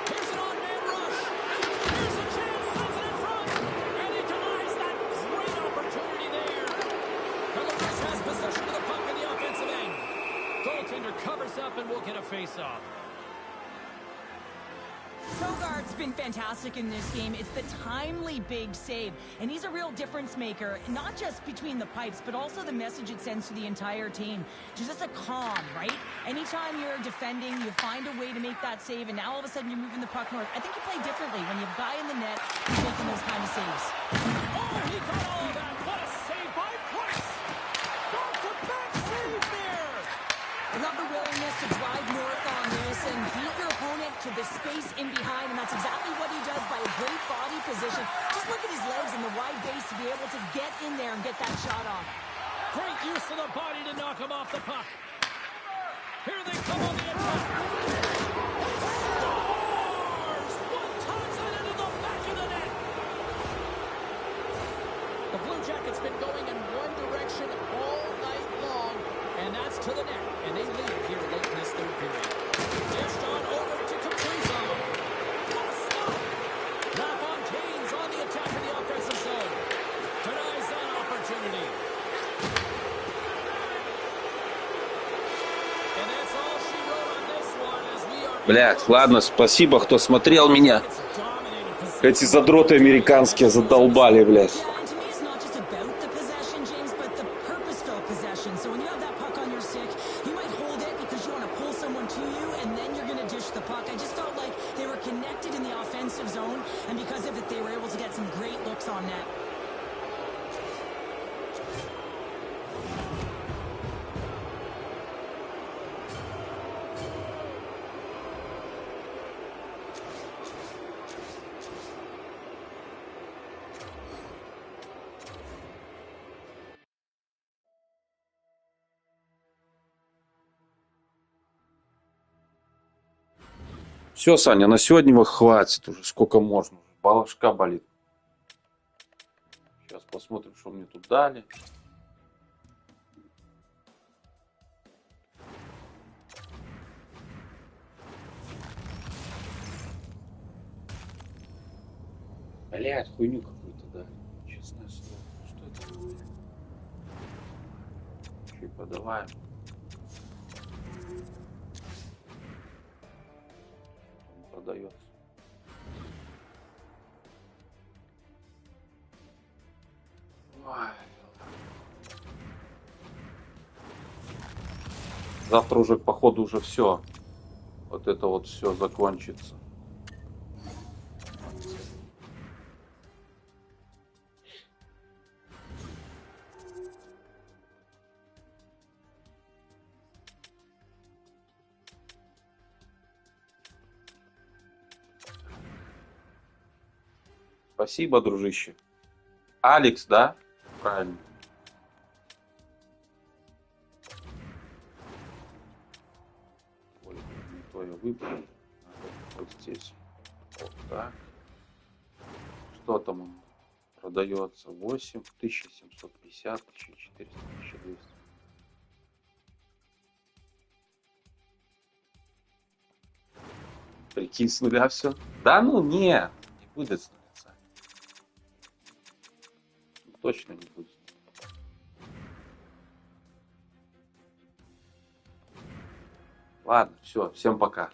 S2: Here's an on-man rush. Here's a chance. Sends it in front. And he denies that great opportunity there. Belarus has possession of the puck in the offensive end. Goaltender covers up and will get a face-off.
S1: Sogaard's been fantastic in this game. It's the timely big save, and he's a real difference maker, not just between the pipes, but also the message it sends to the entire team. Just a calm, right? Anytime you're defending, you find a way to make that save, and now all of a sudden you're moving the puck north. I think you play differently when you have a guy in the net who's making those kind of saves.
S2: Oh, he got all of that. What a save by Price. Back-to-back save there.
S1: I love the willingness to drive north on this and beat your opponent to the space in behind, and that's exactly what he does by a great body position. Just look at his legs and the wide base to be able to get in there and get that shot off.
S2: Great use of the body to knock him off the puck. Here they come on the attack. Scores! One times it into the back of the net. The Blue Jackets been going in one direction all night long, and that's to the net. And they lead here late in this third period. Dished on over to Kaprizov. What a stop! LaFontaine's on the attack in the offensive zone. Denies that opportunity. And that's all she wrote on this one as we are...
S3: Блядь, ладно, спасибо, кто смотрел меня. Эти задроты американские задолбали, блядь.
S1: Yeah, and to me, it's not just about the possession, James, but the purposeful possession. So when you have that puck on your stick, you might hold it because you want to pull someone to you, and then you're going to dish the puck. I just felt like they were connected in the offensive zone, and because of it, they were able to get some great looks on net.
S3: Все, Саня, на сегодня хватит уже, сколько можно. Башка болит. Сейчас посмотрим, что мне тут дали. Блять, хуйню какую-то дали. Честное слово. Что это такое? Еще и продаваем. Он продается. Ой. Завтра уже, походу, уже все. Вот это вот все закончится. Спасибо, дружище. Алекс, да? Правильно. Ой, не то я выбрал. Надо вот здесь. Вот так. Что там он продается? 8, 1750, 1400, 1200. Прикинь, с нуля все. Да ну не будет с нуля. Точно не будет. Ладно, все, всем пока.